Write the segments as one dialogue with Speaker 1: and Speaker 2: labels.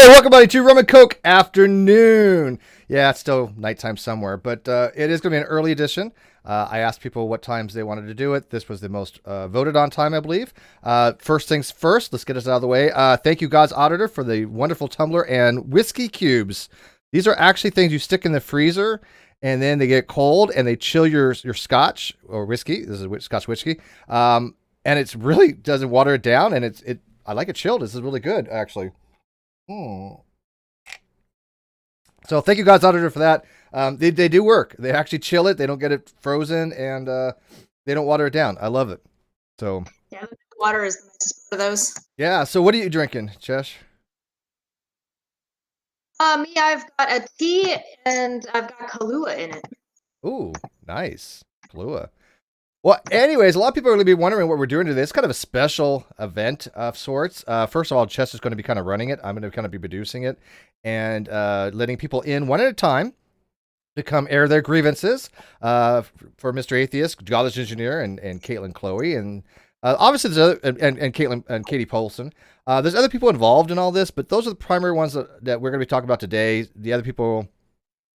Speaker 1: there, welcome buddy to Rum and Coke afternoon. Yeah, it's still nighttime somewhere, but it is going to be an early edition. I asked people what times they wanted to do it. This was the most voted on time, I believe. First things first, let's get us out of the way. Thank you, God's Auditor, for the wonderful tumbler and whiskey cubes. These are actually things you stick in the freezer, and then they get cold, and they chill your scotch or whiskey. This is Scotch whiskey, and it's really doesn't water it down, and I like it chilled. This is really good, actually. So thank you, God's Auditor, for that. They do work. They actually chill it. They don't get it frozen, and they don't water it down. I love it. So
Speaker 2: yeah, water is the nicest part of those.
Speaker 1: Yeah. So what are you drinking, Chesh?
Speaker 2: Me, I've got a tea and I've got Kahlua in it.
Speaker 1: Ooh, nice. Kahlua. Well, anyways, a lot of people are going to be wondering what we're doing today. It's kind of a special event of sorts. First of all, Chess is going to be kind of running it. I'm going to kind of be producing it and letting people in one at a time to come air their grievances for Mr. Atheist, Godless Engineer, and Kaitlyn Chloe. And obviously, there's other, and Caitlin and Katie Poulsen. There's other people involved in all this, but those are the primary ones that we're going to be talking about today. The other people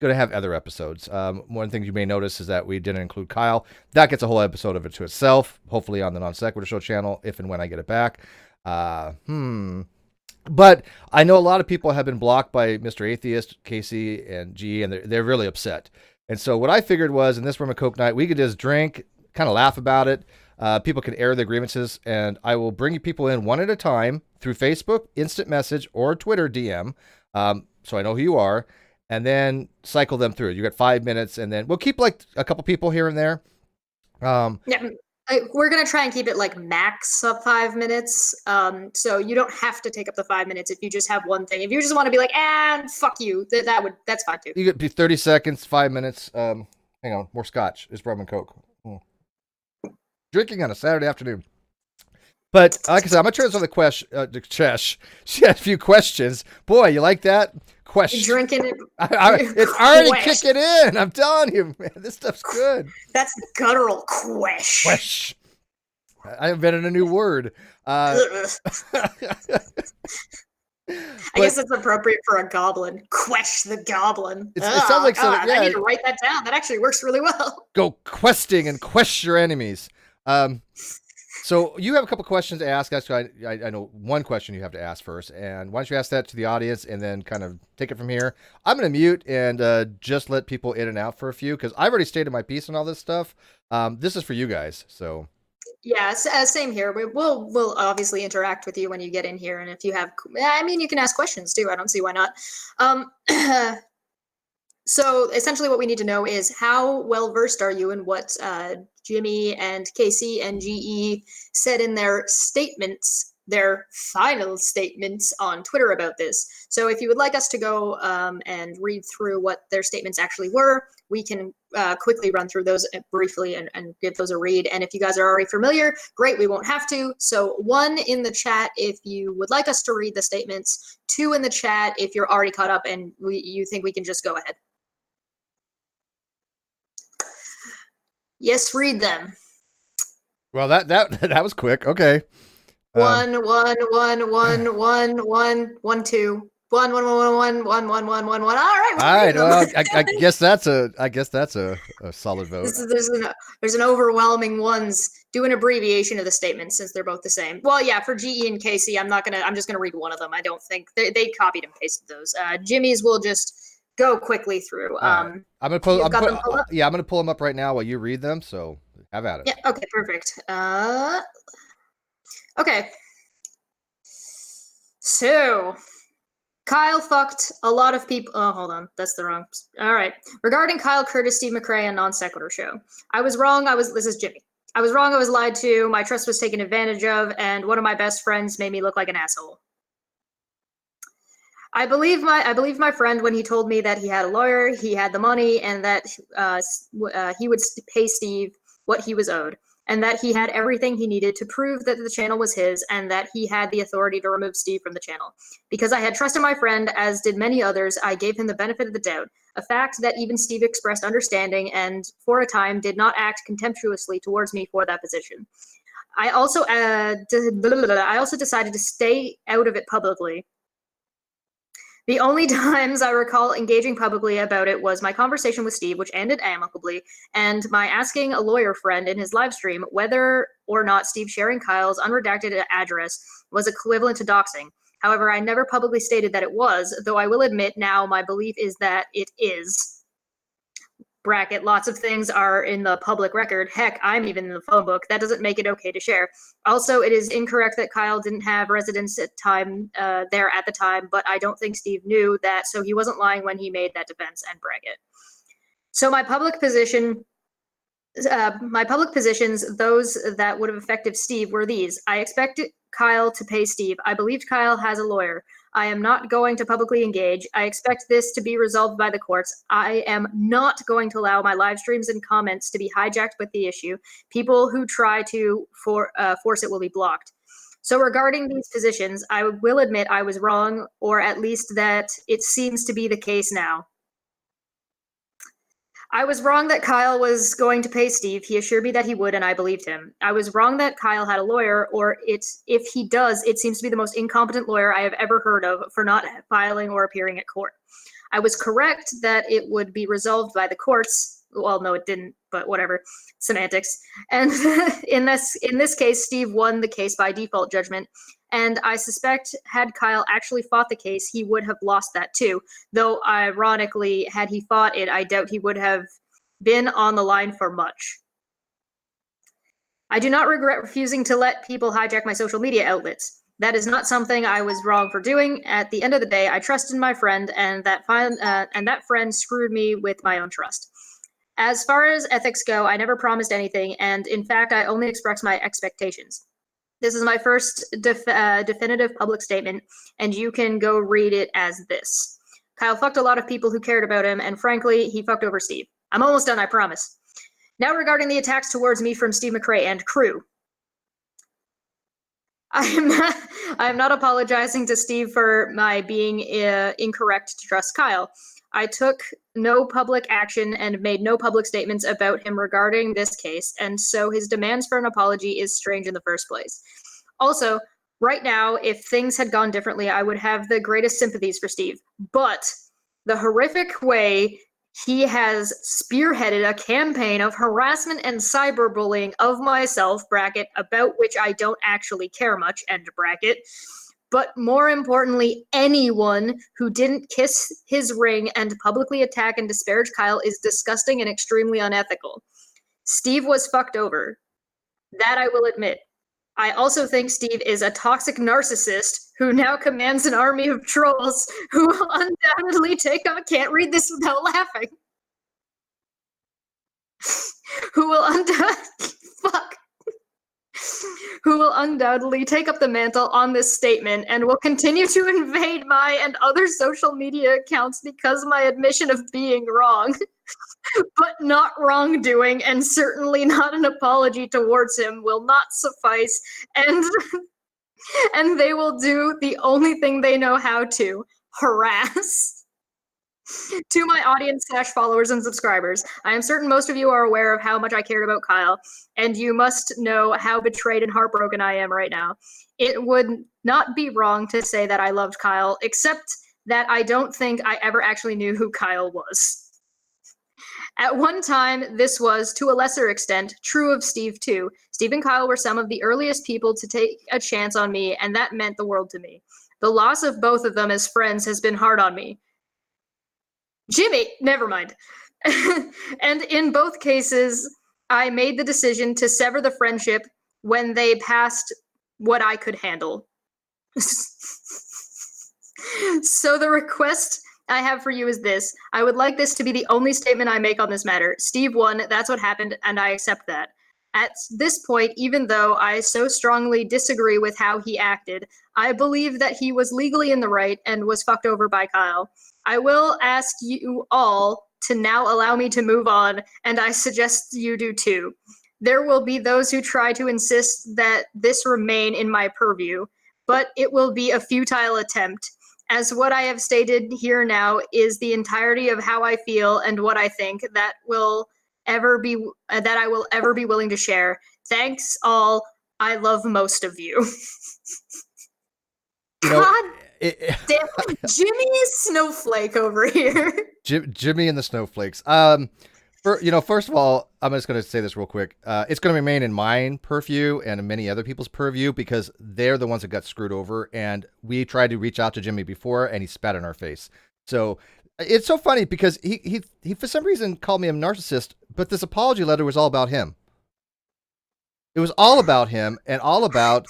Speaker 1: going to have other episodes. One of the things you may notice is that we didn't include Kyle. That gets a whole episode of it to itself, hopefully on the NonSequitur Show channel, if and when I get it back. But I know a lot of people have been blocked by Mr. Atheist, Casey, and G, and they're really upset. And so what I figured was, in this Rum and Coke night, we could just drink, kind of laugh about it. People can air their grievances, and I will bring you people in one at a time through Facebook, instant message, or Twitter DM, so I know who you are. And then cycle them through. You got 5 minutes, and then we'll keep like a couple people here and there.
Speaker 2: Yeah, we're gonna try and keep it like max of 5 minutes. So you don't have to take up the 5 minutes if you just have one thing. If you just want to be like, fuck you, that's fine too.
Speaker 1: You could be 30 seconds, 5 minutes. Hang on, more scotch. It's Rum and Coke. Drinking on a Saturday afternoon. But like I said, I'm gonna turn this on the question to Chesh. She had a few questions. Boy, you like that? Question.
Speaker 2: You're drinking it.
Speaker 1: It's already kicking in. I'm telling you, man, this stuff's good.
Speaker 2: That's guttural question.
Speaker 1: Question. I invented a new word.
Speaker 2: I guess it's appropriate for a goblin. Quesh the goblin.
Speaker 1: It sounds like something. Yeah.
Speaker 2: I need to write that down. That actually works really well.
Speaker 1: Go questing and quest your enemies. So you have a couple questions to ask. Actually, I know one question you have to ask first. And why don't you ask that to the audience and then kind of take it from here? I'm going to mute and just let people in and out for a few because I've already stated my piece on all this stuff. This is for you guys. So
Speaker 2: yeah, same here. We'll obviously interact with you when you get in here. And if you have, you can ask questions too. I don't see why not. So essentially what we need to know is how well versed are you in what Jimmy and Casey and GE said in their statements, their final statements on Twitter about this. So if you would like us to go and read through what their statements actually were, we can quickly run through those briefly and give those a read. And if you guys are already familiar, great, we won't have to. So 1 in the chat if you would like us to read the statements, 2 in the chat if you're already caught up and you think we can just go ahead. Yes, read them.
Speaker 1: Well, that was quick. Okay.
Speaker 2: 1 1 1 1 1 1 2 1 1 1 1 1 1 1 1 1. All right.
Speaker 1: All right. Well, I guess that's a solid vote.
Speaker 2: There's an overwhelming ones. Do an abbreviation of the statements since they're both the same. Well, yeah, for GE and Casey, I'm just gonna read one of them. I don't think they copied and pasted those. Jimmy's will just go quickly through.
Speaker 1: I'm gonna pull them up right now while you read them. So have at it.
Speaker 2: Yeah. Okay. Perfect. Okay. So Kyle fucked a lot of people. Oh, hold on. That's the wrong. All right. Regarding Kyle, Curtis, Steve McRae, and NonSequitur Show. I was wrong. This is Jimmy. I was wrong. I was lied to. My trust was taken advantage of. And one of my best friends made me look like an asshole. I believe my friend when he told me that he had a lawyer, he had the money, and that he would pay Steve what he was owed, and that he had everything he needed to prove that the channel was his, and that he had the authority to remove Steve from the channel. Because I had trusted my friend, as did many others, I gave him the benefit of the doubt, a fact that even Steve expressed understanding and, for a time, did not act contemptuously towards me for that position. I also decided to stay out of it publicly The only times I recall engaging publicly about it was my conversation with Steve, which ended amicably, and my asking a lawyer friend in his live stream whether or not Steve sharing Kyle's unredacted address was equivalent to doxing. However, I never publicly stated that it was, though I will admit now my belief is that it is. Bracket, lots of things are in the public record. Heck, I'm even in the phone book. That doesn't make it okay to share. Also, it is incorrect that Kyle didn't have residence at there at the time, but I don't think Steve knew that, so he wasn't lying when he made that defense, and bracket. So my public positions, those that would have affected Steve, were these. I expected Kyle to pay Steve. I believed Kyle has a lawyer. I am not going to publicly engage. I expect this to be resolved by the courts. I am not going to allow my live streams and comments to be hijacked with the issue. People who try to force it will be blocked. So regarding these positions, I will admit I was wrong, or at least that it seems to be the case now. I was wrong that Kyle was going to pay Steve. He assured me that he would, and I believed him. I was wrong that Kyle had a lawyer, or if he does, it seems to be the most incompetent lawyer I have ever heard of for not filing or appearing at court. I was correct that it would be resolved by the courts. Well, no, it didn't, but whatever. Semantics. And in this case, Steve won the case by default judgment. And I suspect had Kyle actually fought the case, he would have lost that too. Though, ironically, had he fought it, I doubt he would have been on the line for much. I do not regret refusing to let people hijack my social media outlets. That is not something I was wrong for doing. At the end of the day, I trusted my friend, and that friend screwed me with my own trust. As far as ethics go, I never promised anything, and in fact, I only expressed my expectations. This is my first definitive public statement, and you can go read it as this. Kyle fucked a lot of people who cared about him, and frankly, he fucked over Steve. I'm almost done, I promise. Now regarding the attacks towards me from Steve McRae and crew. I am not apologizing to Steve for my being incorrect to trust Kyle. I took no public action and made no public statements about him regarding this case, and so his demands for an apology is strange in the first place. Also, right now, if things had gone differently, I would have the greatest sympathies for Steve. But the horrific way he has spearheaded a campaign of harassment and cyberbullying of myself, bracket, about which I don't actually care much, end bracket, but more importantly, anyone who didn't kiss his ring and publicly attack and disparage Kyle is disgusting and extremely unethical. Steve was fucked over. That I will admit. I also think Steve is a toxic narcissist who now commands an army of trolls who will undoubtedly take up— I can't read this without laughing. Who will undoubtedly take up the mantle on this statement and will continue to invade my and other social media accounts because my admission of being wrong, but not wrongdoing, and certainly not an apology towards him, will not suffice, and they will do the only thing they know how to: harass. To my audience / followers and subscribers, I am certain most of you are aware of how much I cared about Kyle, and you must know how betrayed and heartbroken I am right now. It would not be wrong to say that I loved Kyle, except that I don't think I ever actually knew who Kyle was. At one time, this was, to a lesser extent, true of Steve too. Steve and Kyle were some of the earliest people to take a chance on me, and that meant the world to me. The loss of both of them as friends has been hard on me. Jimmy, never mind. And in both cases, I made the decision to sever the friendship when they passed what I could handle. So the request I have for you is this. I would like this to be the only statement I make on this matter. Steve won, that's what happened, and I accept that. At this point, even though I so strongly disagree with how he acted, I believe that he was legally in the right and was fucked over by Kyle. I will ask you all to now allow me to move on, and I suggest you do too. There will be those who try to insist that this remain in my purview, but it will be a futile attempt, as what I have stated here now is the entirety of how I feel and what I think that I will ever be willing to share. Thanks all. I love most of you.
Speaker 1: You know,
Speaker 2: God Damn, Jimmy Snowflake over here.
Speaker 1: Jimmy and the Snowflakes. First of all, I'm just going to say this real quick. It's going to remain in my purview and in many other people's purview because they're the ones that got screwed over. And we tried to reach out to Jimmy before, and he spat in our face. So it's so funny because he for some reason called me a narcissist, but this apology letter was all about him. It was all about him and all about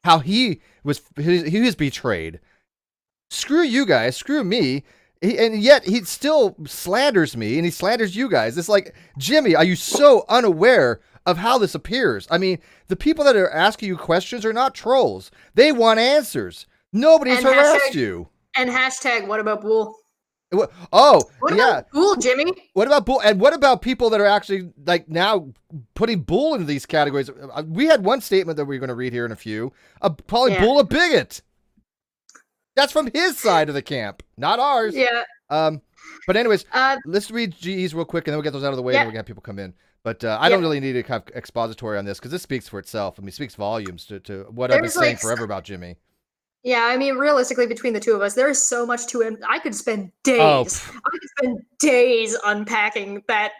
Speaker 1: how he was betrayed. Screw you guys. Screw me. And yet he still slanders me and he slanders you guys. It's like, Jimmy, are you so unaware of how this appears? I mean, the people that are asking you questions are not trolls. They want answers. Nobody's harassed you.
Speaker 2: And hashtag, what about Bull?
Speaker 1: Oh,
Speaker 2: what
Speaker 1: yeah.
Speaker 2: About Bull, Jimmy?
Speaker 1: What about Bull? And what about people that are actually like now putting Bull into these categories? We had one statement that we're going to read here in a few. Calling Bull a bigot. That's from his side of the camp, not ours.
Speaker 2: Yeah.
Speaker 1: But anyways, let's read GEs real quick, and then we'll get those out of the way, and then we can have people come in. But I don't really need to have expository on this because this speaks for itself. I mean, it speaks volumes to what I've been saying forever about Jimmy.
Speaker 2: Yeah, I mean, realistically, between the two of us, there is so much to it. I could spend days. I could spend days unpacking that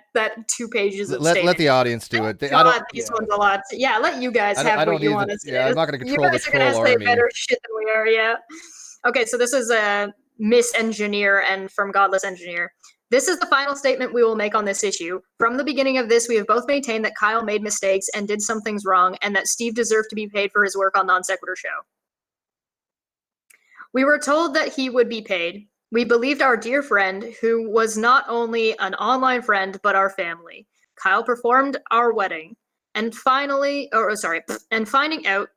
Speaker 2: 2 pages of statement.
Speaker 1: Let the audience do it.
Speaker 2: These ones a lot. Yeah, let you guys have what you want to say.
Speaker 1: Yeah, I'm not going to control the troll army.
Speaker 2: You guys are going to say better shit than we are. Yeah. Okay, so this is a Miss Engineer and from Godless Engineer. This is the final statement we will make on this issue. From the beginning of this, we have both maintained that Kyle made mistakes and did some things wrong, and that Steve deserved to be paid for his work on NonSequitur Show. We were told that he would be paid. We believed our dear friend, who was not only an online friend, but our family. Kyle performed our wedding. And finding out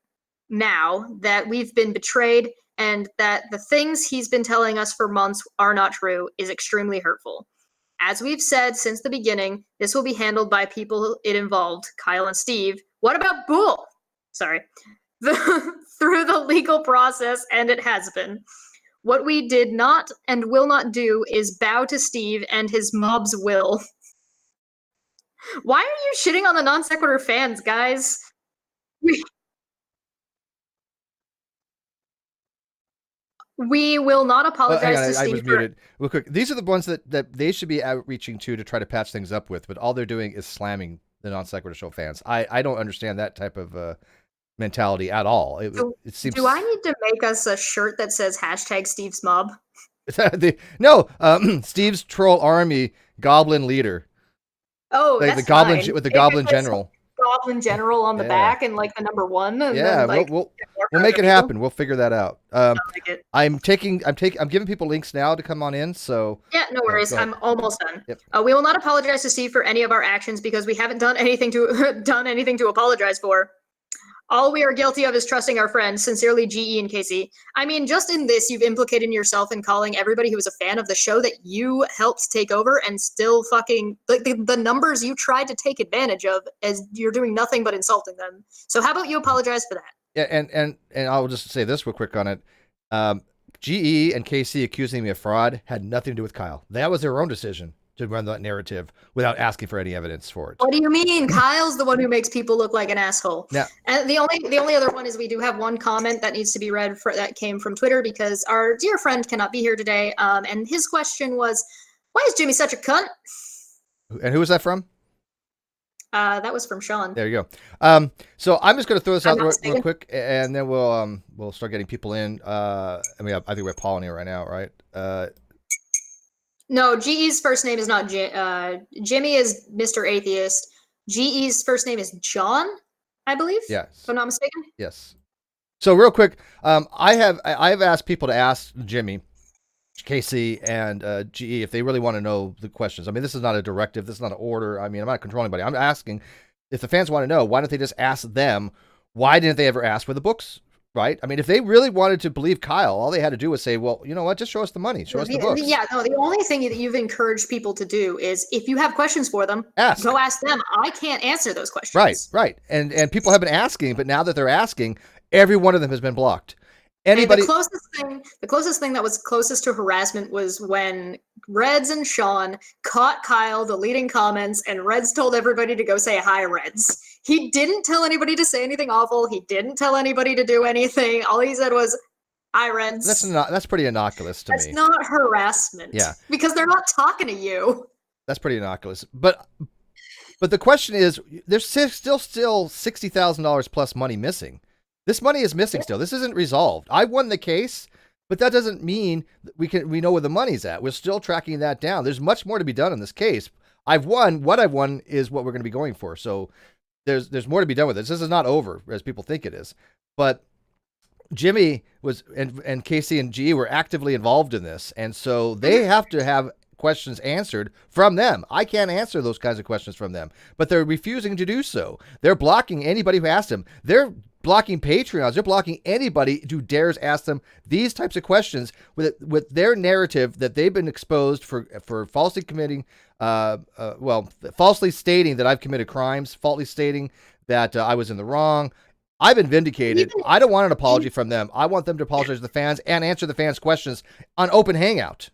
Speaker 2: now that we've been betrayed and that the things he's been telling us for months are not true is extremely hurtful. As we've said since the beginning, this will be handled by people it involved, Kyle and Steve. What about Bull? Sorry. Through the legal process, and it has been. What we did not and will not do is bow to Steve and his mob's will. Why are you shitting on the NonSequitur fans, guys? We will not apologize to Steve.
Speaker 1: I was muted. Real quick. These are the ones that they should be outreaching to try to patch things up with, but all they're doing is slamming the NonSequitur Show fans. I don't understand that type of mentality at all. It seems.
Speaker 2: Do I need to make us a shirt that says hashtag Steve's mob?
Speaker 1: No, Steve's troll army goblin leader.
Speaker 2: Oh, that's
Speaker 1: the goblin
Speaker 2: fine.
Speaker 1: with the goblin general.
Speaker 2: Goblin general on the back and like the number 1. And
Speaker 1: yeah,
Speaker 2: then,
Speaker 1: we'll make it happen. We'll figure that out.
Speaker 2: Like
Speaker 1: I'm giving people links now to come on in. So
Speaker 2: yeah, no worries. I'm almost done.
Speaker 1: Yep.
Speaker 2: We will not apologize to Steve for any of our actions because we haven't done anything to apologize for. All we are guilty of is trusting our friends. Sincerely, GE and Casey. I mean, just in this, you've implicated yourself in calling everybody who was a fan of the show that you helped take over and still fucking the numbers you tried to take advantage of as you're doing nothing but insulting them. So how about you apologize for that?
Speaker 1: Yeah, and I'll just say this real quick on it. GE and KC accusing me of fraud had nothing to do with Kyle. That was their own decision to run that narrative without asking for any evidence for it.
Speaker 2: What do you mean? Kyle's the one who makes people look like an asshole.
Speaker 1: Yeah.
Speaker 2: And the only other one is we do have one comment that needs to be read that came from Twitter because our dear friend cannot be here today. And his question was, why is Jimmy such a cunt?
Speaker 1: And who was that from?
Speaker 2: That was from Sean.
Speaker 1: There you go. So I'm just going to throw this out real quick, and then we'll start getting people in. I think we have Paul in here right now, right?
Speaker 2: No, GE's first name is not Jimmy is Mr. Atheist. GE's first name is John, I believe.
Speaker 1: Yes.
Speaker 2: If I'm not mistaken.
Speaker 1: Yes. So real quick, I've asked people to ask Jimmy, Casey, and GE if they really want to know the questions. I mean, this is not a directive. This is not an order. I mean, I'm not controlling anybody. I'm asking if the fans want to know, why don't they just ask them? Why didn't they ever ask for the books? Right? I mean, if they really wanted to believe Kyle, all they had to do was say, well, you know what? Just show us the money. Show us the books.
Speaker 2: Yeah, no, the only thing that you've encouraged people to do is if you have questions for them,
Speaker 1: go
Speaker 2: ask them. I can't answer those questions.
Speaker 1: Right. And people have been asking, but now that they're asking, every one of them has been blocked. Anybody?
Speaker 2: And the closest thing that was closest to harassment was when Reds and Sean caught Kyle deleting comments, and Reds told everybody to go say hi, Reds. He didn't tell anybody to say anything awful. He didn't tell anybody to do anything. All he said was, Reds.
Speaker 1: That's pretty innocuous to me.
Speaker 2: That's not harassment.
Speaker 1: Yeah.
Speaker 2: Because they're not talking to you.
Speaker 1: That's pretty innocuous. But the question is, there's still $60,000 plus money missing. This money is missing still. This isn't resolved. I won the case, but that doesn't mean we know where the money's at. We're still tracking that down. There's much more to be done in this case. I've won. What I've won is what we're going to be going for. So there's more to be done with this. This is not over as people think it is. But Jimmy was and Casey and G were actively involved in this, and so they have to have questions answered from them. I can't answer those kinds of questions from them, but they're refusing to do so. They're blocking anybody who asks them. They're blocking Patreons. They're blocking anybody who dares ask them these types of questions with their narrative that they've been exposed for falsely committing, falsely stating that I've committed crimes, falsely stating that I was in the wrong. I've been vindicated. I don't want an apology from them. I want them to apologize to the fans and answer the fans' questions on Open Hangout.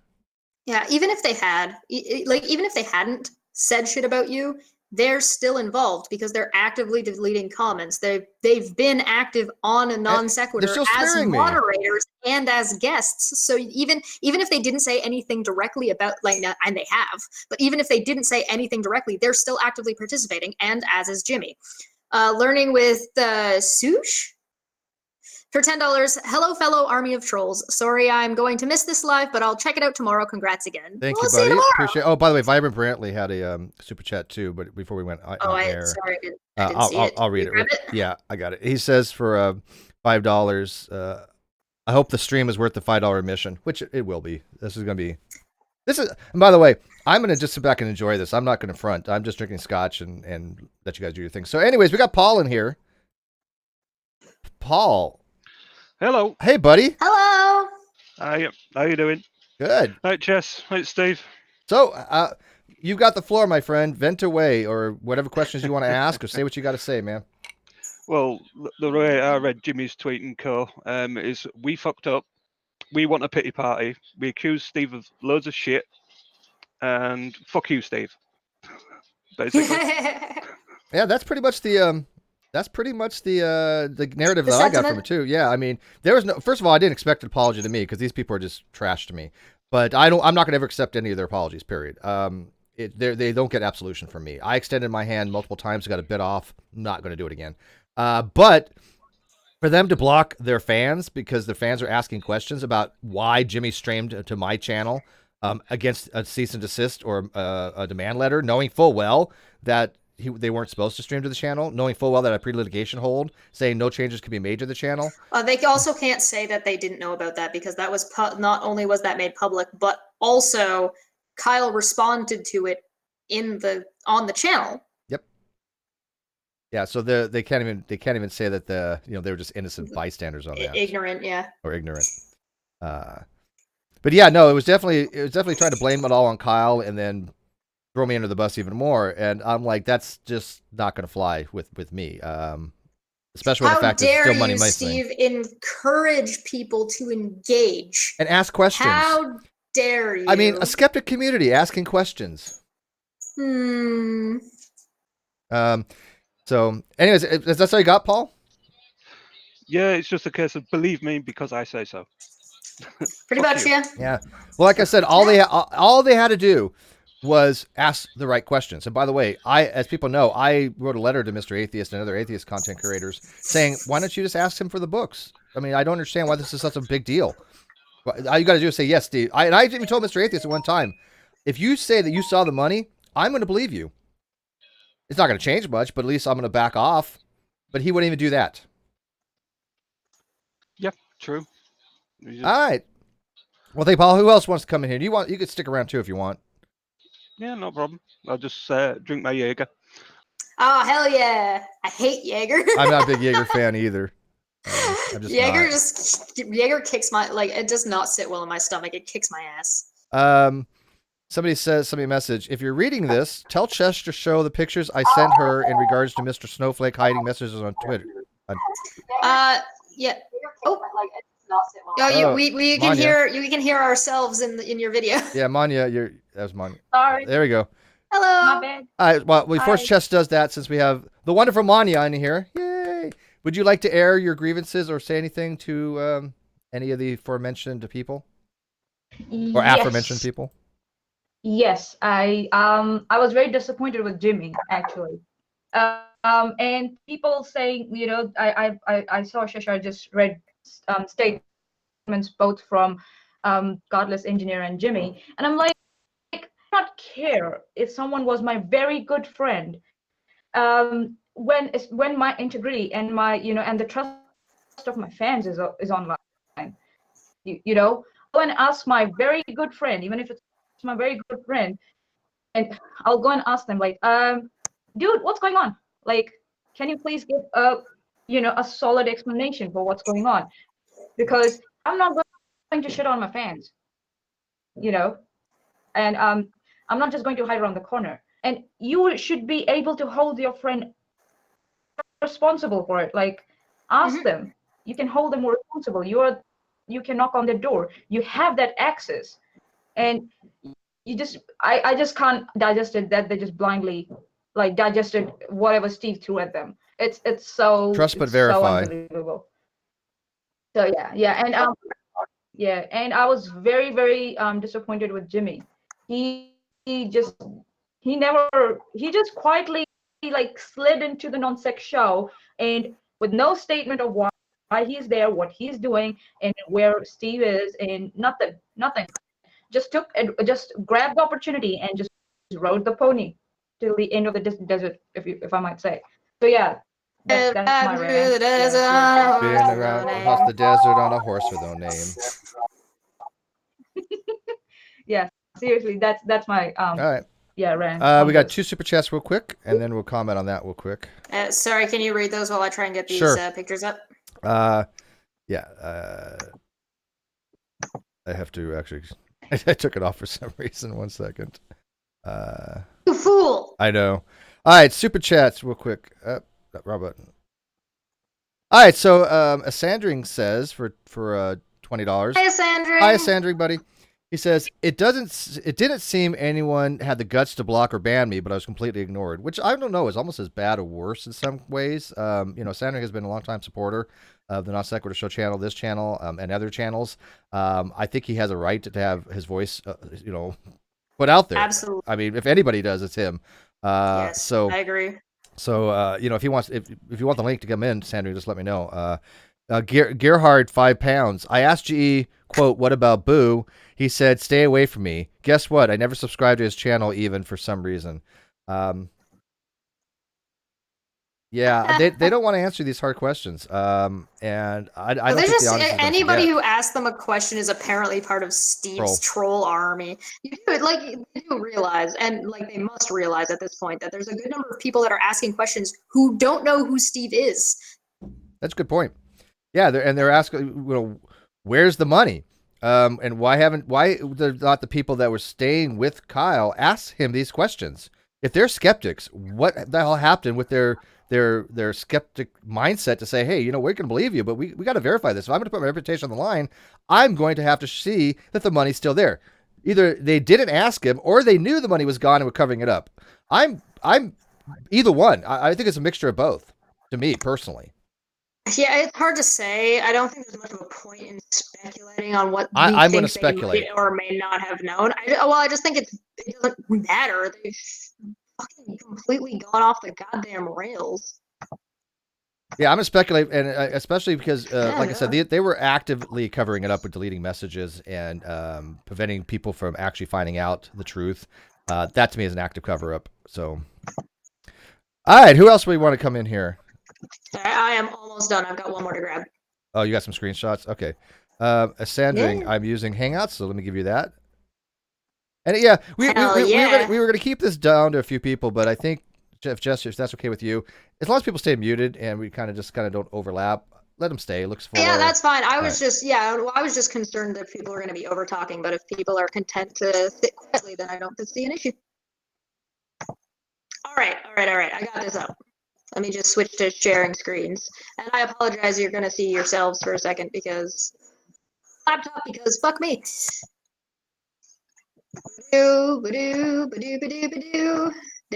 Speaker 2: Yeah, even if they had, even if they hadn't said shit about you, they're still involved because they're actively deleting comments. They've been active on a non-sequitur as moderators and as guests. So even if they didn't say anything directly about, and they have, but even if they didn't say anything directly, they're still actively participating, and as is Jimmy. Learning with Sush for $10. Hello, fellow army of trolls. Sorry, I'm going to miss this live, but I'll check it out tomorrow. Congrats again.
Speaker 1: Thank you, buddy. Appreciate. Oh, by the way, Vibrant Brantley had a super chat too. But before we went on air,
Speaker 2: sorry, I didn't see it.
Speaker 1: I'll read it. Yeah, I got it. He says for $5. I hope the stream is worth the $5 admission, which it will be. And by the way, I'm going to just sit back and enjoy this. I'm not going to front. I'm just drinking scotch and let you guys do your thing. So anyways, we got Paul in here. Paul.
Speaker 3: Hello.
Speaker 1: Hey, buddy.
Speaker 2: Hello.
Speaker 3: Hi. How you doing?
Speaker 1: Good.
Speaker 3: Hi, Chess. Hi, Steve.
Speaker 1: So you got the floor, my friend. Vent away or whatever questions you want to ask or say what you got to say, man.
Speaker 3: Well, the way I read Jimmy's tweet and co is we fucked up. We want a pity party. We accused Steve of loads of shit. And fuck you, Steve. Basically.
Speaker 1: Yeah, that's pretty much the narrative that I got from it too. Yeah, I mean, there was no. First of all, I didn't expect an apology to me because these people are just trash to me. But I'm not going to ever accept any of their apologies. Period. They don't get absolution from me. I extended my hand multiple times, got a bit off. Not going to do it again. But for them to block their fans because the fans are asking questions about why Jimmy streamed to my channel against a cease and desist or a demand letter, knowing full well that they weren't supposed to stream to the channel, knowing full well that a pre-litigation hold saying no changes can be made to the channel.
Speaker 2: They also can't say that they didn't know about that because that was not only was that made public, but also Kyle responded to it on the channel.
Speaker 1: Yep. Yeah, so they can't even say that they were just innocent bystanders on that.
Speaker 2: Ignorant, yeah.
Speaker 1: Or ignorant. But yeah, no, it was definitely trying to blame it all on Kyle and then throw me under the bus even more, and I'm like, that's just not going to fly with me. Especially with the fact that it's still money missing.
Speaker 2: How dare you, Steve, encourage people to engage
Speaker 1: and ask questions?
Speaker 2: How dare you?
Speaker 1: I mean, a skeptic community asking questions.
Speaker 2: So,
Speaker 1: anyways, is that all you got, Paul?
Speaker 3: Yeah, it's just a case of believe me because I say so.
Speaker 2: Pretty much, yeah.
Speaker 1: Yeah. Well, like I said, all they had to do was ask the right questions. And by the way, as people know, I wrote a letter to Mr. Atheist and other atheist content creators saying, why don't you just ask him for the books? I mean, I don't understand why this is such a big deal. All you got to do is say, yes, Steve. I even told Mr. Atheist at one time, if you say that you saw the money, I'm going to believe you. It's not going to change much, but at least I'm going to back off. But he wouldn't even do that.
Speaker 3: Yep, true.
Speaker 1: All right. Well, thank you, Paul. Who else wants to come in here? You could stick around too if you want.
Speaker 3: Yeah, no problem. I'll just drink my Jaeger.
Speaker 2: Oh, hell yeah. I hate Jaeger.
Speaker 1: I'm not a big Jaeger fan either.
Speaker 2: Jaeger kicks my, it does not sit well in my stomach. It kicks my ass.
Speaker 1: Somebody message. If you're reading this, tell Cheshire to show the pictures I sent her in regards to Mr. Snowflake hiding messages on Twitter.
Speaker 2: Yeah. Oh, we can hear ourselves in your video.
Speaker 1: Yeah, Manya, that was Manya.
Speaker 2: Sorry.
Speaker 1: There we go.
Speaker 2: Hello. My bad.
Speaker 1: All right. Well, before Chess does that, since we have the wonderful Manya in here, yay! Would you like to air your grievances or say anything to any of the aforementioned people or aforementioned people?
Speaker 4: Yes, I was very disappointed with Jimmy actually. And people saying, you know, I saw Cheshire just read statements both from Godless Engineer and Jimmy, and I'm like, I not care if someone was my very good friend. When my integrity and my, you know, and the trust of my fans is online. You know, go and ask my very good friend, even if it's my very good friend, and I'll go and ask them like, dude, what's going on? Like, can you please give a solid explanation for what's going on? Because I'm not going to shit on my fans, you know, and I'm not just going to hide around the corner. And you should be able to hold your friend responsible for it. Like, ask them. You can hold them responsible. You can knock on their door. You have that access, and I just can't digest it that they just blindly like digested whatever Steve threw at them. It's so
Speaker 1: Trust but
Speaker 4: it's
Speaker 1: verify.
Speaker 4: so unbelievable. So yeah, and I was very, very disappointed with Jimmy. He just quietly like slid into the non-seq show, and with no statement of why he's there, what he's doing, and where Steve is, and nothing. Just grabbed the opportunity and just rode the pony till the end of the desert, if I might say. So yeah, that's my rant.
Speaker 1: Being across the desert on a horse with no name.
Speaker 4: Yeah, seriously, that's my
Speaker 1: All right.
Speaker 4: rant.
Speaker 1: We got 2 super chats real quick, and then we'll comment on that real quick.
Speaker 2: Sorry, can you read those while I try and get these pictures up?
Speaker 1: Yeah. I have to actually. I took it off for some reason. 1 second.
Speaker 2: You fool!
Speaker 1: I know. All right, super chats real quick. Wrong button. All right, so Asandring says for $20.
Speaker 2: Hi, Asandring.
Speaker 1: Hi, Asandring, buddy. He says it didn't seem anyone had the guts to block or ban me, but I was completely ignored, which I don't know is almost as bad or worse in some ways. Asandring has been a longtime supporter of the NonSequitur Show channel, this channel, and other channels. I think he has a right to have his voice, put out there.
Speaker 2: Absolutely.
Speaker 1: I mean, if anybody does, it's him.
Speaker 2: Yes,
Speaker 1: so
Speaker 2: I agree.
Speaker 1: So if you want the link to come in, Sandra, just let me know. Gerhard, £5. I asked GE, quote, what about Boo? He said, stay away from me. Guess what? I never subscribed to his channel even for some reason. Yeah, they don't want to answer these hard questions. And I don't think the audience is
Speaker 2: anybody who asks them a question is apparently part of Steve's troll army. You do realize, and like they must realize at this point, that there's a good number of people that are asking questions who don't know who Steve is.
Speaker 1: That's a good point. Yeah, they're asking, where's the money? And why not the people that were staying with Kyle ask him these questions? If they're skeptics, what the hell happened with their skeptic mindset to say, hey, we're going to believe you, but we got to verify this. If I'm going to put my reputation on the line, I'm going to have to see that the money's still there. Either they didn't ask him or they knew the money was gone and were covering it up. I'm either one. I think it's a mixture of both, to me personally.
Speaker 2: Yeah, it's hard to say. I don't think there's much of a point in speculating on what
Speaker 1: I'm going to speculate
Speaker 2: or may not have known. I just think it doesn't matter. They've fucking completely gone off the goddamn rails.
Speaker 1: Yeah, I'm going to speculate, and especially because, like I said, they were actively covering it up with deleting messages and preventing people from actually finding out the truth. That to me is an active cover-up. So, all right, who else do we want to come in here?
Speaker 2: I am almost done. I've got one more to grab.
Speaker 1: Oh, you got some screenshots? Okay. Ascending, I'm using Hangouts, so let me give you that. And yeah, we were going to keep this down to a few people, but I think, if that's okay with you, as long as people stay muted and we kind of don't overlap, let them stay. Looks for.
Speaker 2: Yeah, that's fine. I was just concerned that people are going to be over talking, but if people are content to sit quietly, then I don't see an issue. All right. I got this up. Let me just switch to sharing screens. And I apologize, you're going to see yourselves for a second because fuck me. There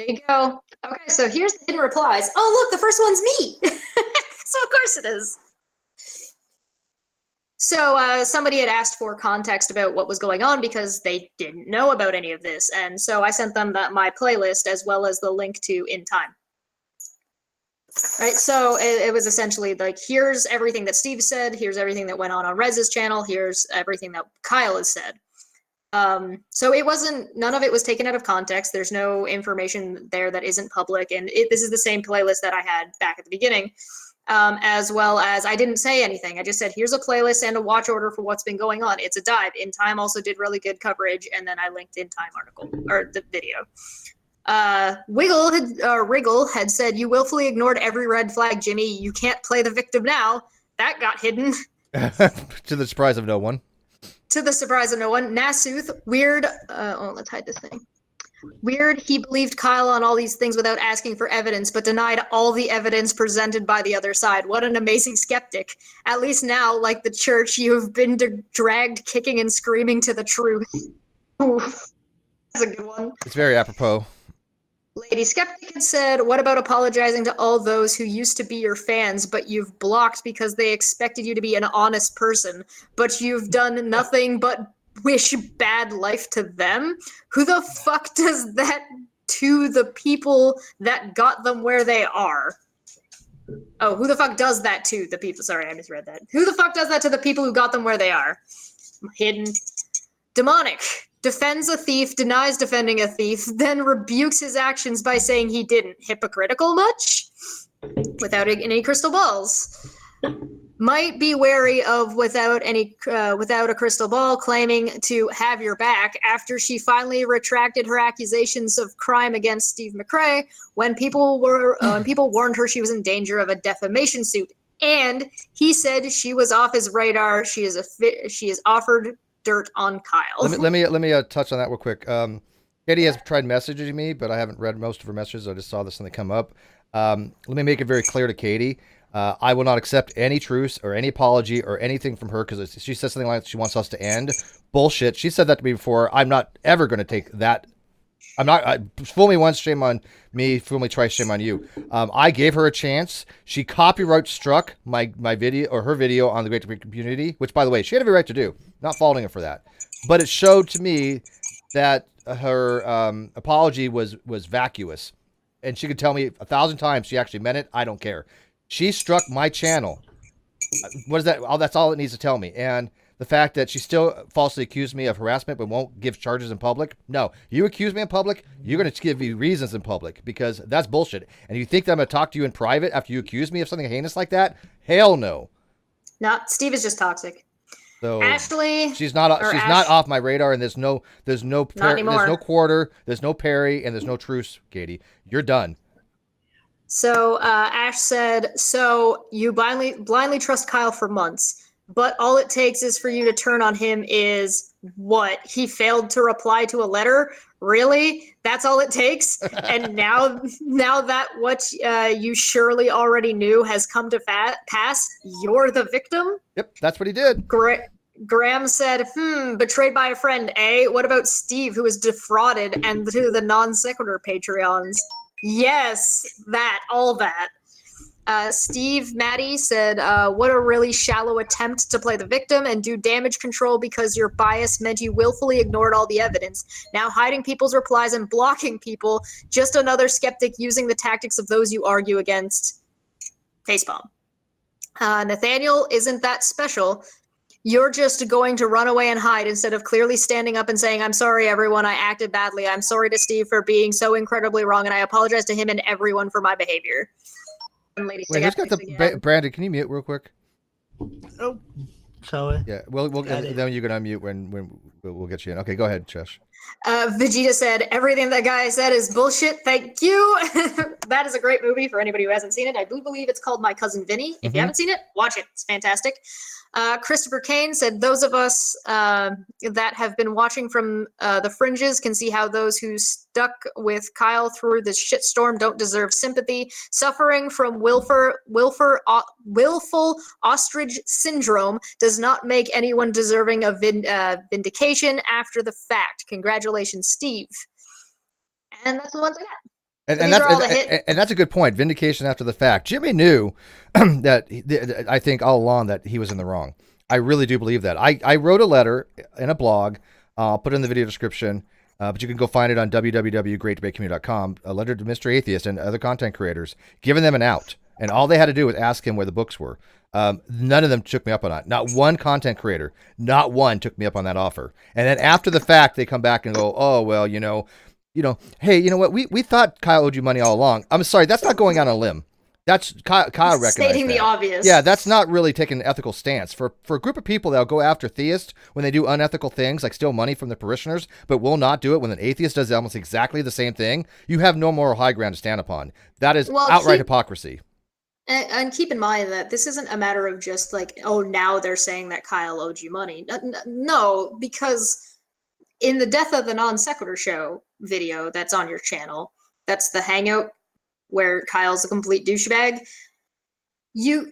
Speaker 2: you go. Okay, so here's the hidden replies. Oh, look, the first one's me. So of course it is. So somebody had asked for context about what was going on because they didn't know about any of this. And so I sent them my playlist as well as the link to In Time. Right, so it was essentially like, here's everything that Steve said, here's everything that went on Rez's channel, here's everything that Kyle has said. So it wasn't, none of it was taken out of context. There's no information there that isn't public. And this is the same playlist that I had back at the beginning, as well as I didn't say anything. I just said, here's a playlist and a watch order for what's been going on. It's a dive. In Time also did really good coverage. And then I linked In Time article or the video. Wriggle had said, you willfully ignored every red flag, Jimmy. You can't play the victim now. That got hidden.
Speaker 1: To the surprise of no one.
Speaker 2: To the surprise of no one. Nasuth, weird. Let's hide this thing. Weird, he believed Kyle on all these things without asking for evidence, but denied all the evidence presented by the other side. What an amazing skeptic. At least now, like the church, you have been dragged kicking and screaming to the truth. Oof. That's a good one.
Speaker 1: It's very apropos.
Speaker 2: Lady Skeptic had said, what about apologizing to all those who used to be your fans, but you've blocked because they expected you to be an honest person, but you've done nothing but wish bad life to them? Who the fuck does that to the people that got them where they are? Oh, who the fuck does that to the people? Sorry, I misread that. Who the fuck does that to the people who got them where they are? Hidden. Demonic. Defends a thief, denies defending a thief, then rebukes his actions by saying he didn't. Hypocritical much? Without any crystal balls. Might be wary of without a crystal ball, claiming to have your back after she finally retracted her accusations of crime against Steve McRae when people warned her she was in danger of a defamation suit. And he said she was off his radar. She is offered dirt on Kyle.
Speaker 1: Let me touch on that real quick. Katie has tried messaging me, but I haven't read most of her messages. I just saw this thing come up. Let me make it very clear to Katie. I will not accept any truce or any apology or anything from her because she says something like she wants us to end. Bullshit. She said that to me before. I'm not ever going to take that. Fool me once, shame on me. Fool me twice, shame on you. I gave her a chance. She copyright struck my video or her video on the Great Debate community, which, by the way, she had every right to do. Not faulting her for that. But it showed to me that her apology was vacuous. And she could tell me 1,000 times she actually meant it. I don't care. She struck my channel. What is that? That's all it needs to tell me. And the fact that she still falsely accused me of harassment but won't give charges in public. No, you accuse me in public, you're going to give me reasons in public because that's bullshit. And you think that I'm going to talk to you in private after you accuse me of something heinous like that? Hell no.
Speaker 2: No, Steve is just toxic.
Speaker 1: So
Speaker 2: Ashley,
Speaker 1: she's not off my radar, and there's no quarter, there's no parry, and there's no truce, Katie. You're done.
Speaker 2: So Ash said, so you blindly trust Kyle for months. But all it takes is for you to turn on him is what? He failed to reply to a letter? Really? That's all it takes? And now that what you surely already knew has come to pass, you're the victim?
Speaker 1: Yep, that's what he did.
Speaker 2: Graham said, betrayed by a friend, eh? What about Steve, who was defrauded, and to the non-sequitur Patreons? Yes, all that. Steve Maddie said, what a really shallow attempt to play the victim and do damage control because your bias meant you willfully ignored all the evidence. Now hiding people's replies and blocking people, just another skeptic using the tactics of those you argue against. Facepalm. Nathaniel, isn't that special? You're just going to run away and hide instead of clearly standing up and saying, I'm sorry, everyone, I acted badly. I'm sorry to Steve for being so incredibly wrong, and I apologize to him and everyone for my behavior.
Speaker 1: Wait, who's got the Brandon? Can you mute real quick?
Speaker 5: Oh, sorry.
Speaker 1: Yeah, we'll then you can unmute when we'll get you in. Okay, go ahead, Chesh.
Speaker 2: Vegeta said everything that guy said is bullshit. Thank you. That is a great movie for anybody who hasn't seen it. I do believe it's called My Cousin Vinny. If you haven't seen it, watch it. It's fantastic. Christopher Kane said, those of us that have been watching from the fringes can see how those who stuck with Kyle through this shitstorm don't deserve sympathy. Suffering from willful ostrich syndrome does not make anyone deserving of vindication after the fact. Congratulations, Steve. And that's the ones I got.
Speaker 1: And that's a good point. Vindication after the fact. Jimmy knew that I think all along that he was in the wrong. I really do believe that. I wrote a letter in a blog. I'll put it in the video description. But you can go find it on www.greatdebatecommunity.com. A letter to Mr. Atheist and other content creators, giving them an out. And all they had to do was ask him where the books were. None of them took me up on it. Not one content creator, not one took me up on that offer. And then after the fact, they come back and go, oh, well, hey, you know what? We thought Kyle owed you money all along. I'm sorry, that's not going on a limb. That's Kyle recognized
Speaker 2: stating
Speaker 1: that.
Speaker 2: the obvious.
Speaker 1: Yeah, that's not really taking an ethical stance. For a group of people that'll go after theists when they do unethical things like steal money from their parishioners, but will not do it when an atheist does almost exactly the same thing, you have no moral high ground to stand upon. That is outright hypocrisy.
Speaker 2: And keep in mind that this isn't a matter of just like, oh, now they're saying that Kyle owed you money. No, because in the Death of the NonSequitur Show video that's on your channel, that's the hangout where Kyle's a complete douchebag. He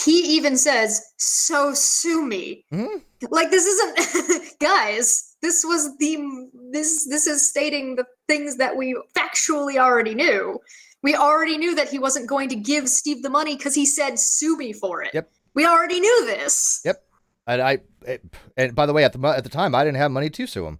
Speaker 2: even says, "So sue me." Mm-hmm. Like, this isn't, guys. This is stating the things that we factually already knew. We already knew that he wasn't going to give Steve the money because he said, "Sue me for it." Yep. We already knew this.
Speaker 1: Yep. And by the way, at the time, I didn't have money to sue him.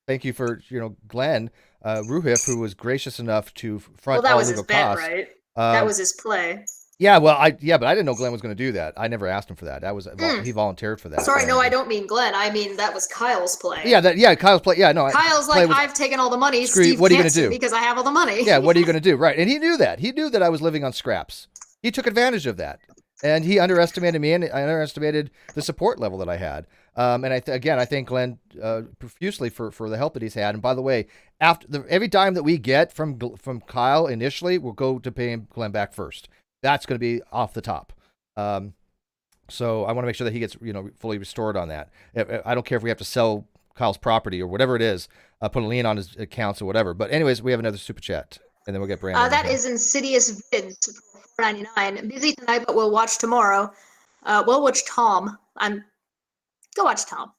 Speaker 1: Thank you for Glenn Ruhif, who was gracious enough to front all legal costs. Well, that was his bet,
Speaker 2: right? That was his play.
Speaker 1: Yeah, well, but I didn't know Glenn was going to do that. I never asked him for that. That was he volunteered for that.
Speaker 2: Sorry, no, I don't mean Glenn. I mean that was Kyle's play.
Speaker 1: Yeah, Kyle's play. Yeah, no.
Speaker 2: Kyle's like, I've taken all the money. Steve
Speaker 1: what are you
Speaker 2: going to
Speaker 1: do?
Speaker 2: Because I have all the money.
Speaker 1: Yeah, what are you going to do? Right, and he knew that. He knew that I was living on scraps. He took advantage of that, and he underestimated me, and I underestimated the support level that I had. And I thank Glenn profusely for the help that he's had. And by the way, every dime that we get from Kyle initially will go to paying Glenn back first. That's going to be off the top. So I want to make sure that he gets fully restored on that. I don't care if we have to sell Kyle's property or whatever it is, put a lien on his accounts or whatever. But anyways, we have another super chat, and then we'll get Brandon.
Speaker 2: That is Insidious Vids for $4.99. Busy tonight, but we'll watch tomorrow. We'll watch Tom. Go watch Tom.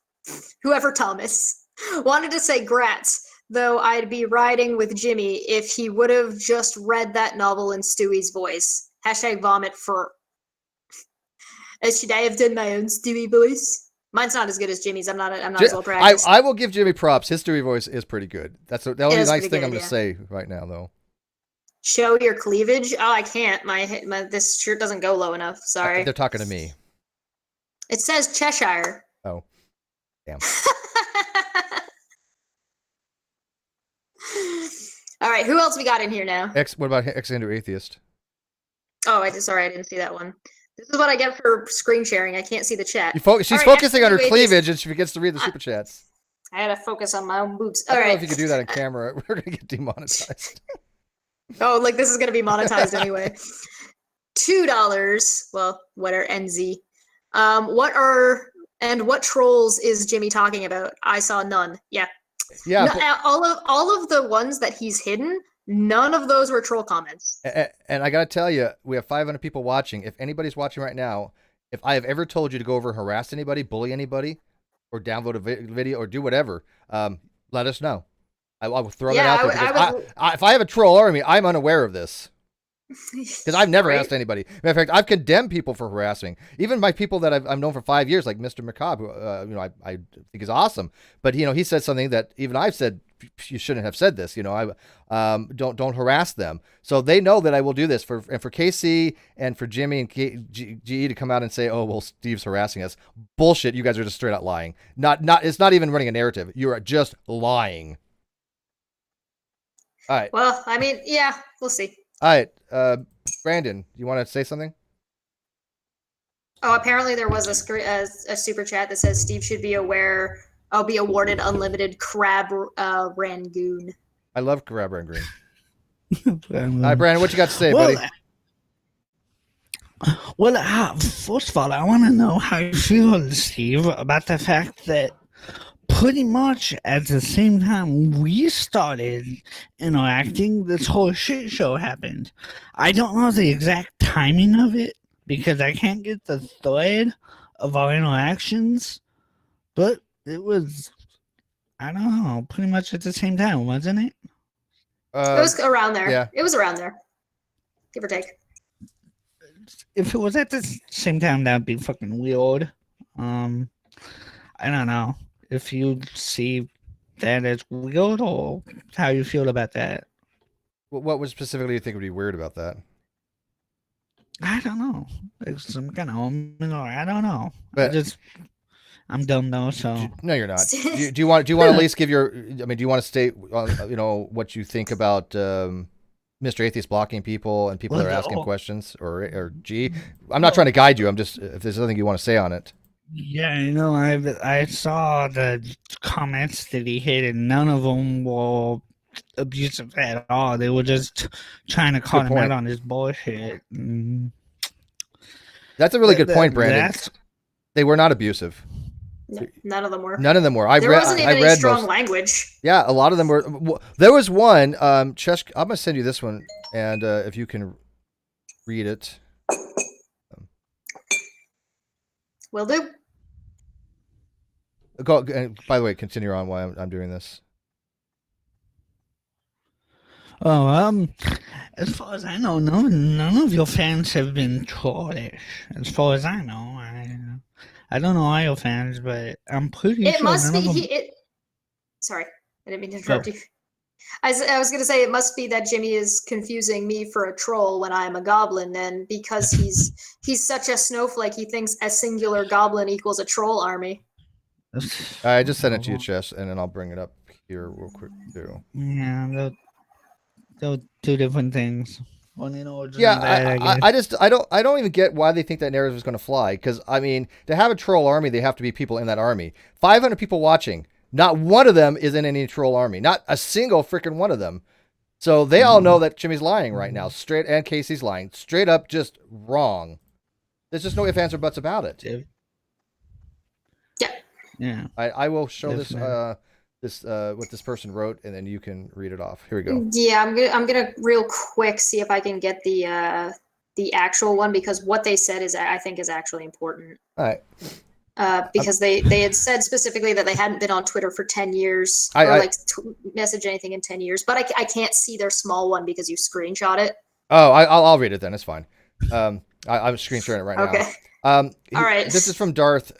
Speaker 2: Whoever Tom is. Wanted to say grats, though I'd be riding with Jimmy if he would have just read that novel in Stewie's voice. #vomit for. Should I have done my own Stewie voice? Mine's not as good as Jimmy's. I'm not as well practiced.
Speaker 1: I will give Jimmy props. His Stewie voice is pretty good. That's the only nice thing I'm going to say right now, though.
Speaker 2: Show your cleavage? Oh, I can't. My this shirt doesn't go low enough. Sorry.
Speaker 1: They're talking to me.
Speaker 2: It says Cheshire.
Speaker 1: Oh, damn.
Speaker 2: All right, who else we got in here now?
Speaker 1: What about Ex-Andrew Atheist?
Speaker 2: Oh, I didn't see that one. This is what I get for screen sharing. I can't see the chat.
Speaker 1: She's focusing on her cleavage, and she forgets to read the super chats.
Speaker 2: I had to focus on my own boobs.
Speaker 1: I don't know if you could do that on camera. We're going to get demonetized.
Speaker 2: Oh, like this is going to be monetized anyway. $2. Well, what are NZ? What trolls is Jimmy talking about? I saw none. Yeah.
Speaker 1: Yeah.
Speaker 2: No, all of the ones that he's hidden, none of those were troll comments.
Speaker 1: And I got to tell you, we have 500 people watching. If anybody's watching right now, if I have ever told you to go over and harass anybody, bully anybody, or downvote a video or do whatever, let us know. I will throw that out there. If I have a troll army, I'm unaware of this. Because I've never asked anybody. Matter of fact, I've condemned people for harassing. Even my people that I've known for 5 years, like Mr. Macabre, who I think is awesome. But he said something that even I've said you shouldn't have said this. I don't harass them. So they know that I will do this for KC and for Jimmy and GE to come out and say, oh well, Steve's harassing us. Bullshit. You guys are just straight out lying. It's not even running a narrative. You are just lying. All right.
Speaker 2: Well, I mean, yeah, we'll see.
Speaker 1: All right, Brandon, you want to say something?
Speaker 2: Oh, apparently there was a super chat that says Steve should be aware. I'll be awarded unlimited crab rangoon.
Speaker 1: I love crab rangoon. All right, Brandon, what you got to say, buddy?
Speaker 5: Well, first of all, I want to know how you feel, Steve, about the fact that pretty much at the same time we started interacting, this whole shit show happened. I don't know the exact timing of it because I can't get the thread of our interactions, but it was, I don't know, pretty much at the same time, wasn't it?
Speaker 2: It was around there.
Speaker 1: Yeah.
Speaker 2: It was around there, give or take.
Speaker 5: if it was at the same time, that'd be fucking weird. I don't know if you see that as weird or how you feel about that.
Speaker 1: What would specifically you think would be weird about that?
Speaker 5: I don't know. It's some kind of I don't know.
Speaker 1: But
Speaker 5: I'm dumb though, so
Speaker 1: no, you're not. Do you want to at least give your? I mean, do you want to state, what you think about Mr. Atheist blocking people and people that are asking questions, or G? I'm not trying to guide you. I'm just if there's something you want to say on it.
Speaker 5: Yeah, I saw the comments that he hit, and none of them were abusive at all. They were just trying to call him out on his bullshit.
Speaker 1: That's a really good point, Brandon. They were not abusive.
Speaker 2: No, none of them were.
Speaker 1: None of them were.
Speaker 2: There wasn't even any strong language.
Speaker 1: Yeah, a lot of them were. There was one. Cheshire, I'm gonna send you this one, and if you can read it.
Speaker 2: Will do.
Speaker 1: Go. And by the way, continue on while I'm doing this.
Speaker 5: Oh, as far as I know, none of your fans have been trollish. As far as I know, I don't know all your fans, but I'm pretty sure.
Speaker 2: It must be. Sorry, I didn't mean to interrupt you. I was going to say it must be that Jimmy is confusing me for a troll when I'm a goblin, and because he's such a snowflake, he thinks a singular goblin equals a troll army.
Speaker 1: I just sent it to you, Chess, and then I'll bring it up here real quick too.
Speaker 5: Yeah, they're two different things.
Speaker 1: Yeah, I don't even get why they think that narrative is going to fly. Because I mean, to have a troll army, they have to be people in that army. 500 people watching. Not one of them is in any troll army. Not a single freaking one of them. So they all know that Jimmy's lying right now. And Casey's lying. Straight up just wrong. There's just no ifs, ands, or buts about it.
Speaker 2: Yeah.
Speaker 1: I will show this what this person wrote, and then you can read it off. Here we go.
Speaker 2: Yeah, I'm gonna real quick see if I can get the actual one, because what they said I think is actually important.
Speaker 1: All right.
Speaker 2: Because they had said specifically that they hadn't been on Twitter for 10 years message anything in 10 years, but I can't see their small one because you screenshot it.
Speaker 1: Oh, I'll read it then. It's fine. I'm screenshotting it right now.
Speaker 2: Okay.
Speaker 1: All
Speaker 2: right.
Speaker 1: This is from Darth,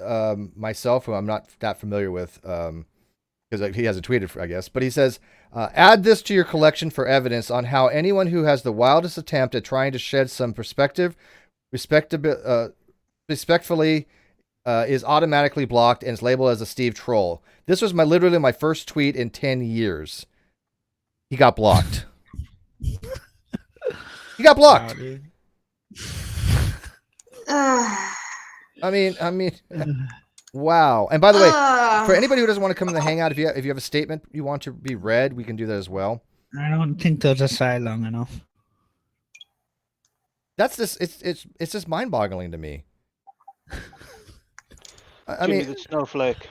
Speaker 1: myself, who I'm not that familiar with, because he hasn't tweeted, I guess. But he says, add this to your collection for evidence on how anyone who has the wildest attempt at trying to shed some perspective, respectfully, is automatically blocked and is labeled as a Steve troll. This was literally my first tweet in 10 years. He got blocked. He got blocked. I mean, wow. And by the way, for anybody who doesn't want to come in the hangout, if you have a statement you want to be read, we can do that as well.
Speaker 5: I don't think those are side long enough.
Speaker 1: That's just it's just mind-boggling to me. I
Speaker 3: Jimmy
Speaker 1: mean,
Speaker 3: the snowflake.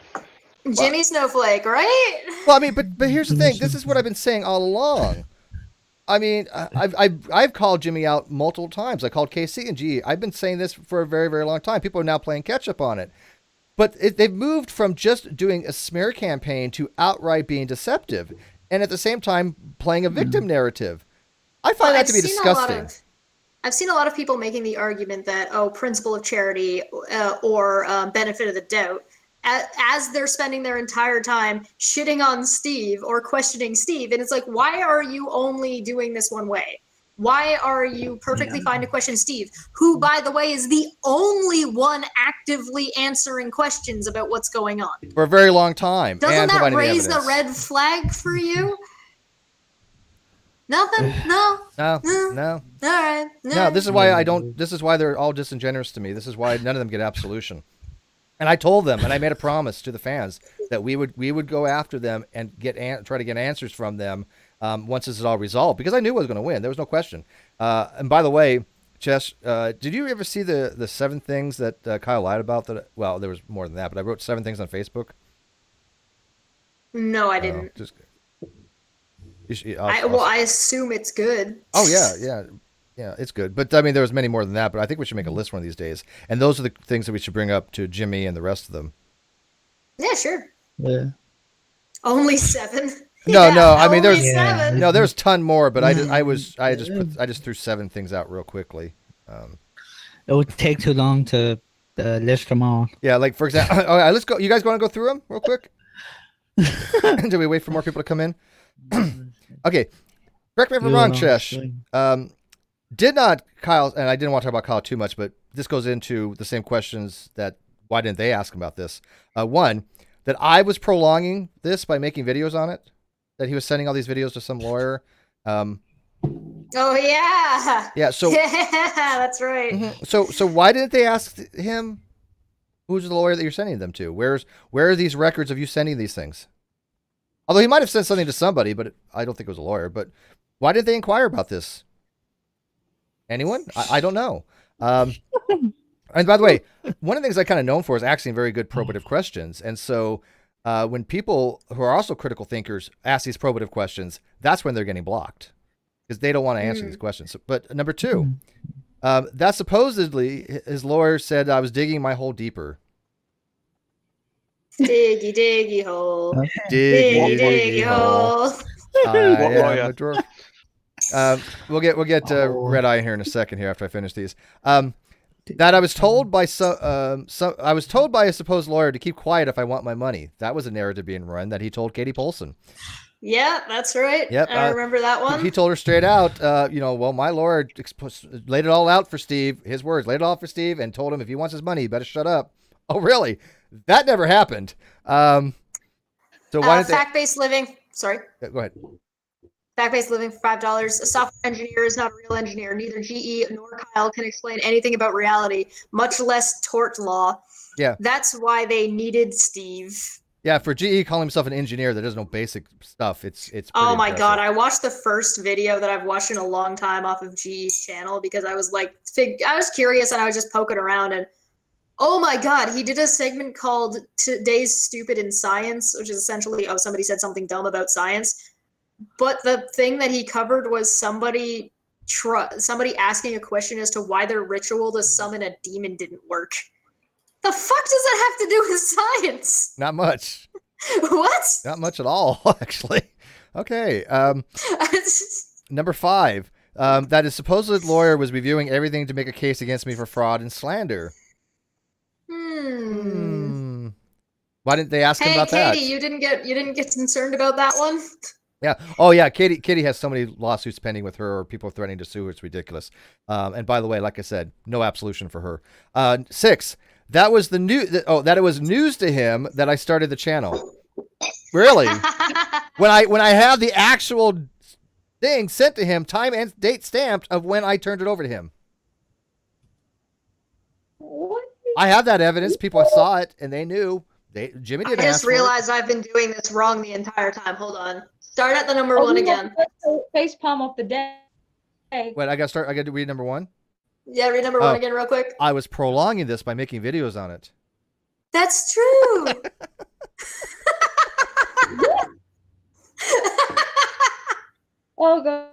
Speaker 2: Jimmy Snowflake, right?
Speaker 1: Well, I mean, but here's the thing. This is what I've been saying all along. I mean, I've called Jimmy out multiple times. I called KC and G. I've been saying this for a very, very long time. People are now playing catch up on it. But they've moved from just doing a smear campaign to outright being deceptive, and at the same time playing a victim narrative. I find that to be disgusting.
Speaker 2: I've seen a lot of people making the argument that, principle of charity or benefit of the doubt, as they're spending their entire time shitting on Steve or questioning Steve. And it's like, why are you only doing this one way? Why are you perfectly fine to question Steve, who, by the way, is the only one actively answering questions about what's going on?
Speaker 1: For a very long time.
Speaker 2: Doesn't that raise the red flag for you? Nothing? No.
Speaker 1: No.
Speaker 2: All right.
Speaker 1: No, this is why this is why they're all disingenuous to me. This is why none of them get absolution. And I told them, and I made a promise to the fans that we would go after them and try to get answers from them once this is all resolved, because I knew I was going to win. There was no question. And by the way, Chess, did you ever see the 7 things that Kyle lied about? Well, there was more than that, but I wrote 7 things on Facebook.
Speaker 2: No, I didn't. I assume it's good.
Speaker 1: Oh yeah, it's good. But I mean, there was many more than that. But I think we should make a list one of these days, and those are the things that we should bring up to Jimmy and the rest of them.
Speaker 2: Yeah, sure.
Speaker 5: Yeah.
Speaker 2: Only 7.
Speaker 1: No. I mean, there's
Speaker 2: 7.
Speaker 1: there's a ton more, but I just threw 7 things out real quickly.
Speaker 5: It would take too long to list them all.
Speaker 1: Yeah, like for example, all right, let's go. You guys want to go through them real quick? Do we wait for more people to come in? Okay, correct me if I'm wrong, Chesh. Did not Kyle, and I didn't want to talk about Kyle too much, but this goes into the same questions that why didn't they ask about this? One, that I was prolonging this by making videos on it, that he was sending all these videos to some lawyer.
Speaker 2: Oh yeah.
Speaker 1: Yeah. So
Speaker 2: yeah, that's right.
Speaker 1: So why didn't they ask him? Who's the lawyer that you're sending them to? Where are these records of you sending these things? Although he might have sent something to somebody, but I don't think it was a lawyer. But why did they inquire about this? Anyone? I don't know. And by the way, one of the things I'm kind of known for is asking very good probative questions. And so when people who are also critical thinkers ask these probative questions, that's when they're getting blocked because they don't want to answer these questions. So, but number two, that supposedly his lawyer said I was digging my hole deeper.
Speaker 2: Diggy, diggy hole.
Speaker 1: Diggy,
Speaker 2: diggy hole.
Speaker 1: I am a dwarf. We'll get Red Eye here in a second here after I finish these. That I was told by I was told by a supposed lawyer to keep quiet if I want my money. That was a narrative being run that he told Katie Poulsen.
Speaker 2: Yeah, that's right.
Speaker 1: Yep,
Speaker 2: I remember that one.
Speaker 1: He told her straight out, well, my lawyer laid it all out for Steve. His words, laid it all for Steve, and told him if he wants his money, he better shut up. Oh, really? That never happened. So why did
Speaker 2: fact-based living? Sorry.
Speaker 1: Go ahead.
Speaker 2: Fact-based living for $5. A software engineer is not a real engineer. Neither GE nor Kyle can explain anything about reality, much less tort law.
Speaker 1: Yeah.
Speaker 2: That's why they needed Steve.
Speaker 1: Yeah, for GE calling himself an engineer that doesn't know basic stuff, it's
Speaker 2: oh my
Speaker 1: impressive.
Speaker 2: God, I watched the first video that I've watched in a long time off of GE's channel because I was like, I was curious and I was just poking around and oh my God, he did a segment called Today's Stupid in Science, which is essentially, somebody said something dumb about science. But the thing that he covered was somebody asking a question as to why their ritual to summon a demon didn't work. The fuck does that have to do with science?
Speaker 1: Not much.
Speaker 2: What?
Speaker 1: Not much at all, actually. Okay. Number 5. That his supposed lawyer was reviewing everything to make a case against me for fraud and slander. Why didn't they ask him about that?
Speaker 2: Hey, Katie, you didn't get concerned about that one?
Speaker 1: Yeah. Oh, yeah. Katie has so many lawsuits pending with her or people threatening to sue her. It's ridiculous. And by the way, like I said, no absolution for her. 6. That was the that it was news to him that I started the channel. Really? when I have the actual thing sent to him, time and date stamped of when I turned it over to him.
Speaker 4: What?
Speaker 1: I have that evidence. People saw it and they knew. Jimmy didn't.
Speaker 2: I just realized I've been doing this wrong the entire time. Hold on. Start at the number 1 again.
Speaker 4: Face palm of the day.
Speaker 1: Wait, I got to read number 1.
Speaker 2: Yeah, read number 1 again real quick.
Speaker 1: I was prolonging this by making videos on it.
Speaker 2: That's true.
Speaker 4: Oh God.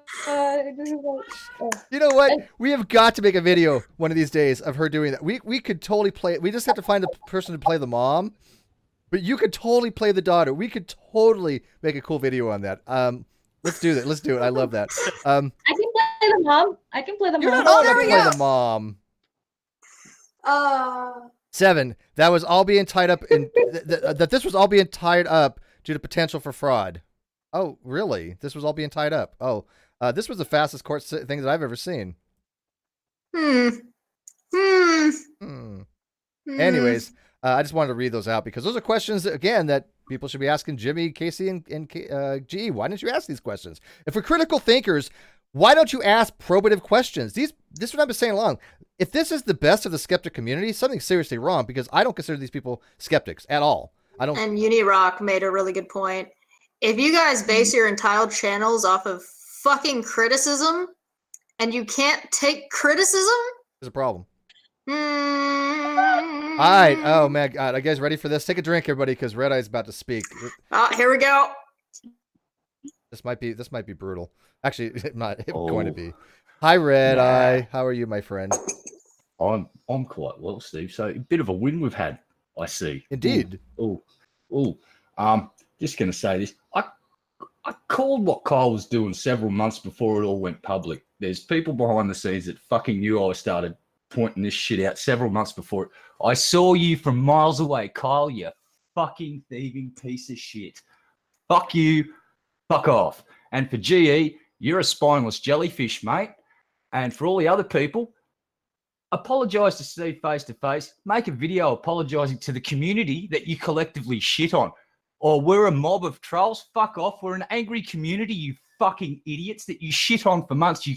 Speaker 1: You know what? We have got to make a video one of these days of her doing that. We could totally play it. We just have to find a person to play the mom. But you could totally play the daughter. We could totally make a cool video on that. Let's do that. Let's do it. I love that.
Speaker 4: I can play the mom. I can play the
Speaker 1: You're
Speaker 4: mom.
Speaker 1: not allowed to play the mom. 7. That was all being tied up in that this was all being tied up due to potential for fraud. Oh, really? This was all being tied up. Oh, this was the fastest court thing that I've ever seen. Anyways, I just wanted to read those out because those are questions again that people should be asking Jimmy, Casey, and GE. Why didn't you ask these questions? If we're critical thinkers, why don't you ask probative questions? This is what I've been saying along. If this is the best of the skeptic community, something's seriously wrong because I don't consider these people skeptics at all. I don't.
Speaker 2: And Unirock made a really good point. If you guys base your entire channels off of fucking criticism, and you can't take criticism,
Speaker 1: there's a problem. All right. Oh man, God, are you guys ready for this? Take a drink, everybody, because Red Eye's about to speak.
Speaker 2: Here we go.
Speaker 1: This might be brutal. Actually, it's going to be. Hi, Red Eye. How are you, my friend?
Speaker 6: I'm quite well, Steve. So a bit of a win we've had, I see.
Speaker 1: Indeed.
Speaker 6: Just going to say this. I called what Kyle was doing several months before it all went public. There's people behind the scenes that fucking knew I started pointing this shit out several months before. I saw you from miles away, Kyle, you fucking thieving piece of shit. Fuck you. Fuck off. And for GE, you're a spineless jellyfish, mate. And for all the other people, apologise to Steve face to face. Make a video apologising to the community that you collectively shit on. Or we're a mob of trolls. Fuck off. We're an angry community, you fucking idiots that you shit on for months. You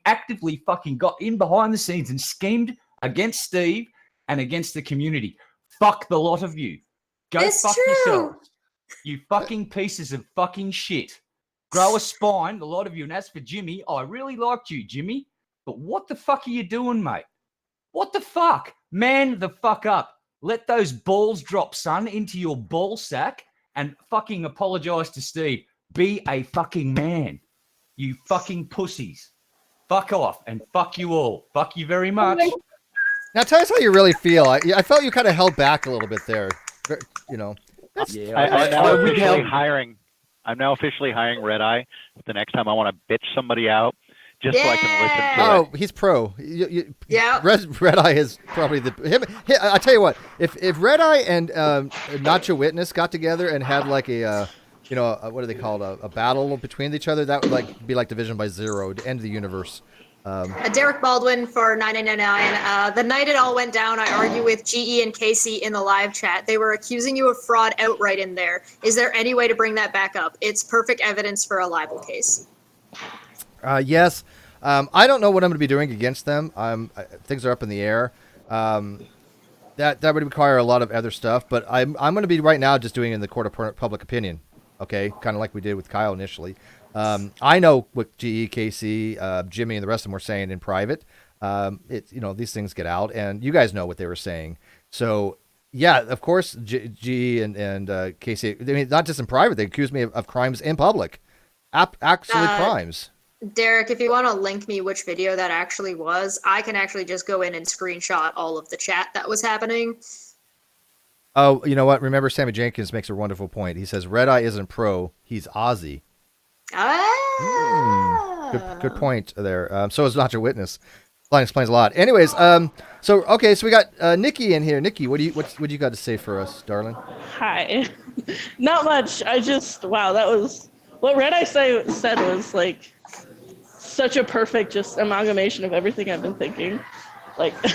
Speaker 6: actively fucking got in behind the scenes and schemed against Steve and against the community. Fuck the lot of you. Go
Speaker 2: It's
Speaker 6: fuck
Speaker 2: true.
Speaker 6: yourselves. You fucking pieces of fucking shit. Grow a spine, the lot of you. And as for Jimmy, I really liked you, Jimmy. But what the fuck are you doing, mate? What the fuck? Man the fuck up. Let those balls drop, son, into your ball sack and fucking apologise to Steve. Be a fucking man. You fucking pussies. Fuck off and fuck you all. Fuck you very much.
Speaker 1: Now tell us how you really feel. I felt you kind of held back a little bit there. You know.
Speaker 6: Yeah,
Speaker 7: I'm now officially hiring Red Eye. The next time I want to bitch somebody out, just so I can listen to it.
Speaker 1: Oh, he's pro.
Speaker 2: Yeah.
Speaker 1: Red Eye is probably him. I tell you what, if Red Eye and Nacho Witness got together and had like a what do they call it? A battle between each other, that would be like Division by Zero, to end the universe.
Speaker 2: Derek Baldwin for 999. The night it all went down, I argued with GE and Casey in the live chat. They were accusing you of fraud outright in there. Is there any way to bring that back up? It's perfect evidence for a libel case.
Speaker 1: Yes. I don't know what I'm going to be doing against them. Things are up in the air. That would require a lot of other stuff, but I'm going to be right now just doing it in the court of public opinion. Okay, kind of like we did with Kyle initially. I know what GE, Casey, Jimmy, and the rest of them were saying in private. These things get out, and you guys know what they were saying. So, yeah, of course, GE and Casey. I mean, not just in private. They accused me of crimes in public, actually crimes.
Speaker 2: Derek, if you want to link me which video that actually was, I can actually just go in and screenshot all of the chat that was happening.
Speaker 1: Oh, you know what? Remember, Sammy Jenkins makes a wonderful point. He says, Red Eye isn't pro, he's Aussie. Good point there. So is Nacho Witness. That explains a lot. Anyways, so we got Nikki in here. Nikki, what you got to say for us, darling?
Speaker 8: Hi. Not much. That was what Red Eye said was like such a perfect just amalgamation of everything I've been thinking. Like,
Speaker 1: did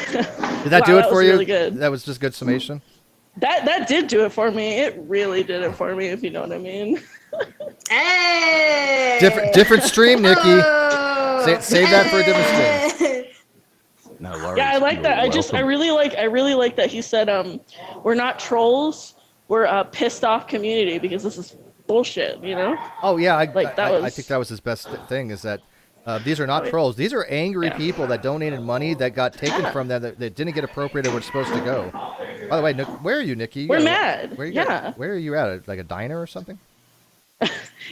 Speaker 1: that do it for you?
Speaker 8: Really good.
Speaker 1: That was just good summation.
Speaker 8: That did do it for me. It really did it for me, if you know what I mean.
Speaker 2: Hey!
Speaker 1: Different stream, Nikki.
Speaker 2: Oh!
Speaker 1: Save that for a different stream.
Speaker 6: No worries.
Speaker 8: Yeah, I like that. I really like that he said, we're not trolls. We're a pissed off community because this is bullshit, you know?
Speaker 1: Oh yeah, I
Speaker 8: I
Speaker 1: think that was his best thing, is that these are not trolls. These are angry people that donated money that got taken from them that didn't get appropriated where it's supposed to go. By the way, where are you, Nikki?
Speaker 8: We're mad.
Speaker 1: Where are you at? Like a diner or something?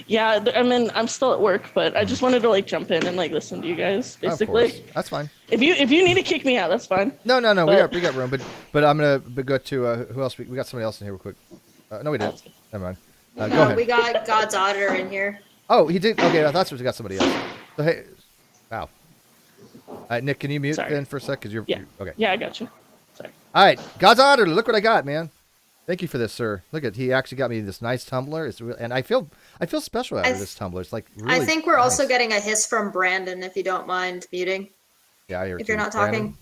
Speaker 8: Yeah, I'm still at work, but I just wanted to like jump in and like listen to you guys. Basically,
Speaker 1: of course. That's fine.
Speaker 8: If you need to kick me out, that's fine.
Speaker 1: No, we got room, but I'm gonna go to who else? We got somebody else in here real quick. No, we didn't. Never mind. Go ahead.
Speaker 2: We got God's Auditor in here.
Speaker 1: Oh, he did. Okay, I thought we got somebody else. So hey, wow. Nick, can you mute then for a sec? You're okay.
Speaker 8: Yeah, I got you. Sorry.
Speaker 1: All right, God's Auditor. Look what I got, man. Thank you for this, sir. Look at, he actually got me this nice tumbler. It's real, and I feel special out of this tumbler. It's like really
Speaker 2: I think we're
Speaker 1: nice.
Speaker 2: also getting a hiss from Brandon, if you don't mind muting.
Speaker 1: Yeah, I hear
Speaker 2: if you're not talking.
Speaker 1: Brandon?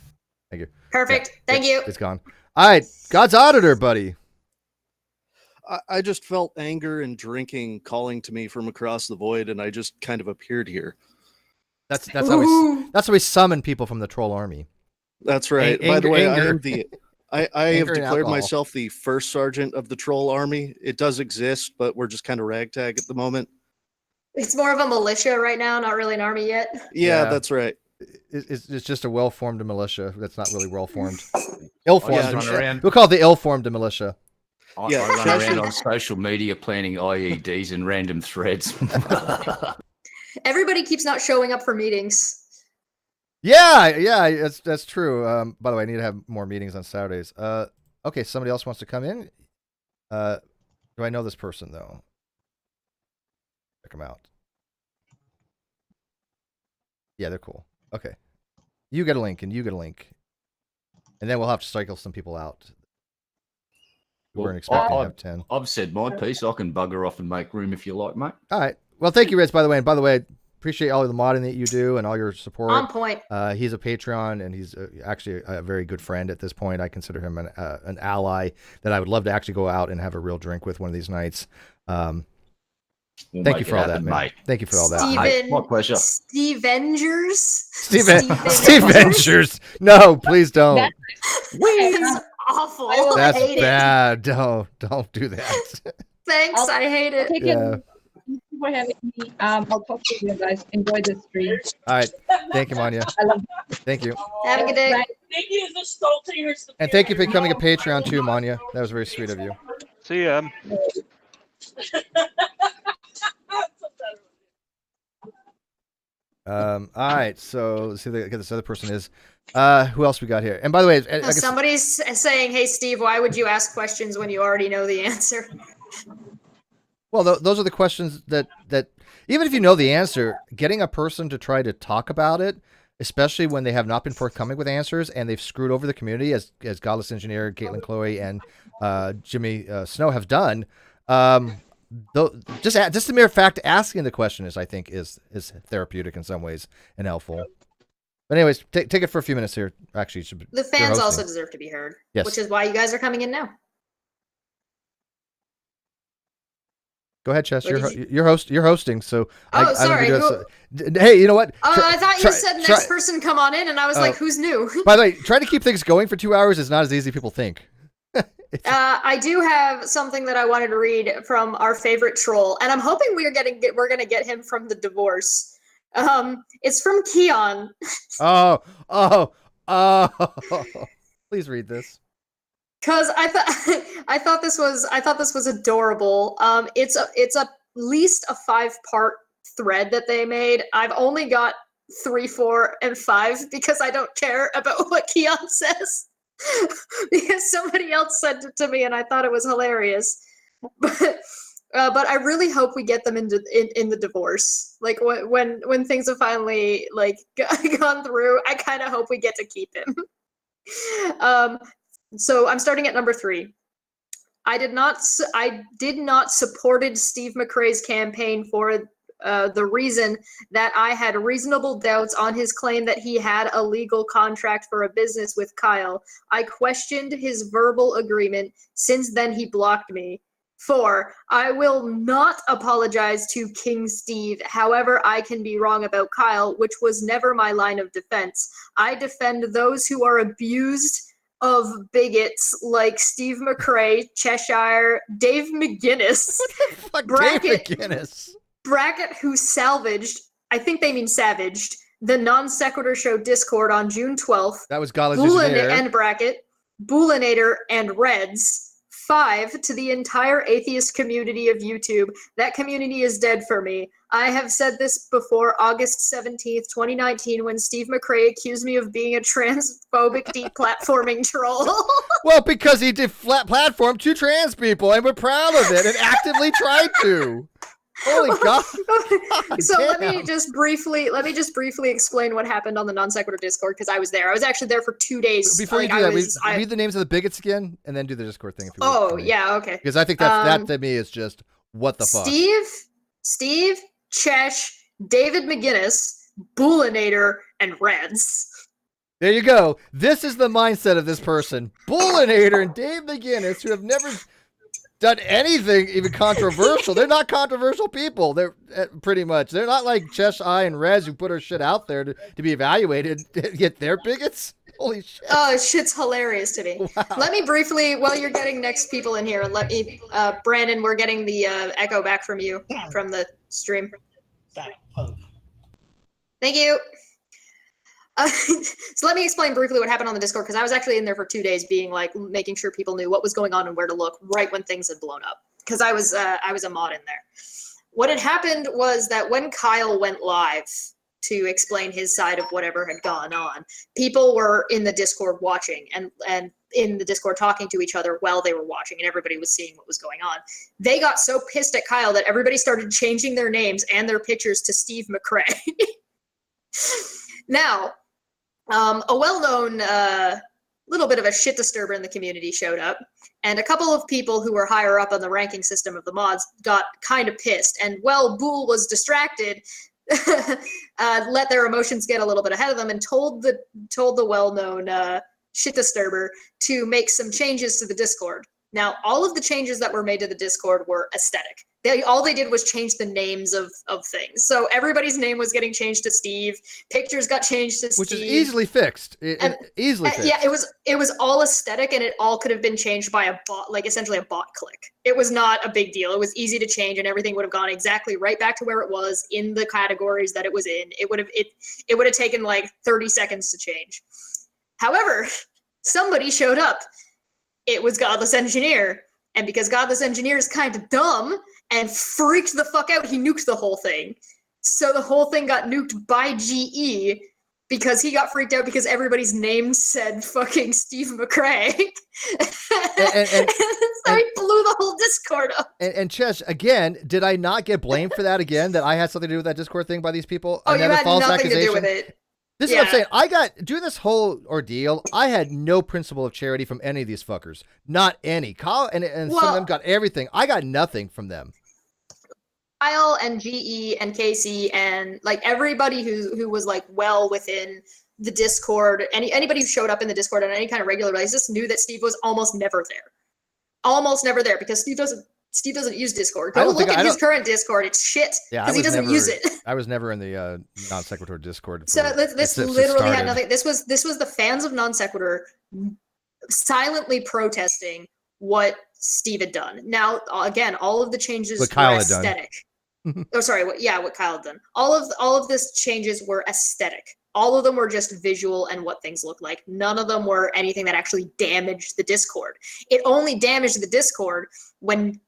Speaker 1: Thank you.
Speaker 2: Perfect. Thank you.
Speaker 1: It's gone. All right, God's Auditor, buddy.
Speaker 9: I just felt anger and drinking calling to me from across the void, and I just kind of appeared here.
Speaker 1: That's how we summon people from the troll army.
Speaker 9: That's right. By the way, I have declared myself the first sergeant of the troll army. It does exist, but we're just kind of ragtag at the moment.
Speaker 2: It's more of a militia right now, not really an army yet.
Speaker 9: Yeah, that's right.
Speaker 1: It's just a well-formed militia that's not really well-formed. Ill-formed. We'll call it the ill-formed militia.
Speaker 6: I run around on social media planning IEDs and random threads.
Speaker 2: Everybody keeps not showing up for meetings.
Speaker 1: Yeah, that's true. By the way, I need to have more meetings on Saturdays. Okay, somebody else wants to come in. Do I know this person though? Check them out. Yeah, they're cool. Okay, you get a link, and you get a link. And then we'll have to cycle some people out. We
Speaker 6: Well,
Speaker 1: weren't expecting to have 10.
Speaker 6: I've said my piece. I can bugger off and make room if you like, mate.
Speaker 1: All right. Well, thank you, Ritz, by the way. And by the way, appreciate all of the modding that you do and all your support.
Speaker 2: On point.
Speaker 1: He's a Patreon, and he's actually a very good friend at this point. I consider him an ally that I would love to actually go out and have a real drink with one of these nights. Thank you for all that, man. Mate. Thank you for all that.
Speaker 2: Steven,
Speaker 6: my pleasure.
Speaker 2: Stevengers?
Speaker 1: Stevengers. No, please don't.
Speaker 2: That's awful.
Speaker 1: That's
Speaker 2: I hate
Speaker 1: bad. Don't do that.
Speaker 2: Thanks, I hate it.
Speaker 1: Yeah.
Speaker 4: Thank you for having me. I'll talk to you guys. Enjoy the stream.
Speaker 1: All right. Thank you, Manya.
Speaker 4: I love you.
Speaker 1: Thank you.
Speaker 2: Have a good day.
Speaker 8: Thank you, the Stoltingers.
Speaker 1: And thank you for becoming a Patreon too, Manya. That was very sweet of you.
Speaker 3: See ya.
Speaker 1: All right, so let's see who this other person is. Who else we got here? And by the way, I guess,
Speaker 2: Somebody's saying, "Hey, Steve, why would you ask questions when you already know the answer?"
Speaker 1: well, those are the questions that even if you know the answer, getting a person to try to talk about it, especially when they have not been forthcoming with answers and they've screwed over the community, as Godless Engineer, Kaitlyn Chloe, and Jimmy Snow have done. Just the mere fact asking the question is therapeutic in some ways and helpful. But anyways, take it for a few minutes here. Actually,
Speaker 2: the fans also deserve to be heard.
Speaker 1: Yes.
Speaker 2: Which is why you guys are coming in now.
Speaker 1: Go ahead, Chess. You're hosting. So
Speaker 2: sorry.
Speaker 1: Hey, you know what?
Speaker 2: I thought you said next person come on in, and I was like, who's new?
Speaker 1: By the way, trying to keep things going for 2 hours is not as easy as people think.
Speaker 2: I do have something that I wanted to read from our favorite troll, and I'm hoping we're gonna get him from the divorce. It's from Keon.
Speaker 1: Oh! Please read this.
Speaker 2: Cause I thought this was adorable. It's at least a 5-part thread that they made. I've only got 3, 4, and 5 because I don't care about what Keon says. Because somebody else sent it to me and I thought it was hilarious. But I really hope we get them in the divorce. Like when things have finally like gone through, I kind of hope we get to keep him. So I'm starting at number 3. I did not supported Steve McRae's campaign for the reason that I had reasonable doubts on his claim that he had a legal contract for a business with Kyle. I questioned his verbal agreement. Since then, he blocked me. 4, I will not apologize to King Steve. However, I can be wrong about Kyle, which was never my line of defense. I defend those who are abused of bigots like Steve McRae, Cheshire, Dave McGuinness.
Speaker 1: What the fuck, Dave McGuinness?
Speaker 2: Bracket who salvaged, I think they mean savaged, the NonSequitur Show Discord on June 12th.
Speaker 1: That was Godless Engineer.
Speaker 2: And bracket, Boolinator and Reds. 5, to the entire atheist community of YouTube. That community is dead for me. I have said this before August 17th, 2019, when Steve McRae accused me of being a transphobic deplatforming troll.
Speaker 1: Well, because he platformed 2 trans people, and we're proud of it, and actively tried to. Holy God!
Speaker 2: So let me just briefly explain what happened on the NonSequitur Discord, because I was there. I was actually there for 2 days.
Speaker 1: Before you do that, read the names of the bigots again, and then do the Discord thing. If you
Speaker 2: want. Yeah, okay.
Speaker 1: Because I think that to me is just what the fuck.
Speaker 2: Steve, Chesh, David McGuinness, Boolinator, and Reds.
Speaker 1: There you go. This is the mindset of this person. Boolinator and Dave McGuinness, who have never done anything even controversial. They're not controversial people. They're pretty much. They're not like Cheshire and Rez who put our shit out there to be evaluated. Yet they're bigots. Holy shit.
Speaker 2: Oh, shit's hilarious to me. Wow. Let me briefly, while you're getting next people in here, Brandon, we're getting the echo back from you from the stream. Thank you. So let me explain briefly what happened on the Discord, because I was actually in there for 2 days making sure people knew what was going on and where to look right when things had blown up, because I was a mod in there. What had happened was that when Kyle went live to explain his side of whatever had gone on, people were in the Discord watching and in the Discord talking to each other while they were watching, and everybody was seeing what was going on. They got so pissed at Kyle that everybody started changing their names and their pictures to Steve McRae. Now, a well-known little bit of a shit disturber in the community showed up, and a couple of people who were higher up on the ranking system of the mods got kind of pissed. And while Bool was distracted, let their emotions get a little bit ahead of them, and told the well-known shit disturber to make some changes to the Discord. Now, all of the changes that were made to the Discord were aesthetic. All they did was change the names of things. So everybody's name was getting changed to Steve. Pictures got changed to Steve.
Speaker 1: Which is easily fixed. Easily fixed.
Speaker 2: Yeah, it was all aesthetic, and it all could have been changed by a bot, like essentially a bot click. It was not a big deal. It was easy to change, and everything would have gone exactly right back to where it was in the categories that it was in. It would have taken like 30 seconds to change. However, somebody showed up. It was Godless Engineer, and because Godless Engineer is kind of dumb and freaked the fuck out, he nuked the whole thing. So the whole thing got nuked by GE because he got freaked out because everybody's name said fucking Steve McRae. and so he blew the whole Discord up.
Speaker 1: And Chesh, again, did I not get blamed for that again? That I had something to do with that Discord thing by these people?
Speaker 2: Oh, you had nothing to do with it.
Speaker 1: This is what I'm saying. I got, doing this whole ordeal, I had no principle of charity from any of these fuckers. Not any. Kyle and some of them got everything. I got nothing from them.
Speaker 2: Kyle and GE and Casey and like everybody who was like well within the Discord, anybody who showed up in the Discord on any kind of regular basis knew that Steve was almost never there. Almost never there, because Steve doesn't use Discord. Go look at his current Discord. It's shit because he doesn't use it.
Speaker 1: I was never in the NonSequitur Discord.
Speaker 2: So this literally had nothing. This was the fans of NonSequitur silently protesting what Steve had done. Now, again, all of the changes were aesthetic. Oh, sorry. What Kyle had done. All of this changes were aesthetic. All of them were just visual and what things look like. None of them were anything that actually damaged the Discord. It only damaged the Discord when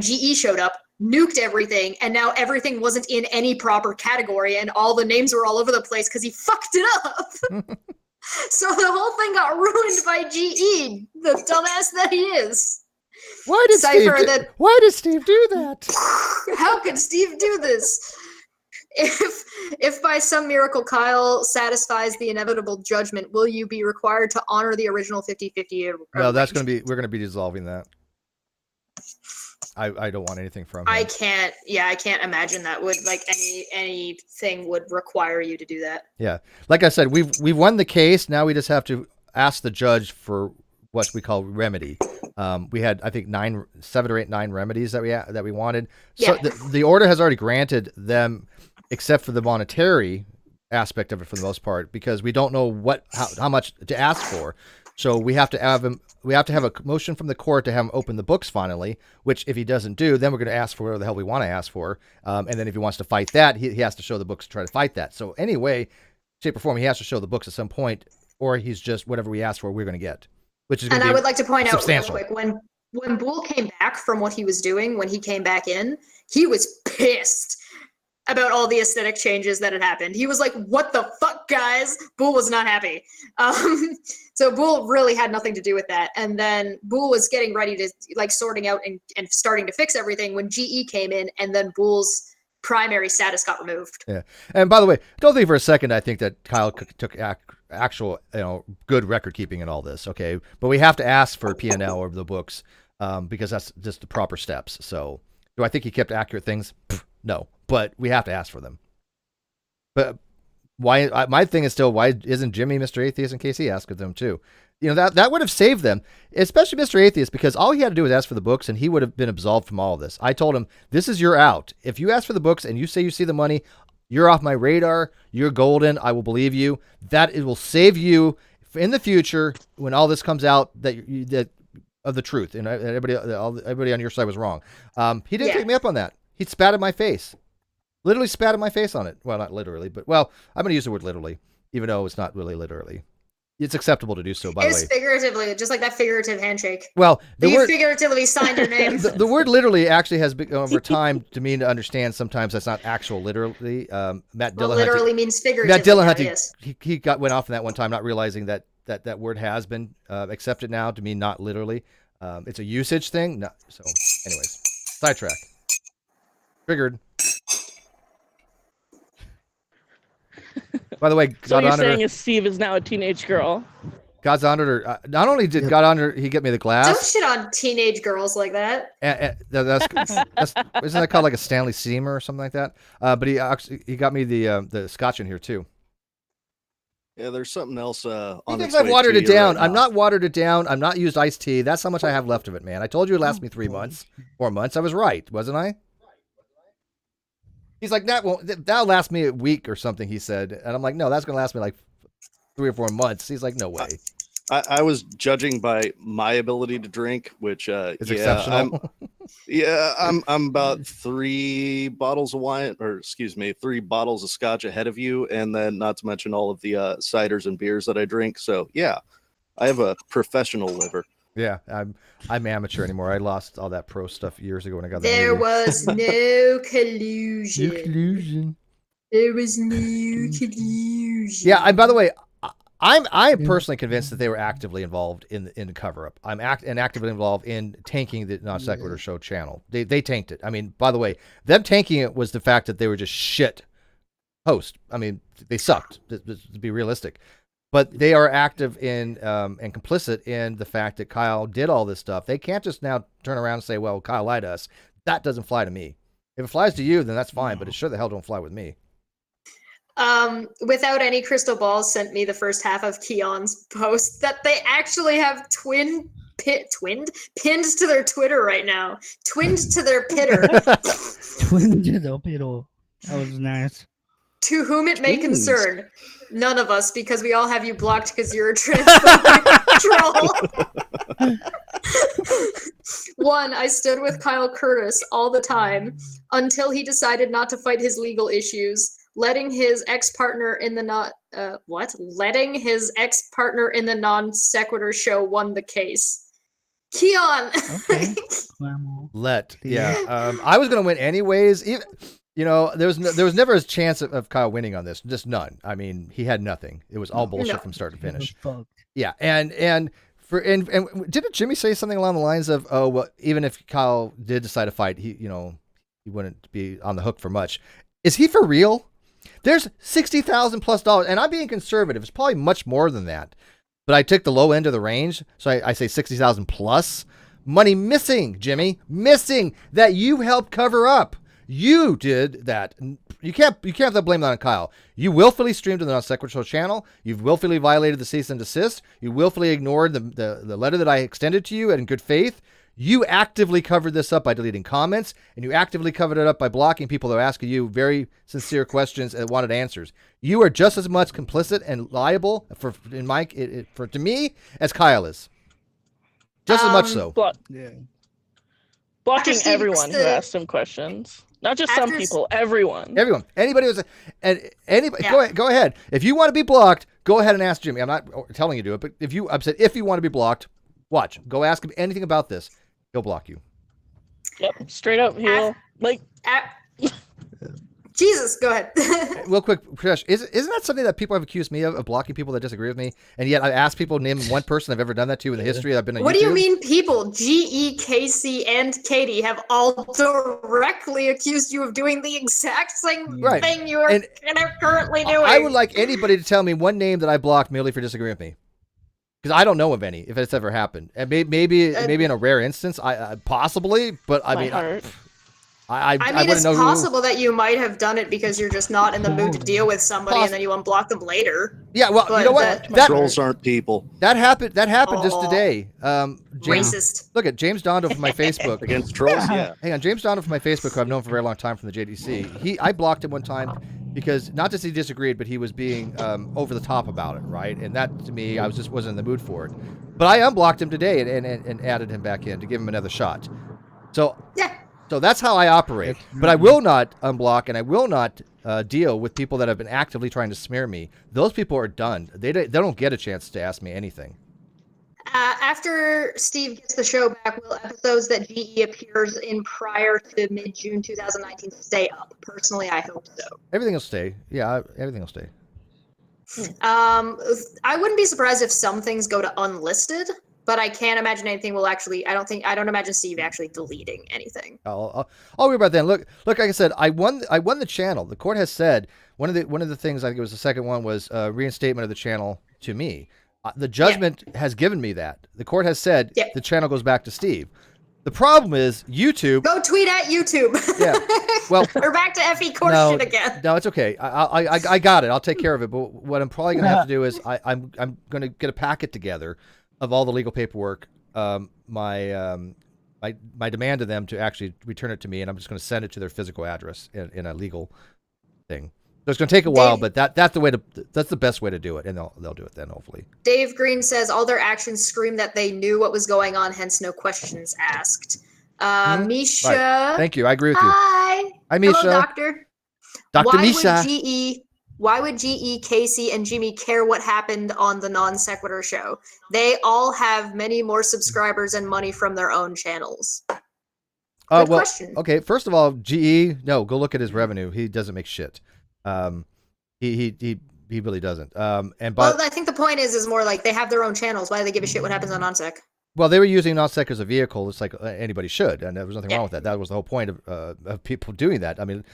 Speaker 2: GE showed up, nuked everything, and now everything wasn't in any proper category, and all the names were all over the place because he fucked it up. So the whole thing got ruined by GE, the dumbass that he is.
Speaker 1: Why did Steve do that?
Speaker 2: How could Steve do this? If by some miracle Kyle satisfies the inevitable judgment, will you be required to honor the original 50-50?
Speaker 1: No, we're going to be dissolving that. I don't want anything from him.
Speaker 2: I can't imagine that would like anything would require you to do that.
Speaker 1: Yeah. Like I said, we've won the case. Now we just have to ask the judge for what we call remedy. We had, I think, 7 or 8, 9 remedies that we wanted. So
Speaker 2: yeah.
Speaker 1: the order has already granted them, except for the monetary aspect of it for the most part, because we don't know how much to ask for. So we have to have a motion from the court to have him open the books finally, which if he doesn't do, then we're going to ask for whatever the hell we want to ask for. And then if he wants to fight that, he has to show the books to try to fight that. So anyway, shape or form, he has to show the books at some point, or he's just whatever we ask for, we're going to get. Which is going to be
Speaker 2: I would like to point out real
Speaker 1: substantial.
Speaker 2: quick, when Bool came back from what he was doing, when he came back in, he was pissed about all the aesthetic changes that had happened. He was like, what the fuck, guys? Bool was not happy. So Bool really had nothing to do with that. And then Bool was getting ready to, like, sorting out and starting to fix everything when GE came in, and then Bool's primary status got removed.
Speaker 1: Yeah. And by the way, don't think for a second I think that Kyle took actual, good record keeping in all this, okay? But we have to ask for P&L over the books because that's just the proper steps. So do I think he kept accurate things? No. But we have to ask for them. But why? My thing is still, why isn't Jimmy Mr. Atheist and Casey asking them too? That would have saved them, especially Mr. Atheist, because all he had to do was ask for the books and he would have been absolved from all of this. I told him, this is your out. If you ask for the books and you say you see the money, you're off my radar. You're golden. I will believe you. That it will save you in the future when all this comes out that of the truth and everybody on your side was wrong. He didn't take me up on that. He spat in my face. Literally spat in my face on it. Well, not literally, but I'm going to use the word literally, even though it's not really literally. It's acceptable to do so, by the way.
Speaker 2: It's figuratively, just like that figurative handshake.
Speaker 1: Well,
Speaker 2: you figuratively signed your name.
Speaker 1: The word literally actually has been, over time, to mean to understand sometimes that's not actual literally. Matt Dillon
Speaker 2: literally means figuratively.
Speaker 1: Matt Dillon went off on that one time, not realizing that word has been accepted now to mean not literally. It's a usage thing. No, so, anyways, sidetrack. Triggered.
Speaker 8: By the way, so what you're saying is Steve is now a teenage girl.
Speaker 1: God's honored. Not only did God honor, he get me the glass.
Speaker 2: Don't shit on teenage girls like that.
Speaker 1: That's isn't that called like a Stanley Seamer or something like that? But he got me the scotch in here too.
Speaker 9: Yeah, there's something else.
Speaker 1: He thinks I've watered it down. I'm not watered it down. I'm not used iced tea. That's how much I have left of it, man. I told you it lasts me 3 months, 4 months. I was right, wasn't I? He's like, that'll last me a week or something, he said. And I'm like, no, that's going to last me like 3 or 4 months. He's like, no way.
Speaker 9: I was judging by my ability to drink, which
Speaker 1: is exceptional.
Speaker 9: I'm about 3 bottles of wine, or excuse me, 3 bottles of scotch ahead of you, and then not to mention all of the ciders and beers that I drink. So yeah, I have a professional liver.
Speaker 1: Yeah, I'm amateur anymore. I lost all that pro stuff years ago when I got
Speaker 2: there was no collusion.
Speaker 1: No collusion.
Speaker 2: There was no collusion.
Speaker 1: Yeah, and by the way, I'm personally convinced that they were actively involved in the cover up. I'm actively involved in tanking the NonSequitur Show channel. They tanked it. I mean, by the way, them tanking it was the fact that they were just shit host. I mean, they sucked, to be realistic. But they are active in and complicit in the fact that Kyle did all this stuff. They can't just now turn around and say, well, Kyle lied to us. That doesn't fly to me. If it flies to you, then that's fine, but it sure the hell don't fly with me.
Speaker 2: Without any crystal balls, sent me the first half of Keon's post that they actually have pinned to their Twitter right now. Twinned to their pitter.
Speaker 5: Twinned to the pitter. That was nice.
Speaker 2: To whom it may concern, none of us, because we all have you blocked because you're a transphobic troll. 1, I stood with Kyle Curtis all the time until he decided not to fight his legal issues, letting his ex-partner in the NonSequitur Show won the case. Keon.
Speaker 5: Okay.
Speaker 1: I was gonna win anyways. Even, there was never a chance of Kyle winning on this. Just none. I mean, he had nothing. It was all bullshit from start to finish. Yeah, and didn't Jimmy say something along the lines of, oh, well, even if Kyle did decide to fight, he wouldn't be on the hook for much. Is he for real? There's $60,000+, and I'm being conservative. It's probably much more than that. But I took the low end of the range, so I say 60,000 plus. Money missing, Jimmy, missing that you helped cover up. You did that. You can't have to blame that on Kyle. You willfully streamed to the NonSequitur Show channel. You've willfully violated the cease and desist. You willfully ignored the letter that I extended to you in good faith. You actively covered this up by deleting comments, and you actively covered it up by blocking people that are asking you very sincere questions and wanted answers. You are just as much complicit and liable to me as Kyle is. Just as much so.
Speaker 8: Blocking everyone who asked him questions. Not just some people, everyone.
Speaker 1: Everyone. Anybody who's go ahead. If you want to be blocked, go ahead and ask Jimmy. I'm not telling you to do it, but if you want to be blocked, watch. Go ask him anything about this. He'll block you.
Speaker 8: Yep, straight up.
Speaker 2: Jesus, go ahead.
Speaker 1: Real quick, Krish, isn't that something that people have accused me of blocking people that disagree with me? And yet I asked people to name one person I've ever done that to in the history I've been on YouTube.
Speaker 2: What do you mean people? GE, Casey, and Katie have all directly accused you of doing the exact same thing you are currently doing.
Speaker 1: I would like anybody to tell me one name that I blocked merely for disagreeing with me. Because I don't know of any, if it's ever happened. And maybe in a rare instance, I possibly, but I mean, I
Speaker 2: mean, it's possible that you might have done it because you're just not in the mood to deal with somebody, and then you unblock them later.
Speaker 1: Yeah, well, you know what?
Speaker 9: Trolls aren't people.
Speaker 1: That happened just today.
Speaker 2: Racist.
Speaker 1: Look at James Dondo from my Facebook.
Speaker 9: Against trolls, yeah.
Speaker 1: Hang on, James Dondo from my Facebook, who I've known for a very long time from the JDC. I blocked him one time because not just he disagreed, but he was being over the top about it, right? And that, to me, I just wasn't in the mood for it. But I unblocked him today and added him back in to give him another shot. So yeah. So that's how I operate. But I will not unblock, and I will not deal with people that have been actively trying to smear me. Those people are done. They don't get a chance to ask me anything.
Speaker 2: After Steve gets the show back, will episodes that GE appears in prior to mid-June 2019 stay up? Personally, I hope so.
Speaker 1: Everything will stay. Yeah, everything will stay.
Speaker 2: I wouldn't be surprised if some things go to unlisted, but I can't imagine anything will actually. I don't imagine Steve actually deleting anything.
Speaker 1: I'll worry about that. Look. Like I said, I won the channel. The court has said one of the things, I think it was the second one, was reinstatement of the channel to me. The judgment has given me that. The court has said
Speaker 2: Yeah.
Speaker 1: the channel goes back to Steve. The problem is YouTube.
Speaker 2: Go tweet at YouTube.
Speaker 1: Yeah. Well,
Speaker 2: we're back to FE court
Speaker 1: no,
Speaker 2: shit again.
Speaker 1: no, it's okay. I got it. I'll take care of it. But what I'm probably going to have to do is I'm going to get a packet together of all the legal paperwork. My demand to them to actually return it to me, and I'm just going to send it to their physical address in a legal thing. So it's going to take a while, but that's the best way to do it, and they'll do it then, hopefully.
Speaker 2: Dave Green says all their actions scream that they knew what was going on, hence no questions asked. Misha.
Speaker 1: Right. Thank you. I agree with you.
Speaker 2: Hi,
Speaker 1: Misha.
Speaker 2: Hello, Doctor.
Speaker 1: Dr. Misha.
Speaker 2: Why would GE, Casey, and Jimmy care what happened on the Non Sequitur Show? They all have many more subscribers and money from their own channels. Good question.
Speaker 1: Okay. First of all, GE, no, go look at his revenue. He doesn't make shit. He really doesn't. Well,
Speaker 2: I think the point is more like they have their own channels. Why do they give a shit what happens on Non-Sec?
Speaker 1: Well, they were using Non-Sec as a vehicle. It's like anybody should, and there was nothing wrong with that. That was the whole point of people doing that. I mean,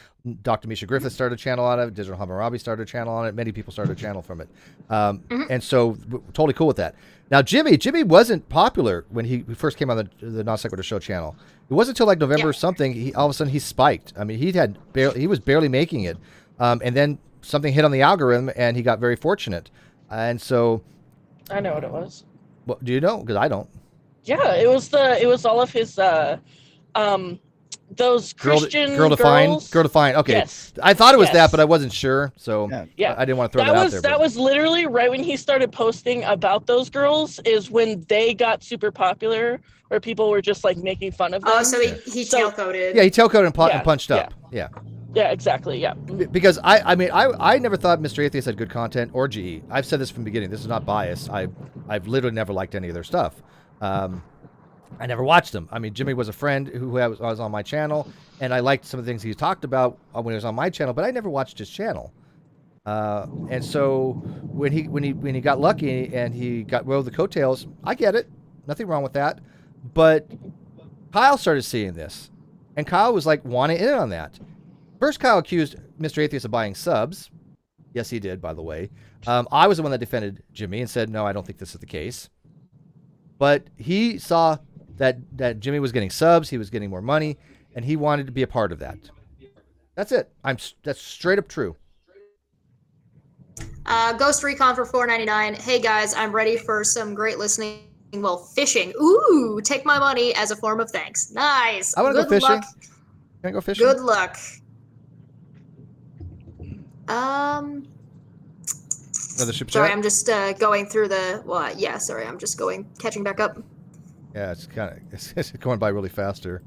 Speaker 1: Dr. Misha Griffith started a channel on it. Digital Hammurabi started a channel on it. Many people started a channel from it, and so totally cool with that. Now, Jimmy wasn't popular when he first came on the Non-Sequitur Show channel. It wasn't until like November or something. All of a sudden he spiked. I mean, he was barely making it. And then something hit on the algorithm, and he got very fortunate. And so,
Speaker 8: I know what it was.
Speaker 1: Well, do you know? Because I don't.
Speaker 8: Yeah, it was all of his those Christian
Speaker 1: girl to find. Okay,
Speaker 8: yes.
Speaker 1: I thought it was that, but I wasn't sure, so
Speaker 8: yeah.
Speaker 1: I didn't want to throw that out there.
Speaker 8: That was literally right when he started posting about those girls. Is when they got super popular, where people were just like making fun of them.
Speaker 2: Oh, so he tailcoded.
Speaker 1: Yeah, he tailcoded and punched up. Yeah.
Speaker 8: Yeah, exactly. Yeah.
Speaker 1: Because I mean, I never thought Mr. Atheist had good content or GE. I've said this from the beginning. This is not biased. I've literally never liked any of their stuff. I never watched them. I mean, Jimmy was a friend who was on my channel, and I liked some of the things he talked about when he was on my channel, but I never watched his channel. And so when he got lucky and he rode the coattails, I get it. Nothing wrong with that. But Kyle started seeing this, and Kyle was like wanting in on that. First, Kyle accused Mr. Atheist of buying subs. Yes, he did, by the way. I was the one that defended Jimmy and said, no, I don't think this is the case. But he saw that Jimmy was getting subs, he was getting more money, and he wanted to be a part of that. That's it. That's straight up true.
Speaker 2: Ghost Recon for $4.99. Hey guys, I'm ready for some great listening. Well, fishing. Ooh, take my money as a form of thanks. Nice.
Speaker 1: I want to go fishing.
Speaker 2: Luck.
Speaker 1: Can I go fishing?
Speaker 2: Good luck.
Speaker 1: Another super
Speaker 2: sorry,
Speaker 1: chat?
Speaker 2: I'm just going through the. Well, yeah. Sorry, I'm just catching back up.
Speaker 1: Yeah, it's going by really fast here.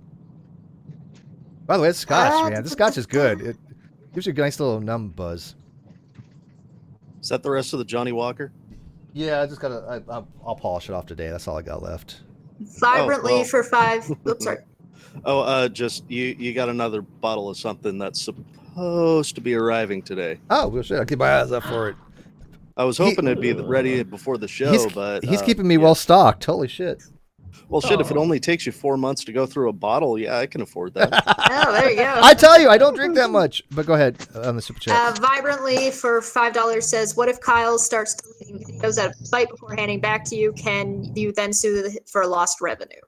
Speaker 1: By the way, it's scotch, man. This scotch is good. It gives you a nice little numb buzz.
Speaker 9: Is that the rest of the Johnny Walker?
Speaker 1: Yeah, I just gotta. I'll polish it off today. That's all I got left.
Speaker 2: Vibrantly for $5. Oops, sorry.
Speaker 9: Just you got another bottle of something that's supposed to be arriving today.
Speaker 1: Oh, well, shit. I'll keep my eyes up for it.
Speaker 9: I was hoping it'd be ready before the show, but
Speaker 1: he's keeping me well stocked. Holy shit.
Speaker 9: Well, shit, if it only takes you 4 months to go through a bottle, yeah, I can afford that.
Speaker 2: Oh, there you go.
Speaker 1: I tell you, I don't drink that much. But go ahead on the super chat.
Speaker 2: Vibrantly for $5 says, what if Kyle starts deleting videos out of spite before handing back to you? Can you then sue for lost revenue?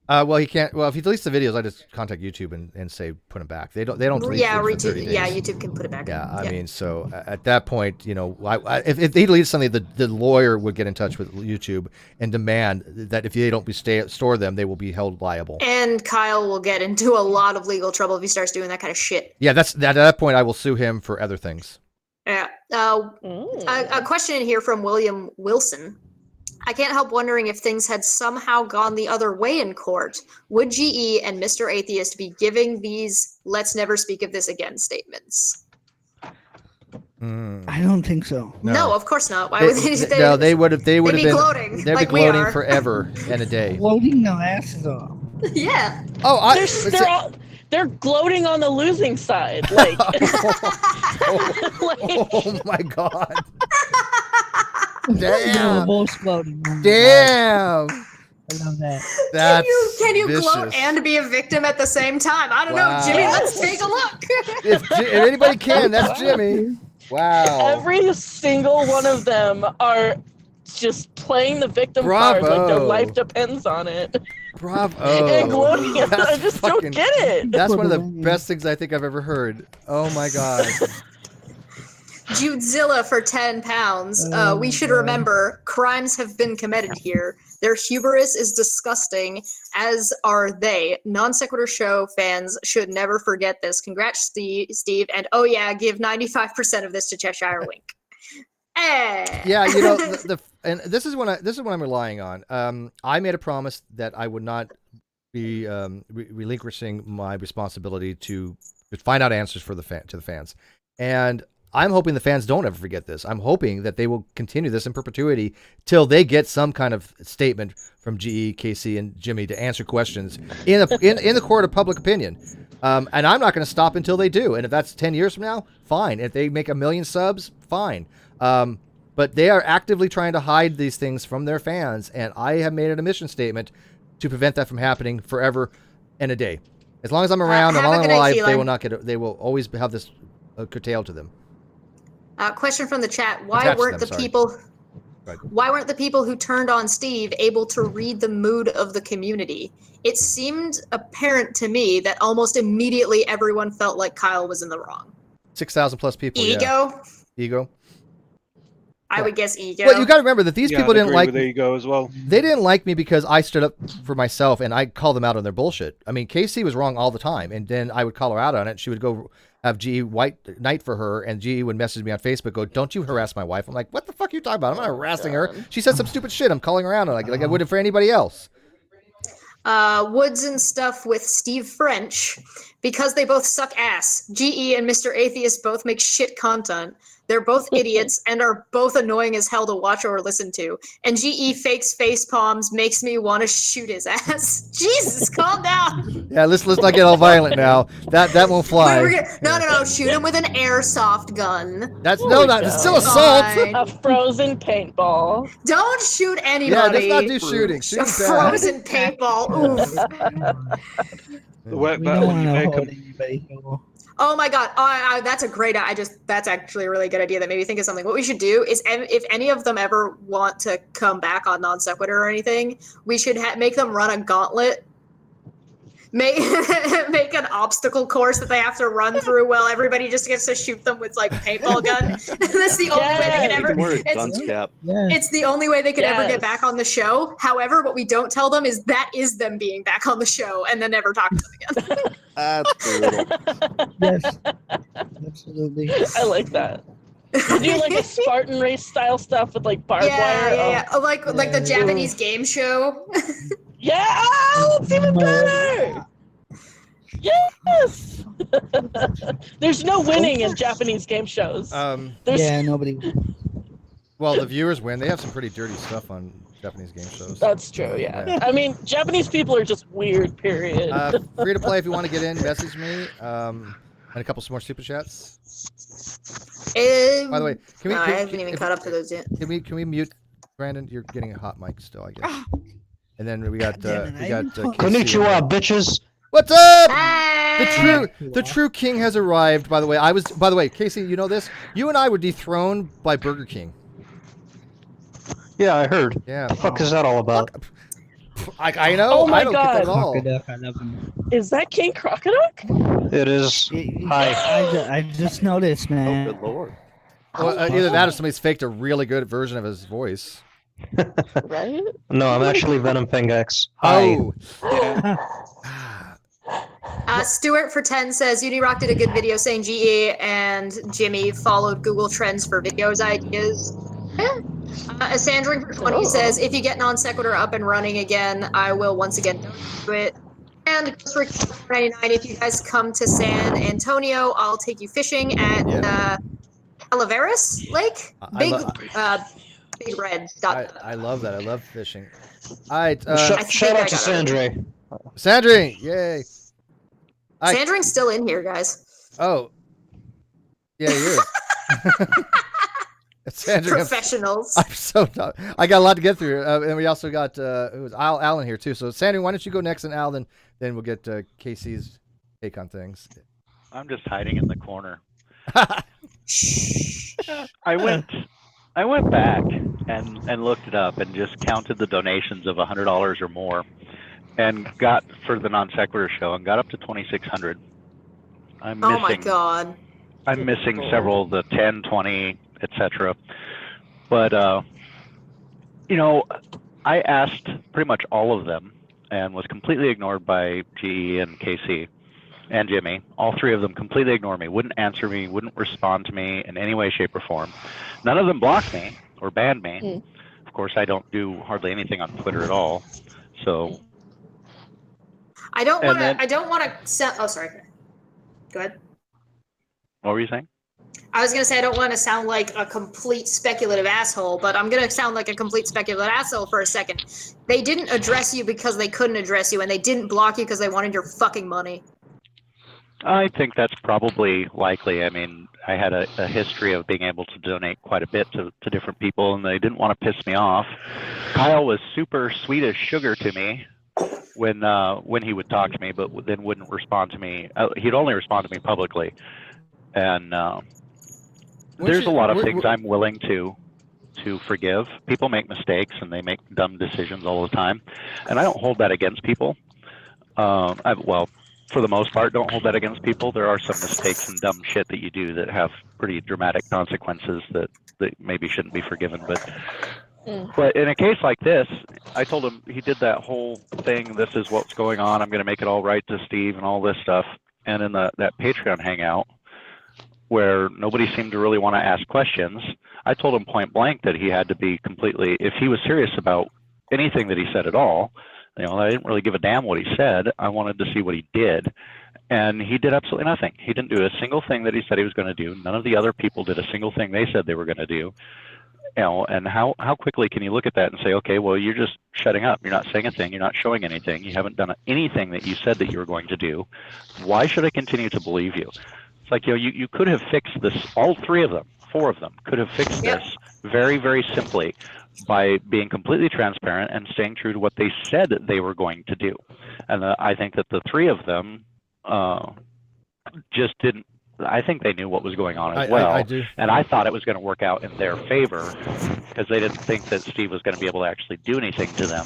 Speaker 1: Well, he can't. Well, if he deletes the videos, I just contact YouTube and say put them back. They don't delete.
Speaker 2: Yeah,
Speaker 1: for 30 days.
Speaker 2: yeah, YouTube can put it back.
Speaker 1: Yeah, I mean, so at that point, you know, if he deletes something, the lawyer would get in touch with YouTube and demand that if they don't store them, they will be held liable.
Speaker 2: And Kyle will get into a lot of legal trouble if he starts doing that kind of shit.
Speaker 1: Yeah, at that point, I will sue him for other things.
Speaker 2: Yeah. A question in here from William Wilson. I can't help wondering if things had somehow gone the other way in court. Would GE and Mr. Atheist be giving these "let's never speak of this again" statements?
Speaker 5: I don't think so.
Speaker 2: No, of course not. Why would they?
Speaker 1: No, they would have. They would have been
Speaker 2: gloating.
Speaker 1: They'd
Speaker 2: like
Speaker 1: be gloating
Speaker 2: we are.
Speaker 1: forever and a day.
Speaker 5: Gloating their asses off.
Speaker 2: Yeah.
Speaker 1: Oh,
Speaker 8: they're gloating on the losing side. Like,
Speaker 1: oh my god.
Speaker 5: Damn. Both gloating.
Speaker 1: Damn.
Speaker 5: I love that.
Speaker 1: That's
Speaker 2: can you
Speaker 1: vicious.
Speaker 2: gloat and be a victim at the same time? I don't know, Jimmy. Let's take a look.
Speaker 1: if anybody can, that's Jimmy. Wow.
Speaker 8: Every single one of them are just playing the victim card like their life depends on it.
Speaker 1: Bravo.
Speaker 8: And gloating. I just don't get it.
Speaker 1: That's one of the best things I think I've ever heard. Oh my god.
Speaker 2: Judezilla for 10 pounds. We should remember crimes have been committed here. Their hubris is disgusting, as are they. Non-Sequitur Show fans should never forget this. Congrats, Steve. And oh yeah, give 95% of this to Cheshire Wink.
Speaker 1: Yeah, you know, and this is what I'm relying on. I made a promise that I would not be relinquishing my responsibility to find out answers for the fans, and I'm hoping the fans don't ever forget this. I'm hoping that they will continue this in perpetuity till they get some kind of statement from GE, Casey, and Jimmy to answer questions in the court of public opinion. And I'm not going to stop until they do. And if that's 10 years from now, fine. If they make 1 million subs, fine. But they are actively trying to hide these things from their fans, and I have made it a mission statement to prevent that from happening forever and a day. As long as I'm around, as long as I'm alive, they will not get. They will always have this curtailed to them.
Speaker 2: Question from the chat: Why weren't the people who turned on Steve able to read the mood of the community? It seemed apparent to me that almost immediately everyone felt like Kyle was in the wrong.
Speaker 1: 6,000 plus people. Ego.
Speaker 2: I would guess ego.
Speaker 1: Well, you got to remember that these people didn't like
Speaker 3: me. Ego as well.
Speaker 1: They didn't like me because I stood up for myself and I called them out on their bullshit. I mean, Casey was wrong all the time, and then I would call her out on it. She would go have GE white knight for her, and GE would message me on Facebook, go, "Don't you harass my wife." I'm like, "What the fuck are you talking about? I'm not harassing her. She said some stupid shit. I'm calling her out on it like I would for anybody else."
Speaker 2: Woods and stuff with Steve French, because they both suck ass. GE and Mr. Atheist both make shit content. They're both idiots and are both annoying as hell to watch or listen to. And GE fakes face palms, makes me want to shoot his ass. Jesus, calm down.
Speaker 1: Yeah, let's not get all violent now. That won't fly.
Speaker 2: No. Shoot him with an airsoft gun.
Speaker 1: That's it's still assault.
Speaker 8: A frozen paintball.
Speaker 2: Don't shoot anybody.
Speaker 1: Yeah, let's not do shooting.
Speaker 2: A frozen paintball. Oof. Oh my god! That's a great. That's actually a really good idea. That made me think of something. What we should do is, if any of them ever want to come back on Non Sequitur or anything, we should make them run a gauntlet. Make an obstacle course that they have to run through. Well, everybody just gets to shoot them with like paintball gun. That's the only way they can ever. It's the only way they could ever get back on the show. However, what we don't tell them is that is them being back on the show, and then never talk to them again.
Speaker 9: That's brutal.
Speaker 5: Yes, absolutely.
Speaker 8: I like that. Do like a Spartan race style stuff with like barbed wire.
Speaker 2: Yeah. Like the Japanese game show.
Speaker 8: Yeah, it's even better. Yes. There's no winning in Japanese game shows.
Speaker 5: Nobody.
Speaker 1: Well, the viewers win. They have some pretty dirty stuff on Japanese game shows.
Speaker 8: That's true. Yeah. I mean, Japanese people are just weird. Period.
Speaker 1: Free to play if you want to get in. Message me. And a couple more super chats. By the way,
Speaker 2: I haven't even caught up to those yet.
Speaker 1: Can we mute Brandon? You're getting a hot mic still, I guess. And then we got
Speaker 10: Konnichiwa, bitches.
Speaker 1: What's up?
Speaker 2: Hey!
Speaker 1: The true king has arrived. By the way, Casey, you know this? You and I were dethroned by Burger King.
Speaker 10: Yeah, I heard.
Speaker 1: Yeah.
Speaker 10: The fuck is that all about?
Speaker 1: I know.
Speaker 8: Oh my
Speaker 1: I don't
Speaker 8: god.
Speaker 1: get that at all.
Speaker 5: I love him.
Speaker 8: Is that King Crocoduck?
Speaker 10: It is. Hi.
Speaker 5: I just noticed, man.
Speaker 9: Oh, good lord.
Speaker 1: Well, either that or somebody's faked a really good version of his voice.
Speaker 8: Right?
Speaker 10: No, I'm actually Venom Pengax. Hi.
Speaker 1: Oh.
Speaker 2: Stuart for 10 says Unirock did a good video saying GE and Jimmy followed Google Trends for videos ideas. Sandring for 20 says if you get Non Sequitur up and running again, I will once again do it. And for 99, if you guys come to San Antonio, I'll take you fishing at Calaveras Lake. Big red.
Speaker 1: I love that. I love fishing. All right.
Speaker 10: Shout out to Sandre.
Speaker 1: Sandring, yay.
Speaker 2: Sandring's still in here, guys.
Speaker 1: Oh. Yeah, he is.
Speaker 2: Professionals.
Speaker 1: I'm so dumb. I got a lot to get through. And we also got Alan here, too. So, Sandring, why don't you go next, and Al, then we'll get Casey's take on things.
Speaker 7: I'm just hiding in the corner. I went back and looked it up and just counted the donations of $100 or more, and got for the Non Sequitur Show and got up to 2,600. I'm missing.
Speaker 2: Oh my god.
Speaker 7: I'm missing several of the 10, 20, etc. But you know, I asked pretty much all of them and was completely ignored by GE and KC and Jimmy. All three of them completely ignored me, wouldn't answer me, wouldn't respond to me in any way, shape, or form. None of them blocked me or banned me. Of course, I don't do hardly anything on Twitter at all. So
Speaker 2: I don't want to sound. Oh, sorry. Go ahead.
Speaker 7: What were you saying?
Speaker 2: I was going to say I don't want to sound like a complete speculative asshole, but I'm going to sound like a complete speculative asshole for a second. They didn't address you because they couldn't address you, and they didn't block you because they wanted your fucking money.
Speaker 7: I think that's probably likely. I mean, I had a history of being able to donate quite a bit to different people, and they didn't want to piss me off. Kyle was super sweet as sugar to me when he would talk to me, but then wouldn't respond to me. He'd only respond to me publicly. And there's a lot of things I'm willing to forgive. People make mistakes and they make dumb decisions all the time, and I don't hold that against people. Well, for the most part, don't hold that against people. There are some mistakes and dumb shit that you do that have pretty dramatic consequences that maybe shouldn't be forgiven. But in a case like this, I told him, he did that whole thing, this is what's going on, I'm going to make it all right to Steve and all this stuff. And in that Patreon hangout, where nobody seemed to really want to ask questions, I told him point blank that he had to be completely, if he was serious about anything that he said at all, you know, I didn't really give a damn what he said. I wanted to see what he did. And he did absolutely nothing. He didn't do a single thing that he said he was going to do. None of the other people did a single thing they said they were going to do. You know, and how quickly can you look at that and say, okay, well, you're just shutting up. You're not saying a thing. You're not showing anything. You haven't done anything that you said that you were going to do. Why should I continue to believe you? It's like, you know, you could have fixed this. All three of them, four of them, could have fixed this very, very simply by being completely transparent and staying true to what they said that they were going to do. And I think that the three of them just didn't. I think they knew what was going on as well.
Speaker 1: I do.
Speaker 7: And I thought it was going to work out in their favor because they didn't think that Steve was going to be able to actually do anything to them.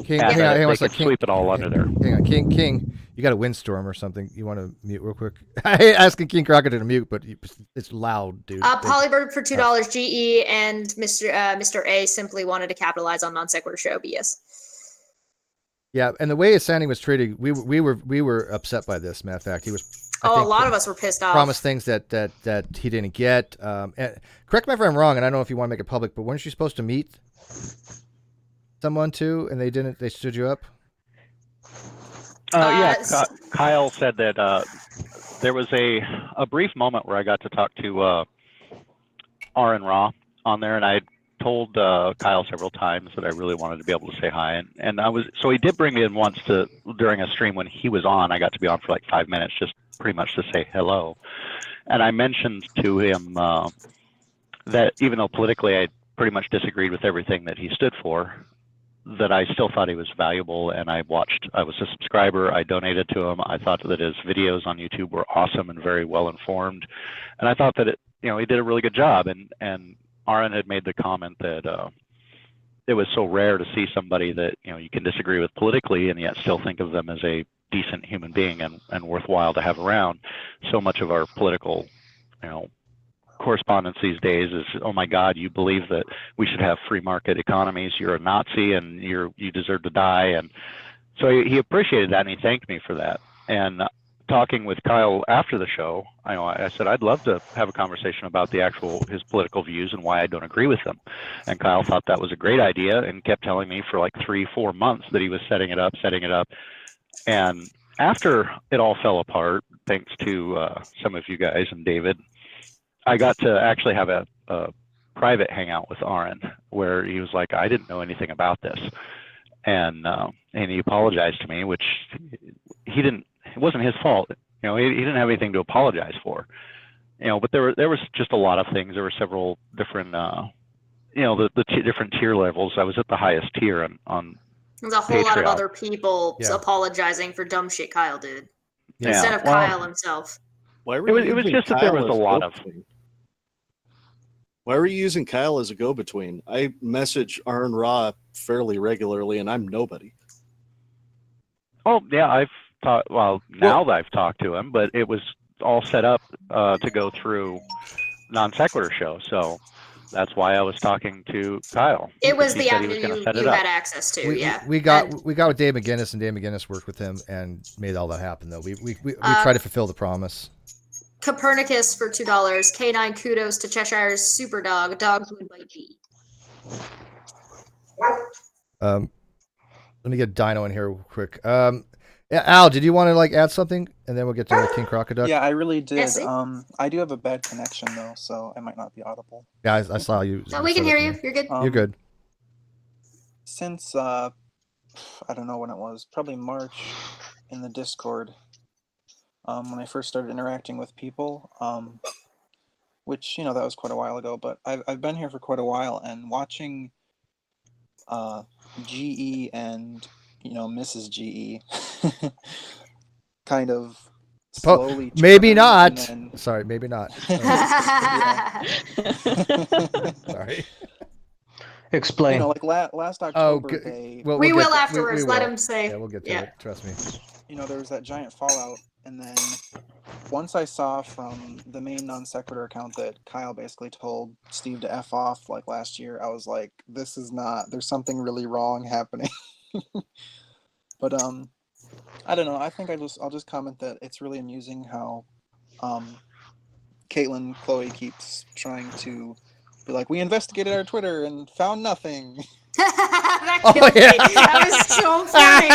Speaker 1: King,
Speaker 7: and
Speaker 1: hang on,
Speaker 7: they could sweep it all under there.
Speaker 1: Hang on, King, you got a windstorm or something. You want to mute real quick? I hate asking King Crocodile to mute, but it's loud, dude.
Speaker 2: Polybird for $2, GE, and Mr. A simply wanted to capitalize on Non Sequitur Show, BS.
Speaker 1: Yeah, and the way Sandy was treated, we were upset by this. Matter of fact, he was.
Speaker 2: A lot of us were pissed off.
Speaker 1: Promised things that he didn't get. And correct me if I'm wrong, and I don't know if you want to make it public, but weren't you supposed to meet someone too, and they didn't? They stood you up.
Speaker 7: Kyle said that there was a brief moment where I got to talk to R and Raw on there, and I told Kyle several times that I really wanted to be able to say hi, and so he did bring me in once during a stream when he was on. I got to be on for like 5 minutes, just pretty much to say hello. And I mentioned to him that even though politically I pretty much disagreed with everything that he stood for, that I still thought he was valuable, and I was a subscriber, I donated to him, I thought that his videos on YouTube were awesome and very well informed, and I thought that he did a really good job, and Aaron had made the comment that it was so rare to see somebody that you can disagree with politically and yet still think of them as a decent human being and worthwhile to have around. So much of our political correspondence these days is, oh my God, you believe that we should have free market economies, you're a Nazi and you deserve to die. And so he appreciated that and he thanked me for that. And talking with Kyle after the show, I said I'd love to have a conversation about his political views and why I don't agree with them. And Kyle thought that was a great idea and kept telling me for like 3-4 months that he was setting it up. And after it all fell apart, thanks to some of you guys and David, I got to actually have a private hangout with Aaron where he was like, I didn't know anything about this. And he apologized to me, which he didn't. It wasn't his fault. He didn't have anything to apologize for. But there was just a lot of things. There were several different, the different tier levels. I was at the highest tier on
Speaker 2: There's a whole lot of other people apologizing for dumb shit Kyle did instead of Kyle himself.
Speaker 9: Why were
Speaker 7: it was just that there was a lot of.
Speaker 9: Why were you using Kyle as a go-between? I message Arn Ra fairly regularly, and I'm nobody.
Speaker 7: Oh yeah, I've talked. Well, now that I've talked to him, but it was all set up to go through NonSequitur Show, so that's why I was talking to Kyle.
Speaker 2: It was
Speaker 7: He
Speaker 2: the
Speaker 7: said he
Speaker 2: avenue
Speaker 7: was gonna set
Speaker 2: you
Speaker 7: it up.
Speaker 2: had access to. Yeah.
Speaker 1: We got with Dave McGinnis, and Dave McGinnis worked with him and made all that happen. Though we try to fulfill the promise.
Speaker 2: Copernicus for $2. K9 kudos to Cheshire's super dog. Dogs would bite G.
Speaker 1: Let me get Dino in here real quick. Yeah, Al, did you want to like add something, and then we'll get to King Crocoduck?
Speaker 11: Yeah, I really did.
Speaker 2: Yes,
Speaker 11: I do have a bad connection though, so I might not be audible.
Speaker 1: Guys, I saw you.
Speaker 2: No, we can hear you. You're good.
Speaker 1: You're good.
Speaker 11: Since I don't know when it was, probably March, in the Discord, when I first started interacting with people, which that was quite a while ago. But I've been here for quite a while, and watching GE and Mrs. GE kind of slowly.
Speaker 1: Maybe not.
Speaker 11: Then...
Speaker 1: Sorry, maybe not. Sorry.
Speaker 10: Explain.
Speaker 11: Like last October,
Speaker 2: we will afterwards. Let him say.
Speaker 1: Yeah, we'll get to it. Trust me.
Speaker 11: There was that giant fallout, and then once I saw from the main NonSequitur account that Kyle basically told Steve to F off like last year, I was like, this is not. There's something really wrong happening. But I don't know. I think I'll just comment that it's really amusing how Kaitlyn Chloe keeps trying to be like, we investigated our Twitter and found nothing.
Speaker 2: That was so funny.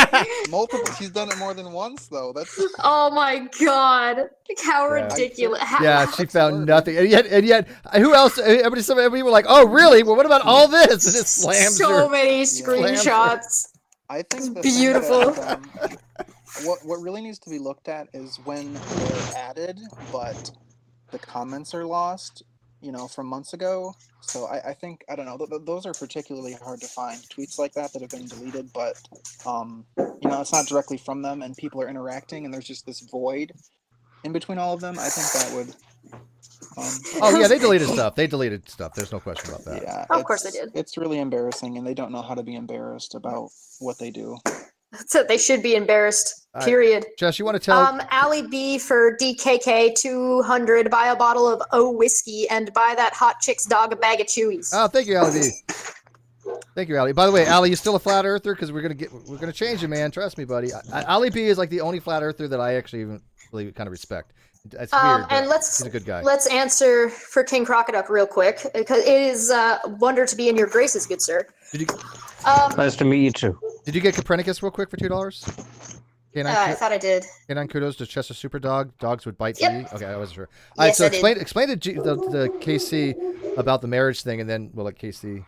Speaker 11: Multiple. She's done it more than once though. That's.
Speaker 2: Oh my god! How ridiculous!
Speaker 1: Yeah, she found nothing, and yet, who else? Everybody were like, "Oh, really? Well, what about all this?" And it slams
Speaker 2: so many screenshots.
Speaker 11: I think
Speaker 2: beautiful.
Speaker 11: What really needs to be looked at is when they're added, but the comments are lost. From months ago. So I think, I don't know, those are particularly hard to find. Tweets like that have been deleted, but, it's not directly from them and people are interacting and there's just this void in between all of them. I think that would...
Speaker 1: oh, yeah, they deleted stuff. They deleted stuff. There's no question about that.
Speaker 11: Yeah,
Speaker 2: of course they did.
Speaker 11: It's really embarrassing and they don't know how to be embarrassed about what they do.
Speaker 2: So they should be embarrassed. Period.
Speaker 1: Jess, you want to tell?
Speaker 2: Ali B for DKK 200. Buy a bottle of O whiskey and buy that hot chick's dog a bag of Chewies.
Speaker 1: Oh, thank you, Ali B. Thank you, Ali. By the way, Ali, you still a flat earther? Because we're gonna change you, man. Trust me, buddy. Ali B is like the only flat earther that I actually even really kind of respect. It's weird,
Speaker 2: and
Speaker 1: he's a good guy.
Speaker 2: Let's answer for King Crocoduck real quick because it is a wonder to be in your graces, good sir.
Speaker 10: Nice to meet you too.
Speaker 1: Did you get Copernicus real quick for $2?
Speaker 2: I thought I did.
Speaker 1: K9 kudos to Cheshire Super Dog. Dogs would bite
Speaker 2: Yep.
Speaker 1: G. Okay, I wasn't sure. All right, so explain to the KC about the marriage thing, and then we'll let KC.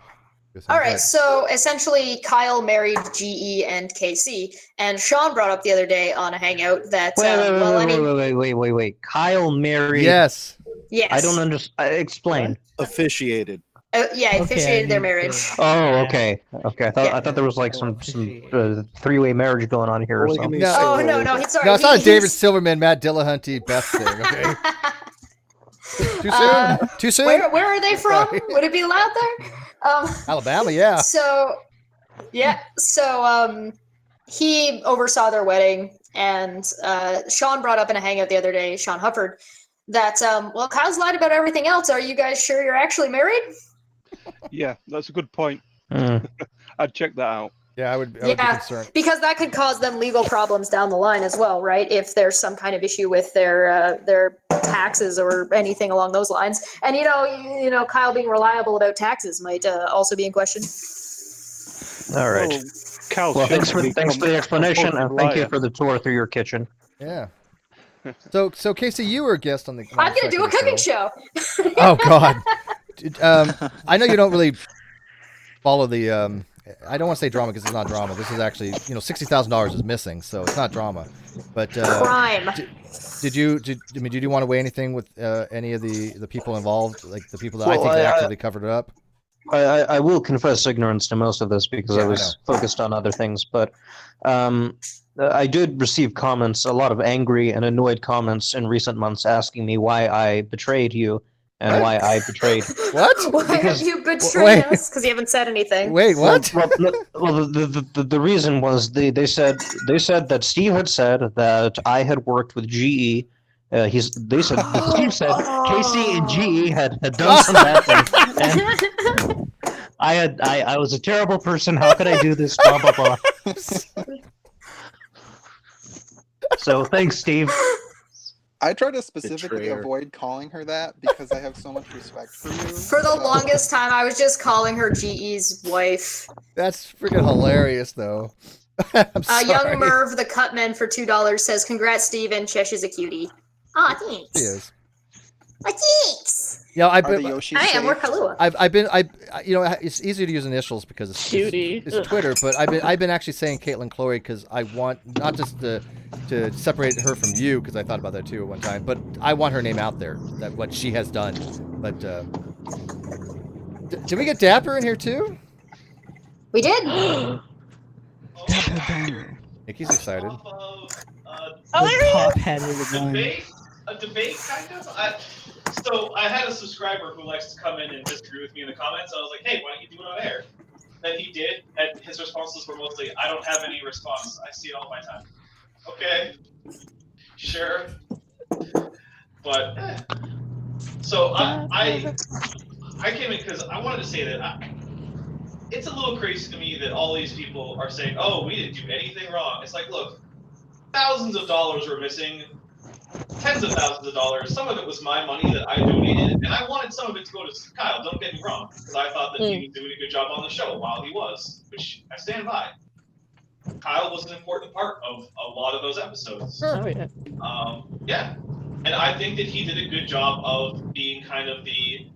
Speaker 2: All right, so essentially, Kyle married GE and KC, and Sean brought up the other day on a hangout that
Speaker 10: wait. Kyle married.
Speaker 1: Yes.
Speaker 2: Yes.
Speaker 10: I don't understand. Explain.
Speaker 9: Officiated.
Speaker 2: Officiated their marriage.
Speaker 10: Oh, okay. I thought there was like some three-way marriage going on here or something.
Speaker 2: No, sorry.
Speaker 1: No, it's not a David Silverman, Matt Dillahunty, Beth thing. Okay. Too soon. Too soon.
Speaker 2: Where are they from? Sorry. Would it be allowed there?
Speaker 1: Alabama, yeah.
Speaker 2: So he oversaw their wedding, and Sean brought up in a hangout the other day, Sean Hufford, that Kyle's lied about everything else. Are you guys sure you're actually married?
Speaker 3: Yeah, that's a good point. I'd check that out.
Speaker 1: Yeah, I would be concerned.
Speaker 2: Because that could cause them legal problems down the line as well, right? If there's some kind of issue with their taxes or anything along those lines. And Kyle being reliable about taxes might also be in question.
Speaker 10: All right. Well, thanks for the explanation, and thank you for the tour through your kitchen.
Speaker 1: Yeah. So Casey, you were a guest on the.
Speaker 2: I'm gonna do a cooking show.
Speaker 1: Oh God. I know you don't really follow the. I don't want to say drama because it's not drama. This is actually, $60,000 is missing, so it's not drama. But
Speaker 2: crime.
Speaker 1: Did you want to weigh anything with any of the people involved, like the people that I think actively covered it up?
Speaker 10: I will confess ignorance to most of this because I was focused on other things, but I did receive comments, a lot of angry and annoyed comments in recent months asking me why I betrayed you and why I betrayed.
Speaker 1: What?
Speaker 2: Why
Speaker 10: Because-
Speaker 2: have you betrayed
Speaker 1: wait.
Speaker 2: us? Because you haven't said anything.
Speaker 1: Wait, what?
Speaker 10: Well, the reason was they said that Steve had said that I had worked with GE. They said that Steve said KC and GE had done some bad things. And I was a terrible person. How could I do this? Blah blah blah. So thanks, Steve.
Speaker 11: I try to specifically
Speaker 9: Betrayer.
Speaker 11: avoid calling her that because I have so much respect for you.
Speaker 2: For the
Speaker 11: so-
Speaker 2: longest time, I was just calling her GE's wife.
Speaker 1: That's freaking hilarious, though. I'm sorry.
Speaker 2: Young Merv, the Cutman, for $2 says, "Congrats, Steve, and Chesh is a cutie." Aw, thanks.
Speaker 1: He is.
Speaker 2: Aw, thanks.
Speaker 1: Yeah,
Speaker 11: Are the Yoshis
Speaker 2: I am.
Speaker 11: safe?
Speaker 2: We're Kahlua.
Speaker 1: It's easy to use initials because
Speaker 8: Cutie.
Speaker 1: it's Twitter, but I've been actually saying Kaitlyn Chloe because I want not just to separate her from you, because I thought about that too at one time, but I want her name out there, that what she has done. But did we get Dapper in here too?
Speaker 2: We did.
Speaker 1: Nikki's excited.
Speaker 8: Oh, there he is.
Speaker 5: Top-headed again.
Speaker 12: A debate, kind of. So I had a subscriber who likes to come in and disagree with me in the comments. I was like, "Hey, why don't you do it on air?" Then he did, and his responses were mostly, "I don't have any response. I see it all my time." Okay, sure, but so I came in because I wanted to say that it's a little crazy to me that all these people are saying, "Oh, we didn't do anything wrong." It's like, look, thousands of dollars were missing. Tens of thousands of dollars. Some of it was my money that I donated, and I wanted some of it to go to Kyle. Don't get me wrong, because I thought that he was doing a good job on the show while he was, which I stand by. Kyle was an important part of a lot of those episodes.
Speaker 8: Oh, yeah.
Speaker 12: Yeah, and I think that he did a good job of being kind of the.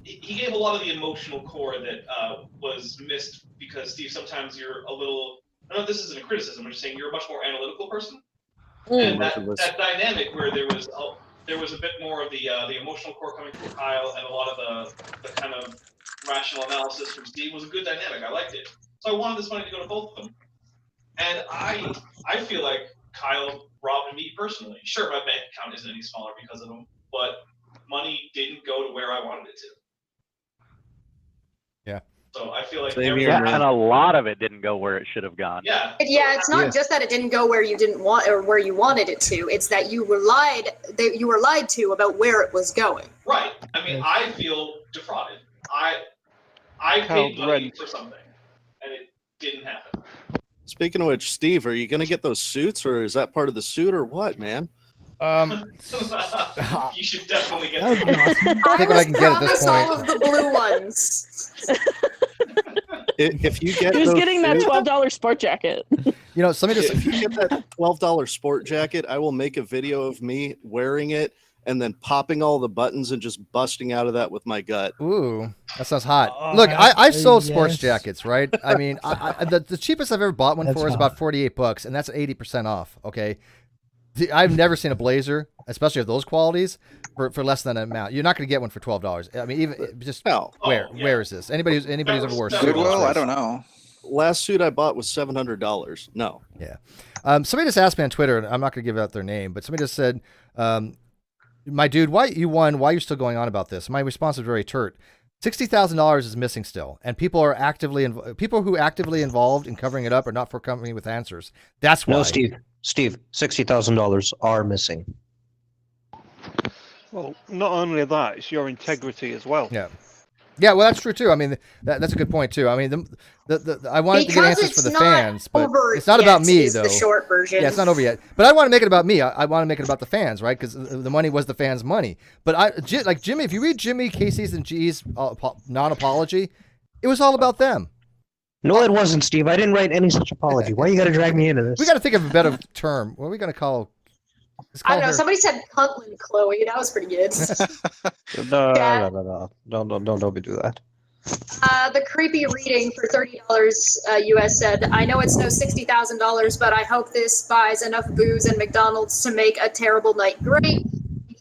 Speaker 12: He gave a lot of the emotional core that was missed because Steve, sometimes you're a little. I don't know if this isn't a criticism. I'm just saying you're a much more analytical person. And that dynamic where there was a bit more of the emotional core coming from Kyle and a lot of the kind of rational analysis from Steve was a good dynamic. I liked it. So I wanted this money to go to both of them. And I feel like Kyle robbed me personally. Sure, my bank account isn't any smaller because of him, but money didn't go to where I wanted it to.
Speaker 1: Yeah.
Speaker 12: So I feel like
Speaker 7: and a lot of it didn't go where it should have gone.
Speaker 12: Yeah.
Speaker 2: Yeah, it's not just that it didn't go where you didn't want or where you wanted it to. It's that you were lied to about where it was going.
Speaker 12: Right. I mean, I feel defrauded. I paid money for something, and it didn't happen.
Speaker 9: Speaking of which, Steve, are you going to get those suits, or is that part of the suit, or what, man?
Speaker 12: You should definitely get
Speaker 1: I think what I can get at this
Speaker 2: all
Speaker 1: point.
Speaker 2: of the blue ones.
Speaker 9: If you get
Speaker 8: He was
Speaker 9: those
Speaker 8: getting that
Speaker 9: suits-
Speaker 8: $12 sport jacket.
Speaker 1: You know, somebody just
Speaker 9: if you get that $12 sport jacket, I will make a video of me wearing it and then popping all the buttons and just busting out of that with my gut.
Speaker 1: Ooh, that sounds hot. Look, I've sold sports
Speaker 5: yes.
Speaker 1: jackets, right? I mean, the cheapest I've ever bought one
Speaker 5: That's
Speaker 1: for is
Speaker 5: hot.
Speaker 1: about $48, and that's 80% off. Okay, I've never seen a blazer, especially of those qualities, for less than an amount. You're not going to get one for $12. I mean, even just
Speaker 9: No.
Speaker 1: where is this? Anybody's ever wore a suit?
Speaker 11: Goodwill? I don't know.
Speaker 9: Last suit I bought was $700. No.
Speaker 1: Yeah. Somebody just asked me on Twitter, and I'm not going to give out their name, but somebody just said, my dude, why you won? Why are you still going on about this? My response was very turt. $60,000 is missing still, and people who actively involved in covering it up are not forthcoming with answers. That's why.
Speaker 10: No, Steve, $60,000 are missing.
Speaker 3: Well, not only that, it's your integrity as well.
Speaker 1: Yeah. Yeah, well, that's true too. I mean, that's a good point too. I mean, I wanted to get answers for the fans, but it's not about me though.
Speaker 2: The short version.
Speaker 1: Yeah, it's not over yet. But I want to make it about me. I want to make it about the fans, right? Because the money was the fans' money. But like Jimmy, if you read Jimmy, Casey's, and G's non-apology, it was all about them.
Speaker 10: No, it wasn't, Steve. I didn't write any such apology. Why you got to drag me into this?
Speaker 1: We got to think of a better term. What are we going to call?
Speaker 2: I don't know. Somebody said Kaitlyn Chloe. That was pretty good.
Speaker 10: No,
Speaker 2: Yeah.
Speaker 10: Don't be do that.
Speaker 2: The creepy reading for $30 US said, "I know it's no $60,000, but I hope this buys enough booze and McDonald's to make a terrible night great."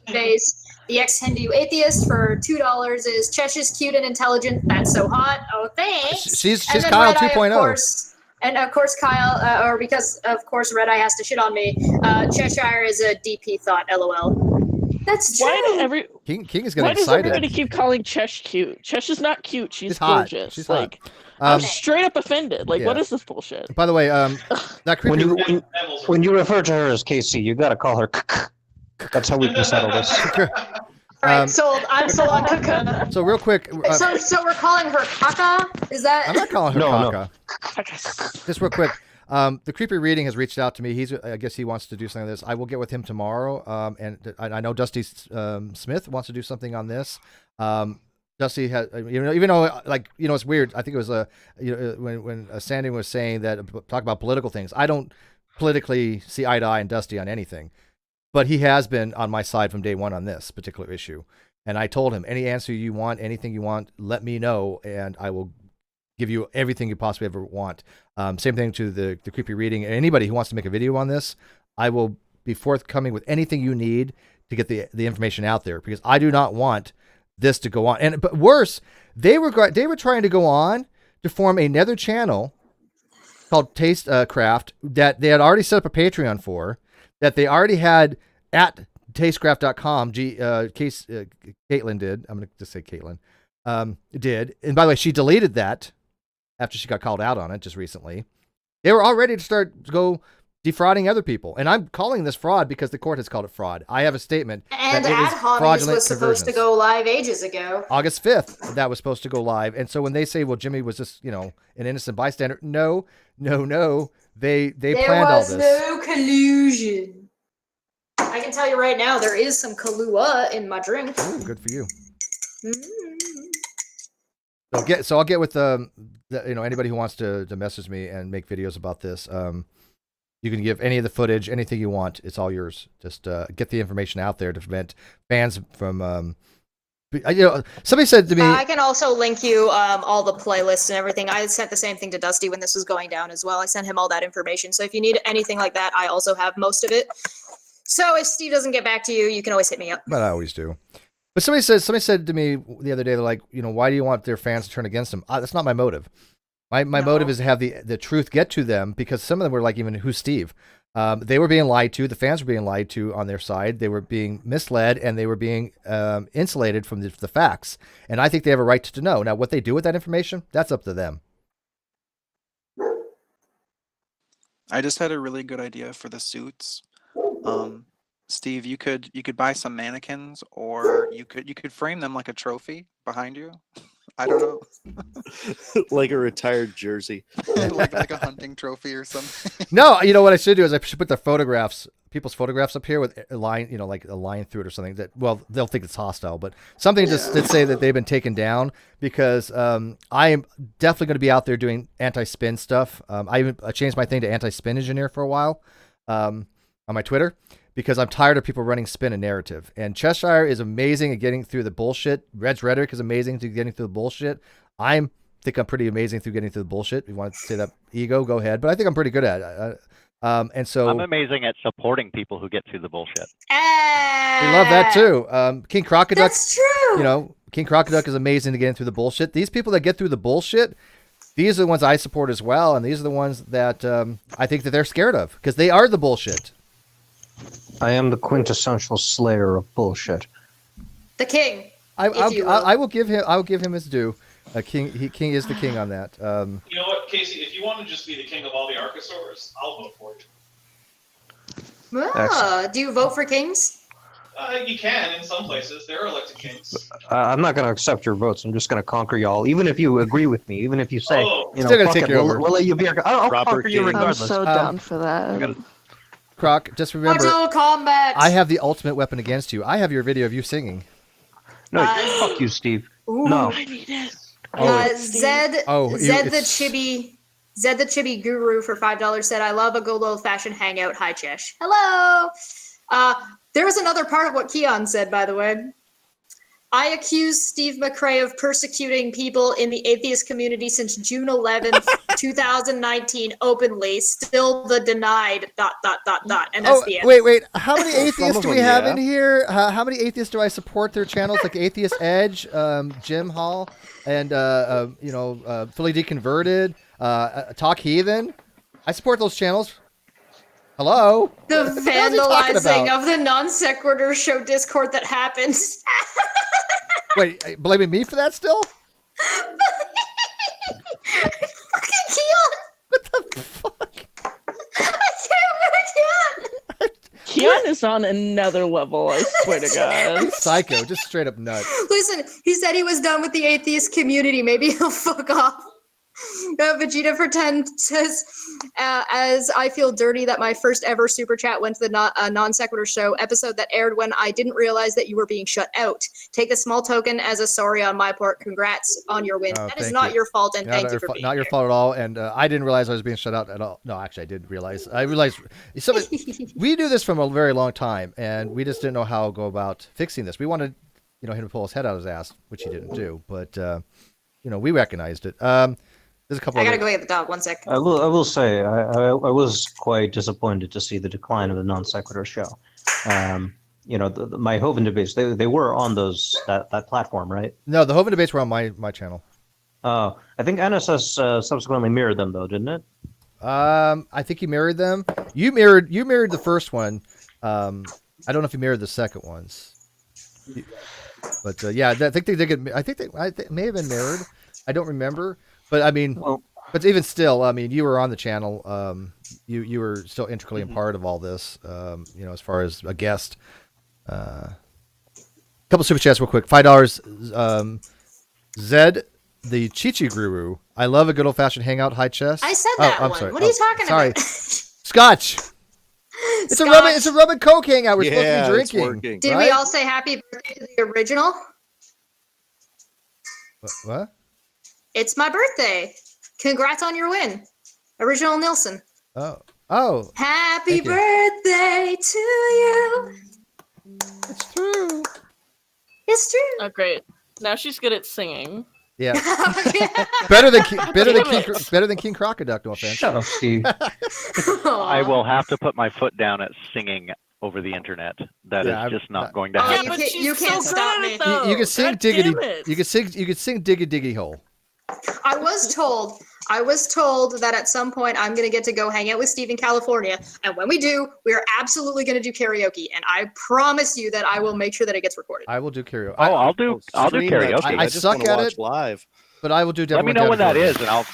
Speaker 2: Days. The ex-Hindu atheist for $2 is Cheshire's cute and intelligent. That's so hot. Oh, thanks.
Speaker 1: She's
Speaker 2: And then
Speaker 1: Kyle
Speaker 2: Red Eye,
Speaker 1: 2.0.
Speaker 2: of course. And of course, Kyle, or because of course Red Eye has to shit on me. Cheshire is a DP thought. LOL. That's true.
Speaker 8: Why did every
Speaker 1: King is getting
Speaker 8: Why does
Speaker 1: excited.
Speaker 8: everybody keep calling Chesh cute? Chesh is not cute. She's
Speaker 1: hot.
Speaker 8: gorgeous.
Speaker 1: She's
Speaker 8: like
Speaker 1: hot.
Speaker 8: I'm straight up offended. Like, what
Speaker 1: yeah.
Speaker 8: is this bullshit?
Speaker 1: By the way, that creepy.
Speaker 10: When you refer to her as Casey, you got to call her. That's how we can settle this.
Speaker 2: All right, sold. I'm sold on Kaka.
Speaker 1: So real quick.
Speaker 2: So we're calling her Kaka? Is that?
Speaker 1: I'm not calling her
Speaker 10: No,
Speaker 1: Kaka. Just real quick. The creepy reading has reached out to me. I guess he wants to do something on this. I will get with him tomorrow. And I know Dusty Smith wants to do something on this. Dusty has, even though it's weird. I think it was when Sandy was saying that talk about political things. I don't politically see eye to eye and Dusty on anything, but he has been on my side from day one on this particular issue. And I told him, any answer you want, anything you want, let me know, and I will give you everything you possibly ever want. Same thing to the creepy reading. Anybody who wants to make a video on this, I will be forthcoming with anything you need to get the information out there, because I do not want this to go on. But worse, they were trying to go on to form another channel called Taste Craft that they had already set up a Patreon for, that they already had at tastecraft.com. Kaitlyn did. I'm going to just say Kaitlyn did. And by the way, she deleted that after she got called out on it just recently. They were all ready to go defrauding other people. And I'm calling this fraud because the court has called it fraud. I have a statement
Speaker 2: And
Speaker 1: that it is
Speaker 2: Ad Homies
Speaker 1: fraudulent
Speaker 2: was supposed to
Speaker 1: conversions.
Speaker 2: go live ages ago.
Speaker 1: August 5th, that was supposed to go live. And so when they say, well, Jimmy was just, an innocent bystander. No. They planned all this.
Speaker 2: There was no collusion. I can tell you right now, there is some Kahlua in my drink.
Speaker 1: Ooh, good for you.
Speaker 2: Mm.
Speaker 1: So I'll get with anybody who wants to message me and make videos about this. You can give any of the footage, anything you want. It's all yours. Just get the information out there to prevent fans from. Somebody said to me,
Speaker 2: I can also link you all the playlists and everything. I sent the same thing to Dusty when this was going down as well. I sent him all that information. So if you need anything like that, I also have most of it. So if Steve doesn't get back to you, you can always hit me up.
Speaker 1: but I always do. But somebody said to me the other day, they're like, why do you want their fans to turn against them? That's not my motive. My motive is to have the truth get to them, because some of them were like, even who's Steve? They were being lied to. The fans were being lied to on their side. They were being misled, and they were being insulated from the facts. And I think they have a right to know. Now, what they do with that information, that's up to them.
Speaker 11: I just had a really good idea for the suits. Steve, you could buy some mannequins, or you could frame them like a trophy behind you. I don't know.
Speaker 9: Like a retired jersey.
Speaker 11: like a hunting trophy or something.
Speaker 1: No, what I should do is I should put people's photographs up here with a line, like a line through it or something that, well, they'll think it's hostile, but something just to say that they've been taken down, because I am definitely going to be out there doing anti-spin stuff. I changed my thing to anti-spin engineer for a while on my Twitter, because I'm tired of people running spin and narrative. And Cheshire is amazing at getting through the bullshit. Red's rhetoric is amazing to getting through the bullshit. I think I'm pretty amazing through getting through the bullshit. If you want to say that ego, go ahead. But I think I'm pretty good at it. And so
Speaker 7: I'm amazing at supporting people who get through the bullshit.
Speaker 1: we love that too. King Crocoduck.
Speaker 2: That's true.
Speaker 1: King Crocoduck is amazing to get through the bullshit. These people that get through the bullshit, these are the ones I support as well. And these are the ones that I think that they're scared of, because they are the bullshit.
Speaker 10: I am the quintessential slayer of bullshit.
Speaker 2: The king.
Speaker 1: I will give him his due. King is the king on that.
Speaker 12: You know what, Casey? If you want to just be the king of all the Archosaurs, I'll vote for you.
Speaker 2: Do you vote for kings?
Speaker 12: You can in some places. There are elected kings.
Speaker 10: I'm not going to accept your votes. I'm just going to conquer y'all. Even if you agree with me, even if you say,
Speaker 1: Still gonna
Speaker 10: fuck
Speaker 1: take
Speaker 10: it,
Speaker 1: you over.
Speaker 10: we'll let you be our. I'll conquer you
Speaker 9: king.
Speaker 10: regardless.
Speaker 8: I'm so down for that.
Speaker 1: Croc, just remember,
Speaker 2: Mortal Kombat.
Speaker 1: I have the ultimate weapon against you. I have your video of you singing.
Speaker 10: No, fuck you, Steve.
Speaker 2: Ooh.
Speaker 10: No.
Speaker 8: I need it.
Speaker 2: Zed the Chibi Guru for $5 said, "I love a good old-fashioned hangout. Hi, Chesh. Hello." There was another part of what Keon said, by the way. I accused Steve McRae of persecuting people in the atheist community since June 11th, 2019, openly. Still the denied, ... And that's the end.
Speaker 1: Wait. How many atheists do we have in here? How many atheists do I support their channels? Like Atheist Edge, Jim Hall, and Fully Deconverted, Talk Heathen. I support those channels. Hello?
Speaker 2: The
Speaker 1: What the hell is he talking
Speaker 2: vandalizing
Speaker 1: about?
Speaker 2: of the non-sequitur show Discord that happened.
Speaker 1: Wait, blaming me for that still?
Speaker 2: Fucking Keon!
Speaker 1: What the fuck?
Speaker 2: I can't.
Speaker 8: Keon is on another level, I swear to God.
Speaker 1: He's psycho, just straight up nuts.
Speaker 2: Listen, he said he was done with the atheist community. Maybe he'll fuck off. Vegeta for 10 says, as I feel dirty that my first ever super chat went to the non-sequitur show episode that aired when I didn't realize that you were being shut out. Take the small token as a sorry on my part. Congrats on your win.
Speaker 1: Oh,
Speaker 2: That is
Speaker 1: thank
Speaker 2: not
Speaker 1: you.
Speaker 2: your fault, and
Speaker 1: Not
Speaker 2: thank you
Speaker 1: your
Speaker 2: for
Speaker 1: fa-
Speaker 2: being
Speaker 1: Not your
Speaker 2: here.
Speaker 1: fault at all, and I didn't realize I was being shut out at all. No, actually, I did realize. I realized we do this from a very long time, and we just didn't know how to go about fixing this. We wanted, him to pull his head out of his ass, which he didn't do, but we recognized it. There's a couple.
Speaker 2: I gotta
Speaker 1: other-
Speaker 2: go get the dog. 1 sec.
Speaker 10: I will say I was quite disappointed to see the decline of the non sequitur show. My Hoven debates they were on that platform, right?
Speaker 1: No, the Hoven debates were on my channel.
Speaker 10: Oh, I think NSS subsequently mirrored them though, didn't it?
Speaker 1: I think he mirrored them. You mirrored the first one. I don't know if you mirrored the second ones. But yeah, I think they did get. I think they may have been mirrored. I don't remember. But I mean, but even still, I mean, you were on the channel. You were still intricately a part of all this. As far as a guest. Couple super chats real quick. $5. Zed, the Chichi Guru. I love a good old fashioned hangout. Hi, Chess.
Speaker 2: I said that
Speaker 1: I'm
Speaker 2: one.
Speaker 1: sorry.
Speaker 2: What are you talking
Speaker 1: sorry.
Speaker 2: about?
Speaker 1: Scotch. It's a Rum and Coke hangout. We're supposed to be drinking.
Speaker 2: Did we all say happy birthday to the original?
Speaker 1: What?
Speaker 2: It's my birthday. Congrats on your win. Original Nilsson.
Speaker 1: Oh.
Speaker 2: Happy
Speaker 1: Thank you.
Speaker 2: birthday to you.
Speaker 1: It's true.
Speaker 2: It's true.
Speaker 8: Oh, great. Now she's good at singing.
Speaker 1: Yeah. better than King Crocodile. No offense.
Speaker 10: Shut up, Steve.
Speaker 7: I will have to put my foot down at singing over the internet. That is just not going to happen.
Speaker 2: You can't stop me.
Speaker 1: You can sing diggity. You can sing diggy hole.
Speaker 2: I was told that at some point I'm gonna get to go hang out with Steve in California, and when we do, we are absolutely gonna do karaoke. And I promise you that I will make sure that it gets recorded.
Speaker 1: I will do karaoke.
Speaker 7: Oh, I'll do karaoke.
Speaker 1: I suck at it
Speaker 9: live,
Speaker 1: but I will do.
Speaker 7: Let me know when that is, and I'll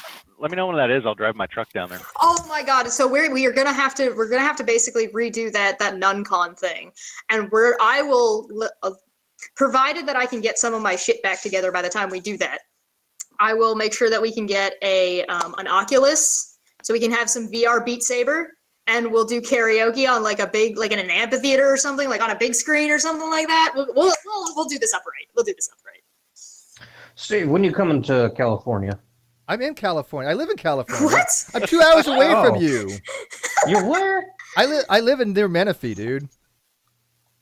Speaker 7: drive my truck down there.
Speaker 2: Oh my god! So we're gonna have to basically redo that NunCon thing, and I will provided that I can get some of my shit back together by the time we do that. I will make sure that we can get an Oculus so we can have some VR Beat Saber, and we'll do karaoke on like in an amphitheater or something, like on a big screen or something like that. We'll do this up right. We'll do this up right.
Speaker 10: Steve, when you coming to California?
Speaker 1: I'm in California. I live in California.
Speaker 2: What?
Speaker 1: I'm 2 hours away from you.
Speaker 10: You're where?
Speaker 1: I live in near Menifee, dude.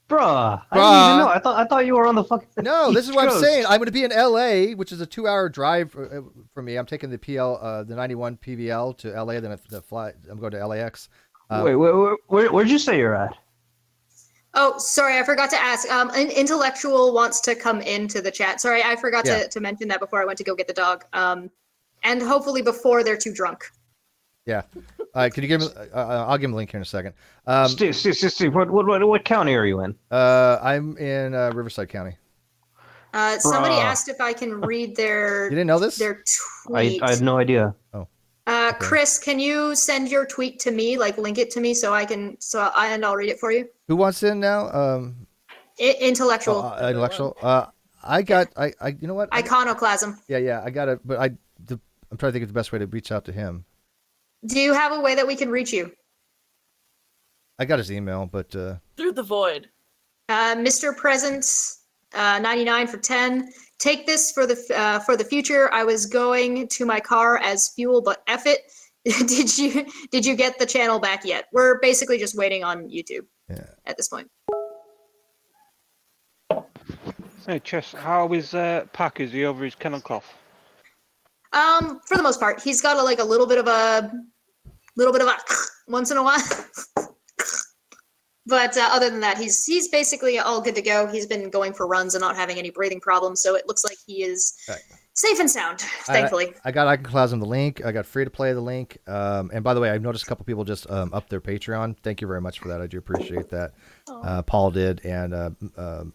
Speaker 10: Bruh, I didn't even know. I thought you were on the fucking.
Speaker 1: No, this is what I'm
Speaker 10: Coast.
Speaker 1: saying. I'm going to be in LA, which is a 2-hour drive for me. I'm taking the 91 PVL to LA, then the flight. I'm going to LAX.
Speaker 10: Where'd you say you're at?
Speaker 2: Oh, sorry, I forgot to ask. An intellectual wants to come into the chat. Sorry, I forgot to mention that before I went to go get the dog. And hopefully before they're too drunk.
Speaker 1: Yeah. Can you give him? I'll give him a link here in a second.
Speaker 10: Steve, what county are you in?
Speaker 1: I'm in Riverside County.
Speaker 2: Somebody asked if I can read their.
Speaker 1: You didn't know this?
Speaker 2: Their tweet.
Speaker 10: I had no idea.
Speaker 1: Oh.
Speaker 2: Okay. Chris, can you send your tweet to me? Like link it to me so I'll read it for you.
Speaker 1: Who wants in now?
Speaker 2: Intellectual.
Speaker 1: Intellectual. I you know what?
Speaker 2: Iconoclasm.
Speaker 1: Yeah. I got it, but I'm trying to think of the best way to reach out to him.
Speaker 2: Do you have a way that we can reach you?
Speaker 1: I got his email, but
Speaker 8: Through the void.
Speaker 2: Mr. Presents, 99 for 10. Take this for the future. I was going to my car as fuel, but F it. Did you get the channel back yet? We're basically just waiting on YouTube at this point.
Speaker 3: Hey, Chess, how is Pack? Is he over his kennel cough?
Speaker 2: For the most part, he's got a little bit of a once in a while. But other than that, he's basically all good to go. He's been going for runs and not having any breathing problems, so it looks like he is safe and sound, thankfully.
Speaker 1: I got Iconoclasm the link. I got Free to Play the link. And by the way, I've noticed a couple people just up their Patreon. Thank you very much for that. I do appreciate that. Paul did, and a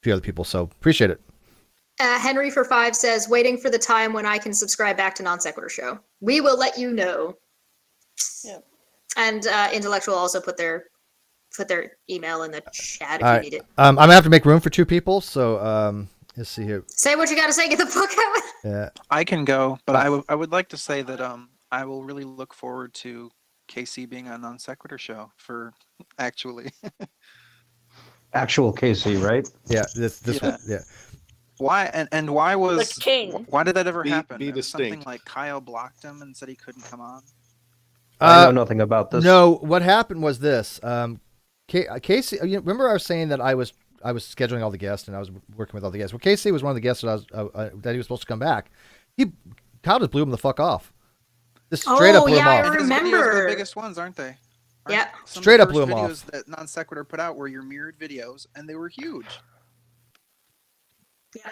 Speaker 1: few other people. So appreciate it.
Speaker 2: Henry for 5 says, waiting for the time when I can subscribe back to Non-Sequitur Show. We will let you know.
Speaker 8: Yeah.
Speaker 2: And Intellectual also put their email in the chat if you need it.
Speaker 1: I'm gonna have to make room for 2 people, so let's see here.
Speaker 2: Say what you gotta say. Get the fuck out.
Speaker 1: Yeah.
Speaker 11: I can go, but I would like to say that I will really look forward to KC being on Non-Sequitur Show for actually.
Speaker 10: Actual KC, right?
Speaker 1: Yeah. This
Speaker 11: Yeah.
Speaker 1: one. Yeah.
Speaker 11: Why and why was
Speaker 8: The king.
Speaker 11: Why did that ever
Speaker 9: Be
Speaker 11: happen? It was
Speaker 9: distinct.
Speaker 11: something like Kyle blocked him and said he couldn't come on.
Speaker 10: I know nothing about this.
Speaker 1: No, what happened was this. Casey, remember I was saying that I was scheduling all the guests and I was working with all the guests. Well, Casey was one of the guests that that he was supposed to come back. Kyle just blew him the fuck off. Just straight up blew him
Speaker 2: I
Speaker 1: off.
Speaker 11: And his
Speaker 2: remember.
Speaker 11: videos are the biggest ones, aren't they?
Speaker 2: Yeah.
Speaker 11: Some
Speaker 1: Straight
Speaker 11: of
Speaker 1: up
Speaker 11: the
Speaker 1: blew
Speaker 11: first
Speaker 1: him
Speaker 11: videos
Speaker 1: off.
Speaker 11: that Non-Sequitur put out were your mirrored videos, and they were huge.
Speaker 2: Yeah.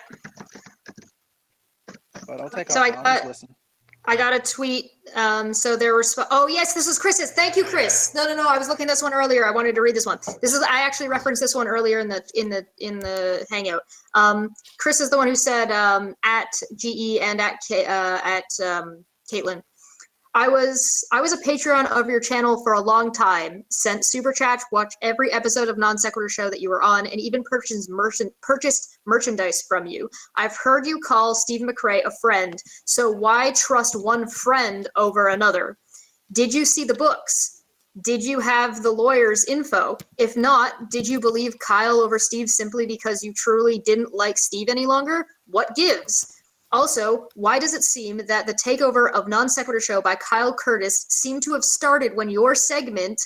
Speaker 11: But I'll take
Speaker 2: So
Speaker 11: off. I'll just listen.
Speaker 2: I got a tweet. So there were. Oh yes, this is Chris's. Thank you, Chris. No. I was looking at this one earlier. I wanted to read this one. I actually referenced this one earlier in the hangout. Chris is the one who said at GE and at Kaitlyn. I was a Patreon of your channel for a long time. Sent super chats, watched every episode of Non-Sequitur Show that you were on, and even purchased merchandise from you. I've heard you call Steve McRae a friend, so why trust one friend over another? Did you see the books? Did you have the lawyer's info? If not, did you believe Kyle over Steve simply because you truly didn't like Steve any longer? What gives? Also, why does it seem that the takeover of Non-Sequitur Show by Kyle Curtis seemed to have started when your segment,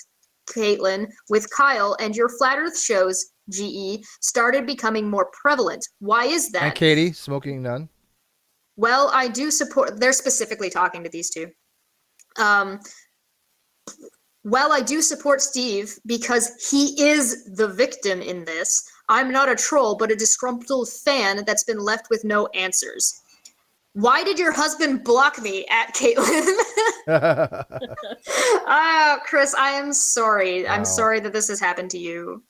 Speaker 2: Kaitlyn, with Kyle and your Flat Earth shows, GE, started becoming more prevalent? Why is that?
Speaker 1: And Katie, smoking none.
Speaker 2: Well, I do support. They're specifically talking to these two. Well, I do support Steve because he is the victim in this. I'm not a troll, but a disgruntled fan that's been left with no answers. Why did your husband block me at Kaitlyn? Chris, I am sorry.
Speaker 1: Wow.
Speaker 2: I'm sorry that this has happened to you.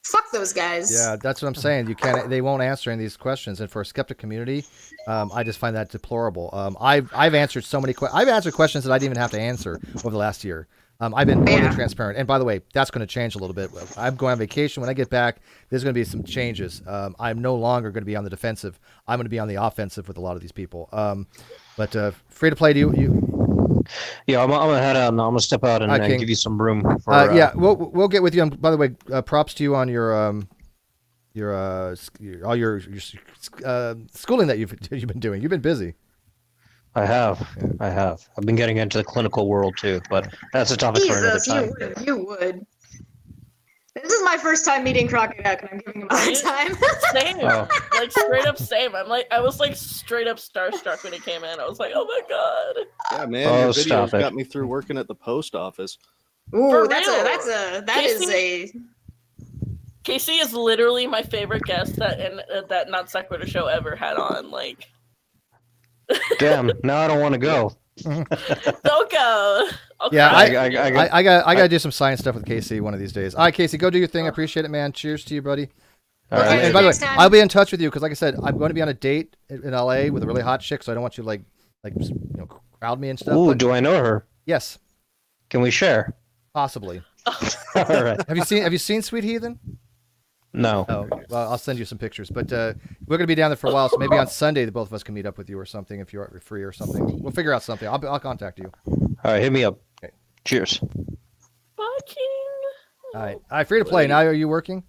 Speaker 2: Fuck those guys.
Speaker 1: Yeah, that's what I'm saying. You can't. They won't answer any of these questions. And for a skeptic community, I just find that deplorable. I've answered so many. I've answered questions that I didn't even have to answer over the last year. I've been more than transparent. And by the way, that's going to change a little bit. I'm going on vacation. When I get back, there's going to be some changes. I'm no longer going to be on the defensive. I'm going to be on the offensive with a lot of these people. But free to play. Do you?
Speaker 10: Yeah, I'm gonna head out and I'm gonna step out and give you some room. For,
Speaker 1: yeah, we'll get with you. And by the way, props to you on your schooling that you've been doing. You've been busy.
Speaker 10: I have. I've been getting into the clinical world too, but that's a topic for another time.
Speaker 2: You would. This is my first time meeting Crocodile, and I'm giving him a hard time.
Speaker 8: Same. Like straight up same. I was like straight up starstruck when he came in. I was like, oh my god.
Speaker 9: Yeah, man, your videos got me through working at the post office.
Speaker 2: Ooh, that is a.
Speaker 8: Casey is literally my favorite guest that Non Sequitur Show ever had on. Like.
Speaker 10: Damn! Now I don't want to go.
Speaker 8: Don't go. Okay.
Speaker 1: Yeah, I got to do some science stuff with Casey one of these days. All right, Casey, go do your thing. I appreciate it, man. Cheers to you, buddy.
Speaker 10: Right.
Speaker 1: And by the way, I'll be in touch with you because, like I said, I'm going to be on a date in LA with a really hot chick, so I don't want you to crowd me and stuff.
Speaker 10: Ooh, do I know her?
Speaker 1: Yes.
Speaker 10: Can we share?
Speaker 1: Possibly.
Speaker 10: All right.
Speaker 1: Have you seen Sweet Heathen?
Speaker 10: No.
Speaker 1: Oh, well, I'll send you some pictures. But we're going to be down there for a while, so maybe on Sunday the both of us can meet up with you or something if you're free or something. We'll figure out something. I'll contact you.
Speaker 10: All right, hit me up.
Speaker 1: Okay.
Speaker 10: Cheers.
Speaker 8: Fucking.
Speaker 1: All right, free to play. Now, are you working?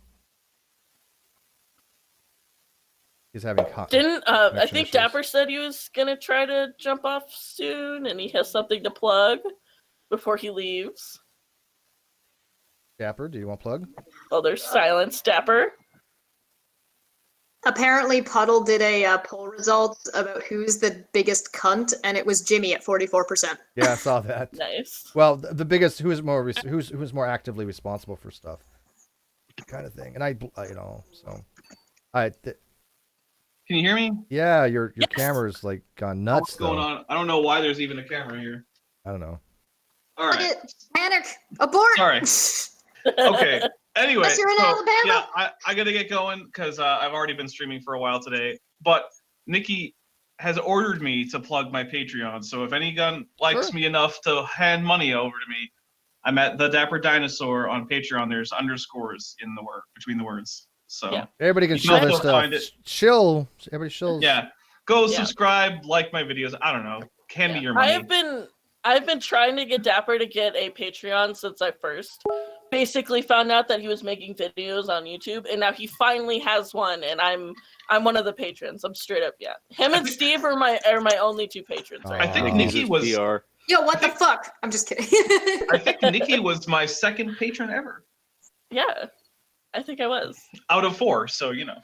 Speaker 1: He's having.
Speaker 8: I think Dapper said he was gonna try to jump off soon, and he has something to plug before he leaves.
Speaker 1: Dapper, do you want to plug?
Speaker 8: Oh, there's silence, Dapper.
Speaker 2: Apparently, Puddle did a poll result about who's the biggest cunt, and it was Jimmy at 44%.
Speaker 1: Yeah, I saw that.
Speaker 8: Nice.
Speaker 1: Well, the biggest who's more actively responsible for stuff, kind of thing. And so
Speaker 12: Can you hear me?
Speaker 1: yeah, your camera's like gone nuts.
Speaker 12: What's going
Speaker 1: though.
Speaker 12: on? I don't know why there's even a camera here.
Speaker 1: I don't know.
Speaker 12: All right.
Speaker 2: Panic! Abort!
Speaker 12: Sorry. Okay. Anyway,
Speaker 2: Unless you're in Alabama.
Speaker 12: yeah, I gotta get going because I've already been streaming for a while today. But Nikki has ordered me to plug my Patreon. So if any gun likes me enough to hand money over to me, I'm at the Dapper Dinosaur on Patreon. There's underscores in the word between the words. So
Speaker 8: Yeah.
Speaker 1: Everybody can
Speaker 12: You
Speaker 1: chill
Speaker 12: can
Speaker 1: their
Speaker 12: also
Speaker 1: stuff.
Speaker 12: find it-
Speaker 1: Chill. Everybody chills.
Speaker 12: yeah, go
Speaker 8: Yeah.
Speaker 12: subscribe, like my videos. I don't know. Hand me your money.
Speaker 8: I've been trying to get Dapper to get a Patreon since I first basically found out that he was making videos on YouTube, and now he finally has one, and I'm one of the patrons. I'm straight up, yeah. Him and Steve are my only two patrons. Right
Speaker 12: I think
Speaker 8: now.
Speaker 12: Nikki was.
Speaker 9: PR.
Speaker 2: Yo, what the fuck? I'm just kidding.
Speaker 12: I think Nikki was my second patron ever
Speaker 8: Yeah, I think I was.
Speaker 12: out of 4. So you know.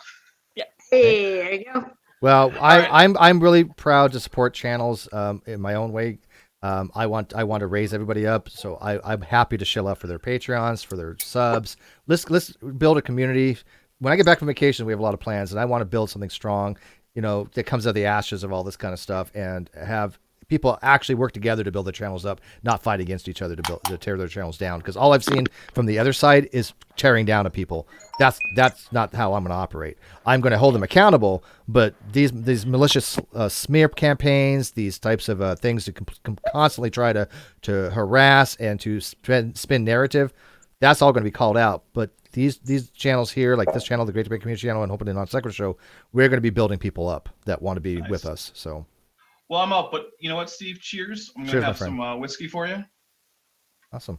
Speaker 2: Hey, there you go.
Speaker 1: Well,
Speaker 12: right.
Speaker 1: I'm really proud to support channels in my own way. I want to raise everybody up, so I'm happy to shell out for their Patreons, for their subs. Let's build a community. When I get back from vacation, we have a lot of plans, and I want to build something strong, that comes out of the ashes of all this kind of stuff, and have people actually work together to build their channels up, not fight against each other to tear their channels down. Because all I've seen from the other side is tearing down of people. That's not how I'm going to operate. I'm going to hold them accountable, but these malicious smear campaigns, these types of things to constantly try to harass and to spin narrative, that's all going to be called out. But these channels here, like this channel, the Great Debate Community Channel, and hopefully the NonSequitur Show, we're going to be building people up that want to be with us. So.
Speaker 12: Well, I'm up, but you know what, Steve? Cheers. I'm
Speaker 1: Cheers,
Speaker 12: gonna
Speaker 1: my
Speaker 12: have
Speaker 1: friend.
Speaker 12: some whiskey for you.
Speaker 1: Awesome.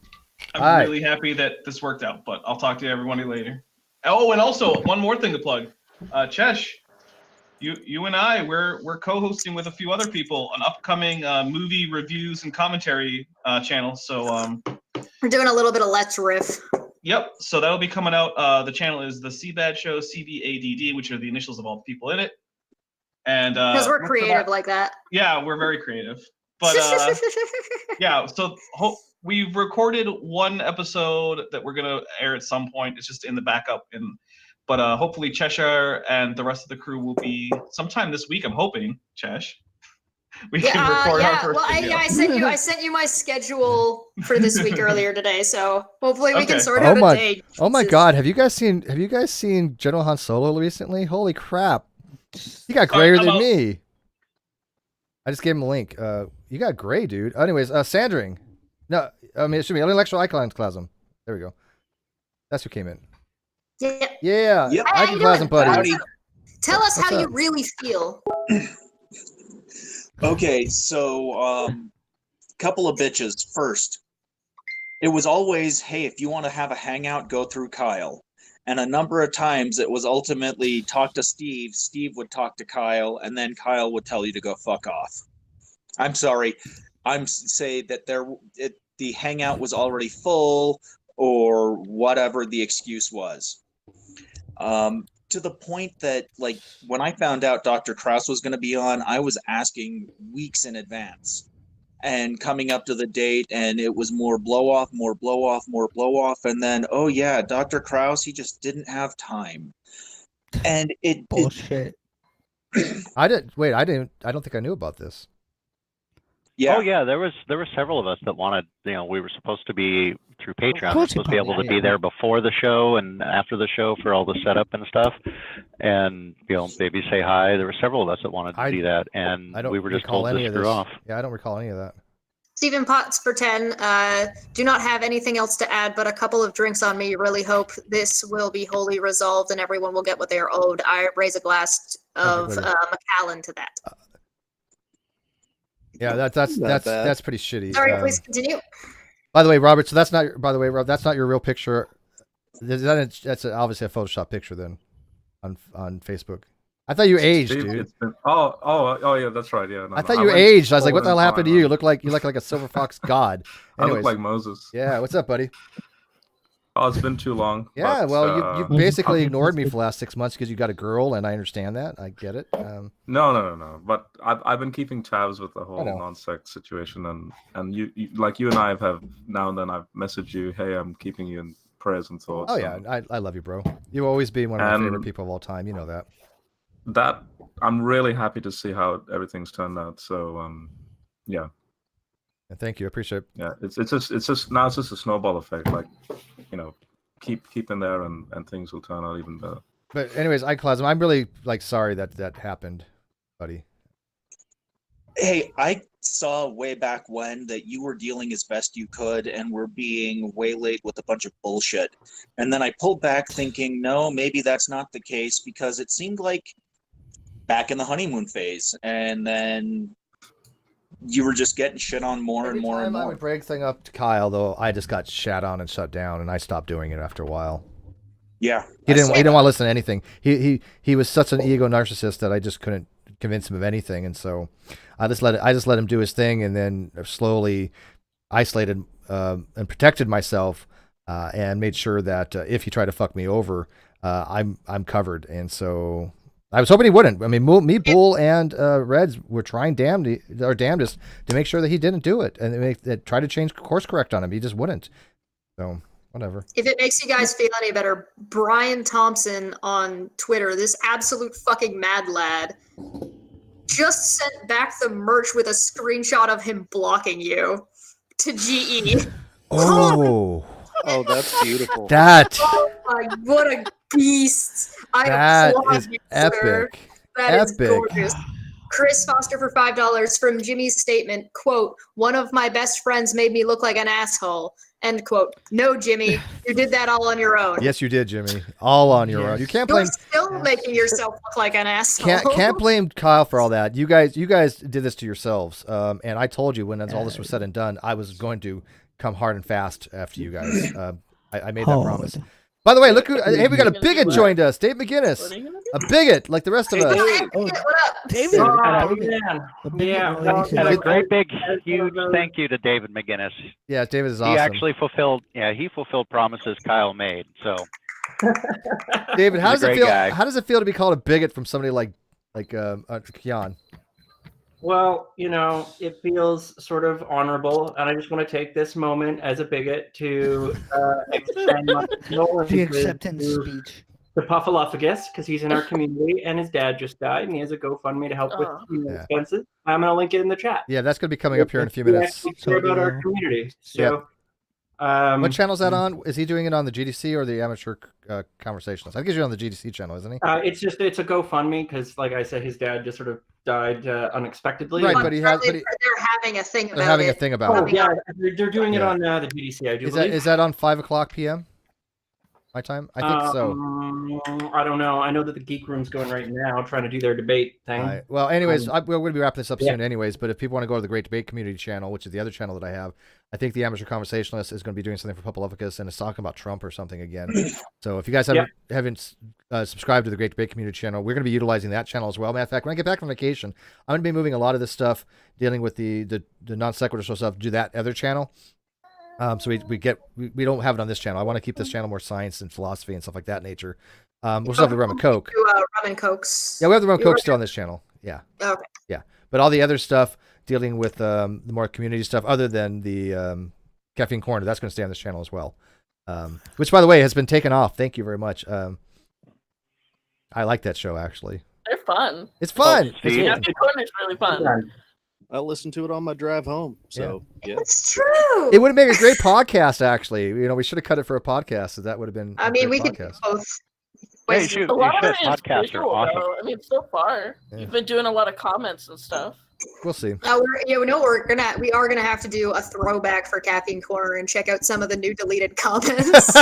Speaker 12: I'm
Speaker 1: All right.
Speaker 12: really happy that this worked out, but I'll talk to everybody later. Oh, and also one more thing to plug. Chesh, you and I, we're co-hosting with a few other people an upcoming movie reviews and commentary channel. So
Speaker 2: We're doing a little bit of Let's Riff.
Speaker 12: yep. So that'll be coming out. The channel is the CBAD Show, CBADD, which are the initials of all the people in it. And
Speaker 2: Because we're
Speaker 12: look for
Speaker 2: creative
Speaker 12: that.
Speaker 2: like that.
Speaker 12: Yeah, we're very creative. But yeah, so we've recorded one episode that we're gonna air at some point. It's just in the backup, but hopefully Cheshire and the rest of the crew will be sometime this week. I'm hoping, Chesh. We can record our first
Speaker 2: well,
Speaker 12: video.
Speaker 2: I sent you my schedule for this week earlier today, so hopefully we can
Speaker 12: Okay.
Speaker 2: sort out a day.
Speaker 1: Oh my
Speaker 2: Jesus.
Speaker 1: God! Have you guys seen General Han Solo recently? Holy crap! He got grayer
Speaker 12: I'm
Speaker 1: than
Speaker 12: out.
Speaker 1: me. I just gave him a link. You got gray, dude. Anyways, Sandring. No, I mean it should be intellectual iconoclasm. There we go. That's who came in.
Speaker 2: Yeah.
Speaker 1: Yeah,
Speaker 9: Yep.
Speaker 2: How you
Speaker 1: iconoclasm,
Speaker 2: doing?
Speaker 1: buddy.
Speaker 2: Tell us
Speaker 1: What's
Speaker 2: how you
Speaker 1: up?
Speaker 2: really feel.
Speaker 13: Okay, so couple of bitches. First, it was always, hey, if you want to have a hangout, go through Kyle. And a number of times it was ultimately talk to Steve, Steve would talk to Kyle, and then Kyle would tell you to go fuck off. I'm sorry. I'm say that the hangout was already full or whatever the excuse was. To the point that, like, when I found out Dr. Krause was going to be on, I was asking weeks in advance and coming up to the date, and it was more blow off, more blow off, more blow off. And then, oh yeah, Dr. Krause, he just didn't have time. And it
Speaker 5: Bullshit.
Speaker 1: I don't think I knew about this.
Speaker 13: yeah.
Speaker 7: Oh yeah, there were several of us that wanted. We were supposed to be through Patreon. We were
Speaker 5: course
Speaker 7: supposed to
Speaker 5: you
Speaker 7: be able to
Speaker 5: probably
Speaker 7: be there before the show and after the show for all the setup and stuff. And maybe say hi. There were several of us that wanted to do that, and
Speaker 1: I don't
Speaker 7: we were just
Speaker 1: recall
Speaker 7: told
Speaker 1: any
Speaker 7: to
Speaker 1: of
Speaker 7: screw
Speaker 1: this.
Speaker 7: off.
Speaker 1: Yeah, I don't recall any of that.
Speaker 2: Stephen Potts for 10. Do not have anything else to add, but a couple of drinks on me. Really hope this will be wholly resolved and everyone will get what they are owed. I raise a glass of Macallan to that.
Speaker 1: Yeah, that's pretty shitty.
Speaker 2: Sorry, please continue.
Speaker 1: By the way, Robert. So that's not. By the way, Rob, that's not your real picture. That's obviously a Photoshop picture then, on Facebook. I thought you aged,
Speaker 14: Steve,
Speaker 1: dude.
Speaker 14: it's been- oh, yeah, that's right. Yeah, no,
Speaker 1: I
Speaker 14: no,
Speaker 1: thought you
Speaker 14: went
Speaker 1: aged. I was like, what the hell
Speaker 14: forward in
Speaker 1: happened to
Speaker 14: time.
Speaker 1: you? You look like a silver fox god.
Speaker 14: I look
Speaker 1: Anyways,
Speaker 14: like Moses.
Speaker 1: yeah. What's up, buddy?
Speaker 14: Oh, it's been too long.
Speaker 1: Yeah,
Speaker 14: but,
Speaker 1: well, you basically ignored me for the last 6 months because you got a girl, and I understand that. I get it.
Speaker 14: No. But I've been keeping tabs with the whole
Speaker 1: know.
Speaker 14: non-sec situation, and you like you and I have now and then I've messaged you, hey, I'm keeping you in prayers and thoughts.
Speaker 1: Oh yeah, I love you, bro. You'll always be one of my favorite people of all time. You know that.
Speaker 14: That I'm really happy to see how everything's turned out. So yeah.
Speaker 1: And thank you, I appreciate it.
Speaker 14: Yeah, it's just now it's just a snowball effect. Like, keep in there and things will turn out even better.
Speaker 1: But anyways, Iclasm, I'm really sorry that happened, buddy.
Speaker 13: Hey, I saw way back when that you were dealing as best you could and were being waylaid with a bunch of bullshit. And then I pulled back thinking, no, maybe that's not the case, because it seemed like back in the honeymoon phase. And then you were just getting shit on more and more and more.
Speaker 1: I would break thing up to Kyle, though, I just got shat on and shut down, and I stopped doing it after a while.
Speaker 13: Yeah.
Speaker 1: He didn't want to listen to anything. He was such an ego narcissist that I just couldn't convince him of anything, and so I just let him do his thing, and then slowly isolated and protected myself, and made sure that if he tried to fuck me over, I'm covered. And so I was hoping he wouldn't. I mean, me, Bull, and Reds were trying our damnedest to make sure that he didn't do it, and they tried to change course correct on him. He just wouldn't. So whatever.
Speaker 2: If it makes you guys feel any better, Brian Thompson on Twitter, this absolute fucking mad lad, just sent back the merch with a screenshot of him blocking you to GE.
Speaker 1: Oh.
Speaker 9: Oh, that's beautiful.
Speaker 1: That.
Speaker 2: Oh my, what a beast.
Speaker 1: That
Speaker 2: applaud
Speaker 1: is
Speaker 2: you, sir.
Speaker 1: epic.
Speaker 2: That is
Speaker 1: Epic.
Speaker 2: gorgeous. Chris Foster for $5 from Jimmy's statement, quote, "One of my best friends made me look like an asshole," end quote. No, Jimmy, you did that all on your own.
Speaker 1: Yes, you did, Jimmy. All on your own. You can't
Speaker 2: You're
Speaker 1: blame.
Speaker 2: still making yourself look like an asshole.
Speaker 1: Can't blame Kyle for all that. You guys did this to yourselves. And I told you when all this was said and done, I was going to come hard and fast after you guys. I made that promise. By the way, look who! Hey, we got a bigot joined us, Dave McGinnis. A bigot, like the rest of us.
Speaker 7: David, and a great big huge
Speaker 1: Oh.
Speaker 7: thank you to David McGinnis.
Speaker 1: Yeah, David is awesome.
Speaker 7: He actually fulfilled promises Kyle made. So,
Speaker 1: David, how
Speaker 7: he's
Speaker 1: does
Speaker 7: a
Speaker 1: it
Speaker 7: great
Speaker 1: feel?
Speaker 7: guy.
Speaker 1: How does it feel to be called a bigot from somebody like Kian?
Speaker 15: Well, it feels sort of honorable, and I just want to take this moment as a bigot to extend my condolences
Speaker 5: The acceptance
Speaker 15: to Puffalophagus, because he's in our community, and his dad just died, and he has a GoFundMe to help with expenses. I'm going to link it in the chat.
Speaker 1: Yeah, that's going to be coming up here in a few minutes.
Speaker 15: We care about our community. So,
Speaker 1: what channel's that on? Is he doing it on the GDC or the Amateur Conversationalist? I think he's on the GDC channel, isn't he?
Speaker 15: it's a GoFundMe because, like I said, his dad just sort of died unexpectedly.
Speaker 1: Right, but
Speaker 2: they're having a thing about
Speaker 1: They're having
Speaker 2: it.
Speaker 1: a thing about
Speaker 15: Oh
Speaker 1: it.
Speaker 15: yeah, they're doing it
Speaker 1: Yeah.
Speaker 15: on the GDC. I do.
Speaker 1: Is that on 5:00 p.m. my time? I think so.
Speaker 15: I don't know. I know that the Geek Room's going right now, trying to do their debate thing.
Speaker 1: All right. Well, anyways, we're going to be wrapping this up
Speaker 15: Yeah.
Speaker 1: soon anyways, but if people want to go to the Great Debate Community channel, which is the other channel that I have, I think the Amateur Conversationalist is going to be doing something for Puffalophagus and is talking about Trump or something again. So if you guys haven't subscribed to the Great Debate Community channel, we're going to be utilizing that channel as well. Matter of fact, when I get back from vacation, I'm going to be moving a lot of this stuff, dealing with the non-sequitur show stuff, to that other channel. So we don't have it on this channel. I want to keep this channel more science and philosophy and stuff like that nature. We'll still have the Rum and Coke.
Speaker 2: Rum and Cokes.
Speaker 1: Yeah, we have the Rum and Coke still on this channel. Yeah.
Speaker 2: Okay.
Speaker 1: Yeah, but all the other stuff dealing with the more community stuff, other than the Caffeine Corner, that's going to stay on this channel as well. Which, by the way, has been taken off. Thank you very much. I like that show actually.
Speaker 8: They're fun.
Speaker 1: It's fun.
Speaker 8: Yeah, the corner's really fun.
Speaker 9: I listened to it on my drive home. So yeah.
Speaker 2: It's true.
Speaker 1: It would have made a great podcast, actually. We should have cut it for a podcast, so that would have been.
Speaker 2: I mean, we could do both.
Speaker 7: Yeah, you should.
Speaker 8: A lot of it is
Speaker 7: Podcasts are
Speaker 8: visual,
Speaker 7: awesome.
Speaker 8: though. I mean, so far,
Speaker 1: Yeah.
Speaker 8: you've been doing a lot of comments and stuff.
Speaker 1: We'll see.
Speaker 2: Now we are gonna have to do a throwback for Caffeine Corner and check out some of the new deleted comments.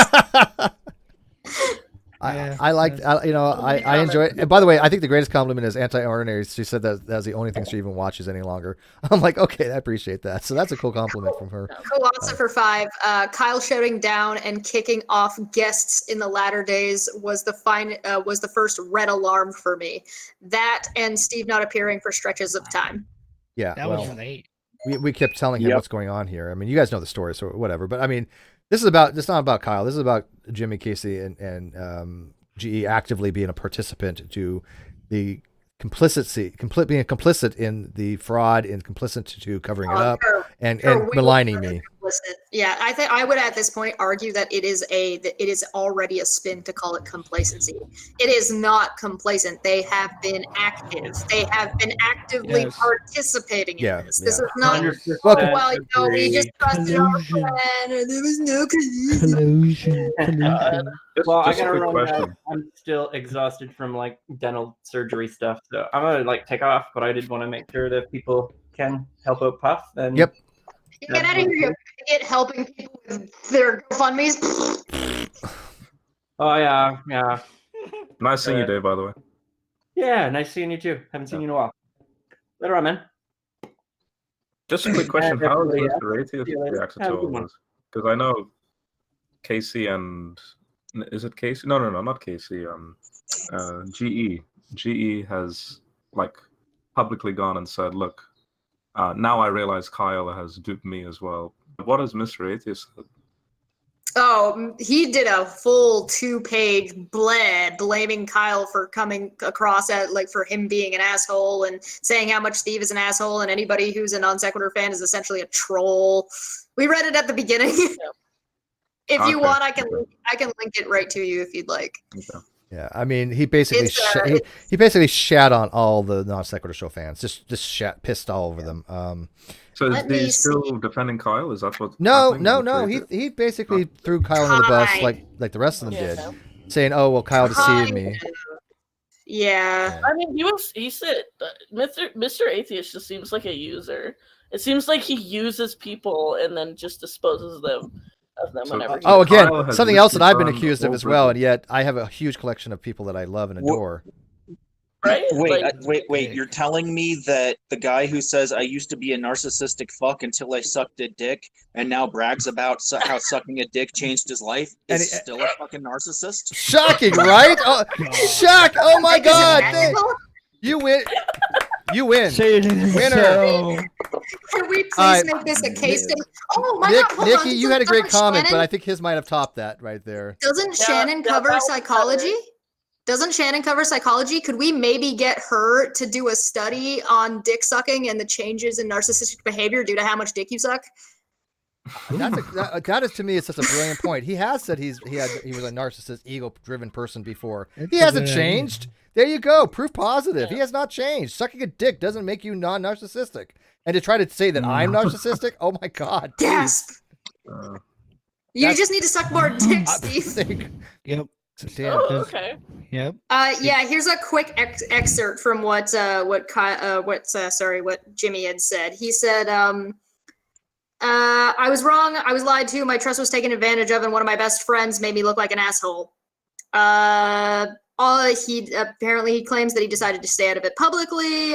Speaker 1: I liked, I enjoy it. And by the way, I think the greatest compliment is anti-ordinary. She said that's the only thing she even watches any longer. I'm like, okay, I appreciate that. So that's a cool compliment from her.
Speaker 2: Philosopher 5, Kyle shouting down and kicking off guests in the latter days was the first red alarm for me. That and Steve not appearing for stretches of time.
Speaker 1: Yeah,
Speaker 5: That was late.
Speaker 1: We kept telling him what's going on here. I mean, you guys know the story, so whatever. But I mean, This is not about Kyle. This is about Jimmy, Casey, and GE actively being a participant to the being complicit in the fraud and complicit to covering it up and maligning me.
Speaker 2: Yeah, I think I would at this point argue that it is already a spin to call it complacency. It is not complacent. They have been active. They have been actively participating in this. This is not well, we just trusted our plan and there was no collusion.
Speaker 15: Well, I
Speaker 14: Just a
Speaker 15: gotta
Speaker 14: quick
Speaker 15: run.
Speaker 14: question.
Speaker 15: I'm still exhausted from like dental surgery stuff, so I'm gonna like take off. But I did want to make sure that people can help out Puff. And
Speaker 1: yep.
Speaker 2: Get out of here! You get helping people with their GoFundMe's.
Speaker 15: Oh yeah, yeah.
Speaker 14: Nice seeing you, Dave. By the way.
Speaker 15: Yeah, nice seeing you too. Haven't seen you in a while. Later on, man.
Speaker 14: Just a quick question:
Speaker 15: And
Speaker 14: how is
Speaker 15: everybody
Speaker 14: Mr. Atheist
Speaker 15: See you later.
Speaker 14: reacted
Speaker 15: Have
Speaker 14: to
Speaker 15: a good
Speaker 14: all
Speaker 15: one.
Speaker 14: this? Because I know Casey and is it Casey? No, not Casey. GE has like publicly gone and said, "Look, now I realize Kyle has duped me as well." What has Mr. Atheist said?
Speaker 2: Oh, he did a full 2-page bled blaming Kyle for coming across at like for him being an asshole and saying how much Steve is an asshole and anybody who's a non-sequitur fan is essentially a troll. We read it at the beginning. If you want, I can link it right to you if you'd like.
Speaker 14: Okay.
Speaker 1: Yeah, I mean, he basically he basically shat on all the non-sequitur show fans, just pissed all over them.
Speaker 14: So is he still defending Kyle? Is that what?
Speaker 1: No. He basically threw Kyle under the bus like the rest of them did, saying, "Oh well, Kyle deceived me."
Speaker 2: Yeah.
Speaker 8: I mean, he said Mr. Atheist just seems like a user. It seems like he uses people and then just disposes of them whenever.
Speaker 1: Oh, again, something else that I've been accused of as well, and yet I have a huge collection of people that I love and adore.
Speaker 8: Right?
Speaker 13: Wait! You're telling me that the guy who says I used to be a narcissistic fuck until I sucked a dick, and now brags about how sucking a dick changed his life, is still a fucking narcissist?
Speaker 1: Shocking, right? Oh, shock! Oh my God! You win. You win. Winner.
Speaker 2: Can we please make this a case study? Oh my God! hold
Speaker 1: Nikki,
Speaker 2: on.
Speaker 1: you had a great comment, but
Speaker 2: Shannon,
Speaker 1: I think his might have topped that right there.
Speaker 2: Doesn't Shannon cover psychology? Doesn't Shannon cover psychology? Could we maybe get her to do a study on dick sucking and the changes in narcissistic behavior due to how much dick you suck?
Speaker 1: That is, to me, it's such a brilliant point. He has said he was a narcissist, ego-driven person before. He hasn't changed. There you go. Proof positive. He has not changed. Sucking a dick doesn't make you non-narcissistic. And to try to say that I'm narcissistic, oh my God.
Speaker 2: Gasp. You just need to suck more dick, Steve.
Speaker 5: Yep.
Speaker 8: Oh, okay.
Speaker 5: Yep.
Speaker 2: Yeah. Here's a quick excerpt from what Jimmy had said. He said, "I was wrong. I was lied to. My trust was taken advantage of, and one of my best friends made me look like an asshole." He claims that he decided to stay out of it publicly.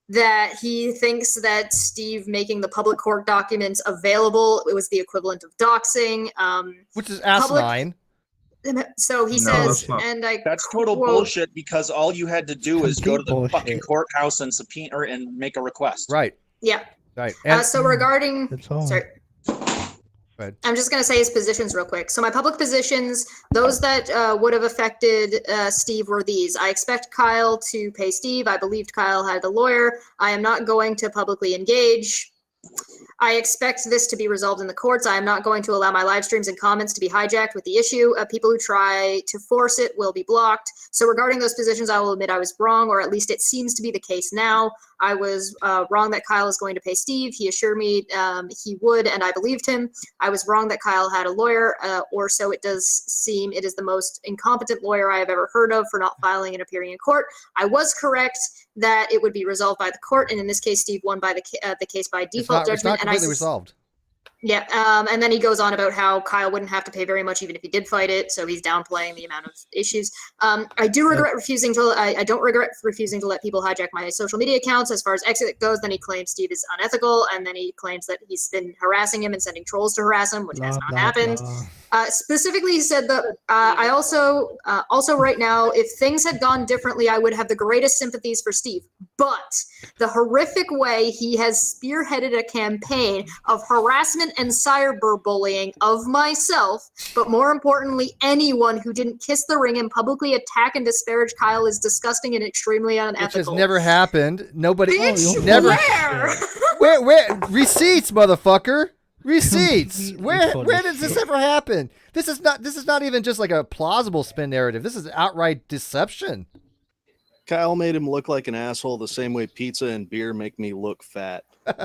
Speaker 2: That he thinks that Steve making the public court documents available, it was the equivalent of doxing.
Speaker 1: Which is asinine.
Speaker 2: So he says, and
Speaker 13: that's total bullshit, because all you had to do is go to the fucking courthouse and subpoena or and make a request.
Speaker 1: Right.
Speaker 2: Yeah.
Speaker 1: Right.
Speaker 2: So regarding, sorry, I'm just going to say his positions real quick. So my public positions, those that would have affected Steve were these. I expect Kyle to pay Steve. I believed Kyle had a lawyer. I am not going to publicly engage. I expect this to be resolved in the courts. I am not going to allow my live streams and comments to be hijacked with the issue. People who try to force it will be blocked. So regarding those positions, I will admit I was wrong, or at least it seems to be the case now. I was wrong that Kyle is going to pay Steve. He assured me he would, and I believed him. I was wrong that Kyle had a lawyer, or so it does seem. It is the most incompetent lawyer I have ever heard of for not filing and appearing in court. I was correct that it would be resolved by the court, and in this case, Steve won by the case by default judgment.
Speaker 1: It's not completely resolved.
Speaker 2: Yeah, and then he goes on about how Kyle wouldn't have to pay very much even if he did fight it, so he's downplaying the amount of issues. I don't regret refusing to let people hijack my social media accounts. As far as exit goes, then he claims Steve is unethical, and then he claims that he's been harassing him and sending trolls to harass him, which has not happened. Specifically, he said that I also right now, if things had gone differently, I would have the greatest sympathies for Steve. But the horrific way he has spearheaded a campaign of harassment and cyberbullying of myself, but more importantly, anyone who didn't kiss the ring and publicly attack and disparage Kyle is disgusting and extremely unethical.
Speaker 1: Which has never happened. Nobody
Speaker 2: Bitch,
Speaker 1: never.
Speaker 2: where?
Speaker 1: Where? Receipts, motherfucker. Receipts. Where does this ever happen? This is not even just like a plausible spin narrative. This is outright deception.
Speaker 9: Kyle made him look like an asshole the same way pizza and beer make me look fat.
Speaker 2: It's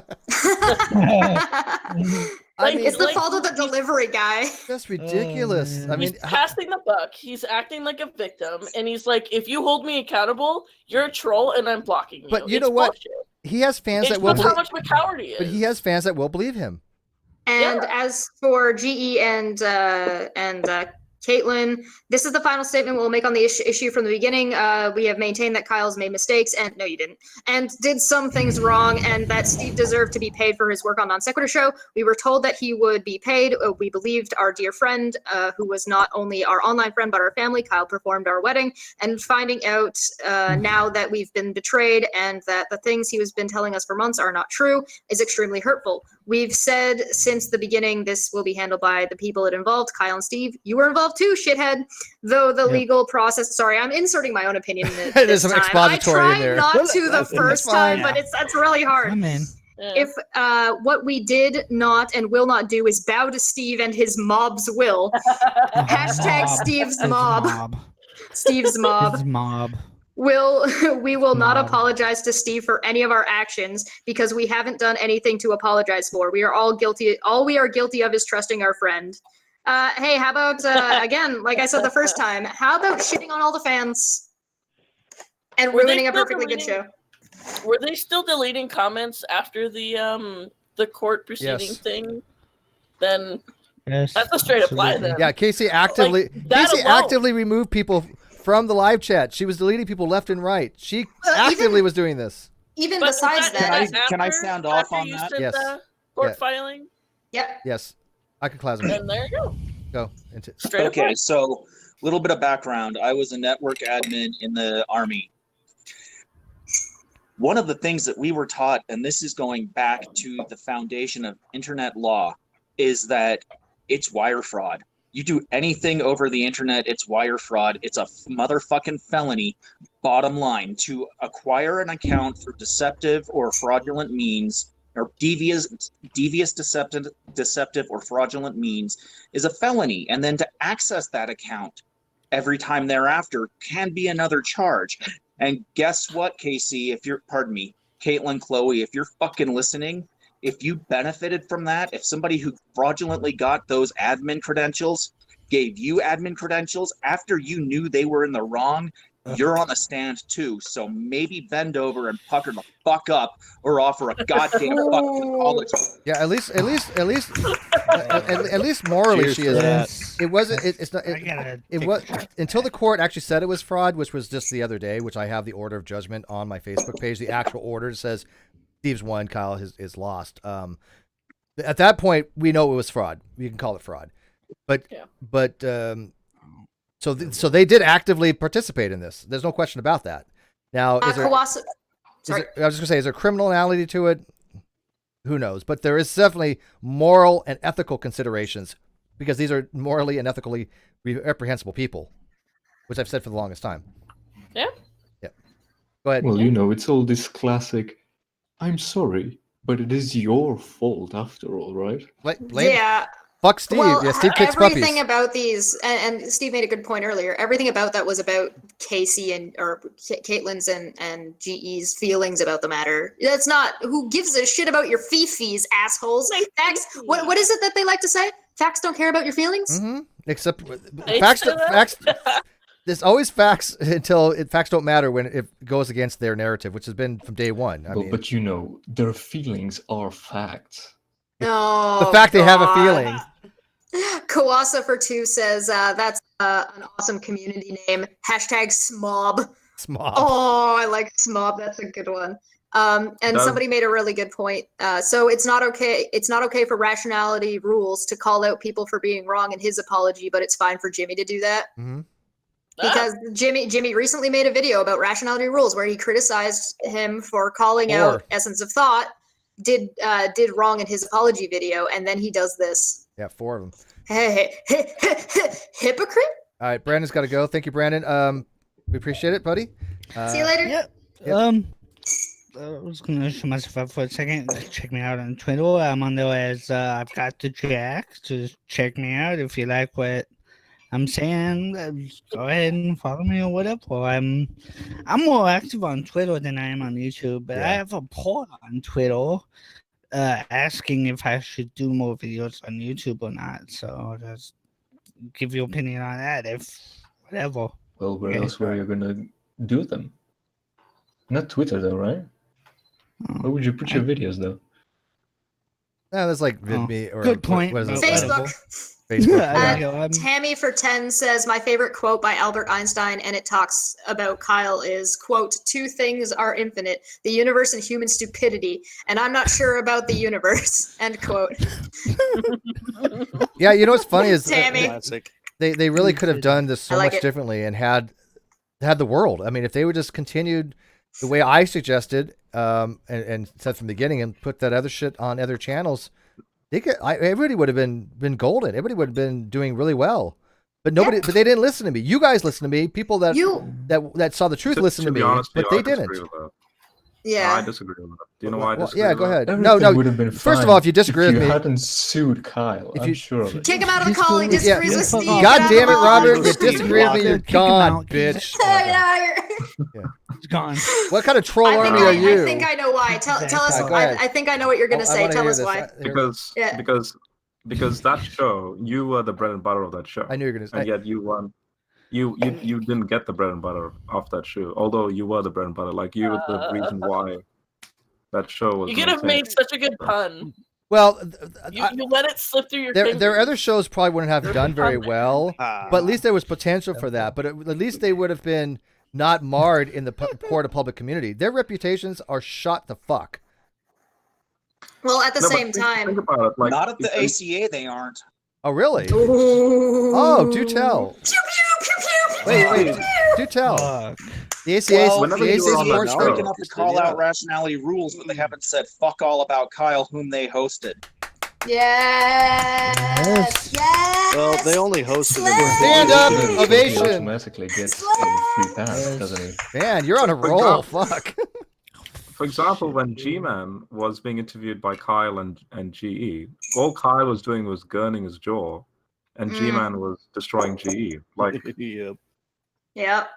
Speaker 2: the fault of the delivery guy.
Speaker 1: That's ridiculous. I mean,
Speaker 8: he's passing the buck. He's acting like a victim, and he's like, "If you hold me accountable, you're a troll, and I'm blocking you."
Speaker 1: But you know what?
Speaker 8: Bullshit.
Speaker 1: He has fans that will
Speaker 8: That's how
Speaker 1: believe.
Speaker 8: much of a coward he is.
Speaker 1: But he has fans that will believe him.
Speaker 2: And as for GE and Kaitlyn, this is the final statement we'll make on the issue from the beginning. We have maintained that Kyle's made mistakes, and no, you didn't, and did some things wrong, and that Steve deserved to be paid for his work on NonSequitur Show. We were told that he would be paid. We believed our dear friend, who was not only our online friend but our family. Kyle performed our wedding, and finding out now that we've been betrayed and that the things he has been telling us for months are not true is extremely hurtful. We've said since the beginning this will be handled by the people it involved. Kyle and Steve, you were involved too, shithead. Though the legal process, sorry, I'm inserting my own opinion in
Speaker 1: There's some
Speaker 2: time.
Speaker 1: expository
Speaker 2: I
Speaker 1: in there.
Speaker 2: tried not to the first time, but that's really hard.
Speaker 5: I'm in.
Speaker 2: If what we did not and will not do is bow to Steve and his mob's will. Hashtag Steve's mob. Steve's mob.
Speaker 5: His mob.
Speaker 2: We will not apologize to Steve for any of our actions because we haven't done anything to apologize for. We are all guilty. All we are guilty of is trusting our friend. Hey, how about, again, like I said the first time, how about shitting on all the fans and ruining a perfectly good show?
Speaker 8: Were they still deleting comments after the court proceeding thing? Then that's a straight up lie then.
Speaker 1: Yeah, Casey actively actively removed people from the live chat. She was deleting people left and right. She actively was doing this.
Speaker 2: Even besides that,
Speaker 13: Can I sound off on that?
Speaker 8: Yes. Court filing.
Speaker 2: Yep.
Speaker 1: Yes. Iconoclasm.
Speaker 8: And there you go.
Speaker 1: Go into
Speaker 13: Okay, so a little bit of background. I was a network admin in the Army. One of the things that we were taught, and this is going back to the foundation of internet law, is that it's wire fraud. You do anything over the internet, it's wire fraud. It's a motherfucking felony, bottom line. To acquire an account through deceptive or fraudulent means, or devious, deceptive or fraudulent means is a felony. And then to access that account every time thereafter can be another charge. And guess what, Casey, Kaitlyn Chloe, if you're fucking listening, if you benefited from that, if somebody who fraudulently got those admin credentials gave you admin credentials after you knew they were in the wrong, you're on the stand too. So maybe bend over and pucker the fuck up or offer a goddamn fucking apology.
Speaker 1: Yeah, at least morally
Speaker 9: Cheers
Speaker 1: she
Speaker 9: to
Speaker 1: is.
Speaker 9: that.
Speaker 1: It wasn't. It's not. It was until the court actually said it was fraud, which was just the other day. Which I have the order of judgment on my Facebook page. The actual order says Steve's won, Kyle is lost. At that point, we know it was fraud. You can call it fraud, but so they did actively participate in this. There's no question about that. Now, I was just gonna say, is there criminality to it? Who knows? But there is definitely moral and ethical considerations because these are morally and ethically reprehensible people, which I've said for the longest time.
Speaker 8: Yeah.
Speaker 1: Yeah. Go ahead.
Speaker 16: Well, it's all this classic, I'm sorry, but it is your fault after all, right?
Speaker 2: Yeah.
Speaker 1: Fuck Steve.
Speaker 2: Well,
Speaker 1: yeah, Steve kicks
Speaker 2: everything
Speaker 1: puppies.
Speaker 2: about these, and Steve made a good point earlier. Everything about that was about Casey or Kaitlyn's and GE's feelings about the matter. That's not who gives a shit about your fifis, assholes. Facts. What is it that they like to say? Facts don't care about your feelings.
Speaker 1: Mm-hmm. Except facts. There's always facts until facts don't matter when it goes against their narrative, which has been from day one.
Speaker 16: But their feelings are facts.
Speaker 2: Oh,
Speaker 1: the fact they have a feeling.
Speaker 2: Kawasa for 2 says that's an awesome community name. Hashtag Smob.
Speaker 1: Smob.
Speaker 2: Oh, I like Smob. That's a good one. And
Speaker 14: Does-
Speaker 2: somebody made a really good point. So it's not okay. It's not okay for rationality rules to call out people for being wrong in his apology, but it's fine for Jimmy to do that.
Speaker 1: Mm-hmm.
Speaker 2: Because Jimmy recently made a video about rationality rules where he criticized him for calling out Essence of Thought did wrong in his apology video, and then he does this.
Speaker 1: Yeah, 4 of them.
Speaker 2: Hey, hypocrite.
Speaker 1: All right, Brandon's got to go. Thank you, Brandon. We appreciate it, buddy.
Speaker 2: See you later.
Speaker 5: Yep. I was gonna show myself up for a second. Check me out on Twitter. I'm on there as I've got the Jack. Just check me out if you like what I'm saying. Go ahead and follow me or whatever. I'm more active on Twitter than I am on YouTube, but I have a poll on Twitter asking if I should do more videos on YouTube or not. So just give your opinion on that. If whatever.
Speaker 16: Well, where
Speaker 5: Okay.
Speaker 16: else were you gonna do them? Not Twitter, though, right? Where would you put your videos, though?
Speaker 1: Yeah, there's like VidMe or
Speaker 5: good point.
Speaker 1: What is it?
Speaker 2: Facebook.
Speaker 1: Facebook.
Speaker 5: Yeah,
Speaker 1: Yeah.
Speaker 2: Tammy for 10 says my favorite quote by Albert Einstein, and it talks about Kyle is, quote, 2 things are infinite, the universe and human stupidity, and I'm not sure about the universe, end quote.
Speaker 1: Yeah, you know what's funny is
Speaker 2: Tammy.
Speaker 1: they really could have done this so
Speaker 2: I like
Speaker 1: much
Speaker 2: it.
Speaker 1: differently and had the world. I mean, if they would just continued the way I suggested and said from the beginning and put that other shit on other channels, everybody would have been golden. Everybody would have been doing really well. But nobody, but they didn't listen to me. You guys listened to me. People that saw the truth listened to me,
Speaker 14: honest with
Speaker 1: but
Speaker 14: you,
Speaker 1: they
Speaker 14: I
Speaker 1: didn't.
Speaker 14: disagree with that.
Speaker 2: Yeah.
Speaker 14: I disagree with that. Do you know why I
Speaker 1: Well,
Speaker 14: disagree
Speaker 1: yeah,
Speaker 14: with
Speaker 1: go
Speaker 14: that?
Speaker 1: ahead.
Speaker 16: Everything
Speaker 1: No,
Speaker 16: would have been
Speaker 1: first of
Speaker 16: fine
Speaker 1: all, if you disagree
Speaker 16: if
Speaker 1: with
Speaker 16: you
Speaker 1: me,
Speaker 16: hadn't sued Kyle, I'm sure of it.
Speaker 2: Kick him out of the call. He
Speaker 1: Yeah.
Speaker 2: disagrees with Steve.
Speaker 1: God
Speaker 2: Get out
Speaker 1: damn it,
Speaker 2: of the
Speaker 1: Robert!
Speaker 2: call.
Speaker 1: You disagree with me, you're
Speaker 5: Kick him
Speaker 1: gone,
Speaker 5: out.
Speaker 1: bitch.
Speaker 2: Get out of here.
Speaker 5: It's gone.
Speaker 1: What kind of troll
Speaker 2: I
Speaker 1: army
Speaker 2: think
Speaker 1: are
Speaker 2: I
Speaker 1: you?
Speaker 2: think I know why. Tell us.
Speaker 1: Go ahead.
Speaker 2: I think I know what you're gonna
Speaker 1: I
Speaker 2: say.
Speaker 1: wanna
Speaker 2: Tell
Speaker 1: hear
Speaker 2: us
Speaker 1: this.
Speaker 2: why. Yeah.
Speaker 14: Because that show, you were the bread and butter of that show.
Speaker 1: I knew you were gonna say.
Speaker 14: And yet you won. You didn't get the bread and butter of that show, although you were the bread and butter. Like you were the reason why that show was.
Speaker 8: You could have made such a good pun.
Speaker 1: Well,
Speaker 8: You let it slip through your
Speaker 1: There
Speaker 8: fingers.
Speaker 1: are other shows probably wouldn't have done very well, but at least there was potential for that. But at least they would have been not marred in the court of public community. Their reputations are shot the fuck.
Speaker 2: Well, at the
Speaker 14: No, but
Speaker 2: same
Speaker 14: think
Speaker 2: time.
Speaker 14: about it, like,
Speaker 13: Not at the
Speaker 14: because-
Speaker 13: ACA, they aren't.
Speaker 1: Oh, really?
Speaker 2: Ooh.
Speaker 1: Oh, do tell. Wait, do tell. The ACA,
Speaker 13: Well,
Speaker 1: the ACA supports
Speaker 13: they're big
Speaker 1: them.
Speaker 13: enough to call out rationality rules, but they haven't said fuck all about Kyle, whom they hosted.
Speaker 2: Yes. Yes.
Speaker 9: Well, they only hosted
Speaker 1: Stand up,
Speaker 16: He
Speaker 1: ovation.
Speaker 16: automatically gets a free pass, doesn't he?
Speaker 1: Man, you're on a
Speaker 14: For
Speaker 1: roll.
Speaker 14: example-
Speaker 1: Fuck.
Speaker 14: For example, when G-Man was being interviewed by Kyle and GE, all Kyle was doing was gurning his jaw, and G-Man was destroying GE. Like,
Speaker 9: Yep.
Speaker 2: Yep.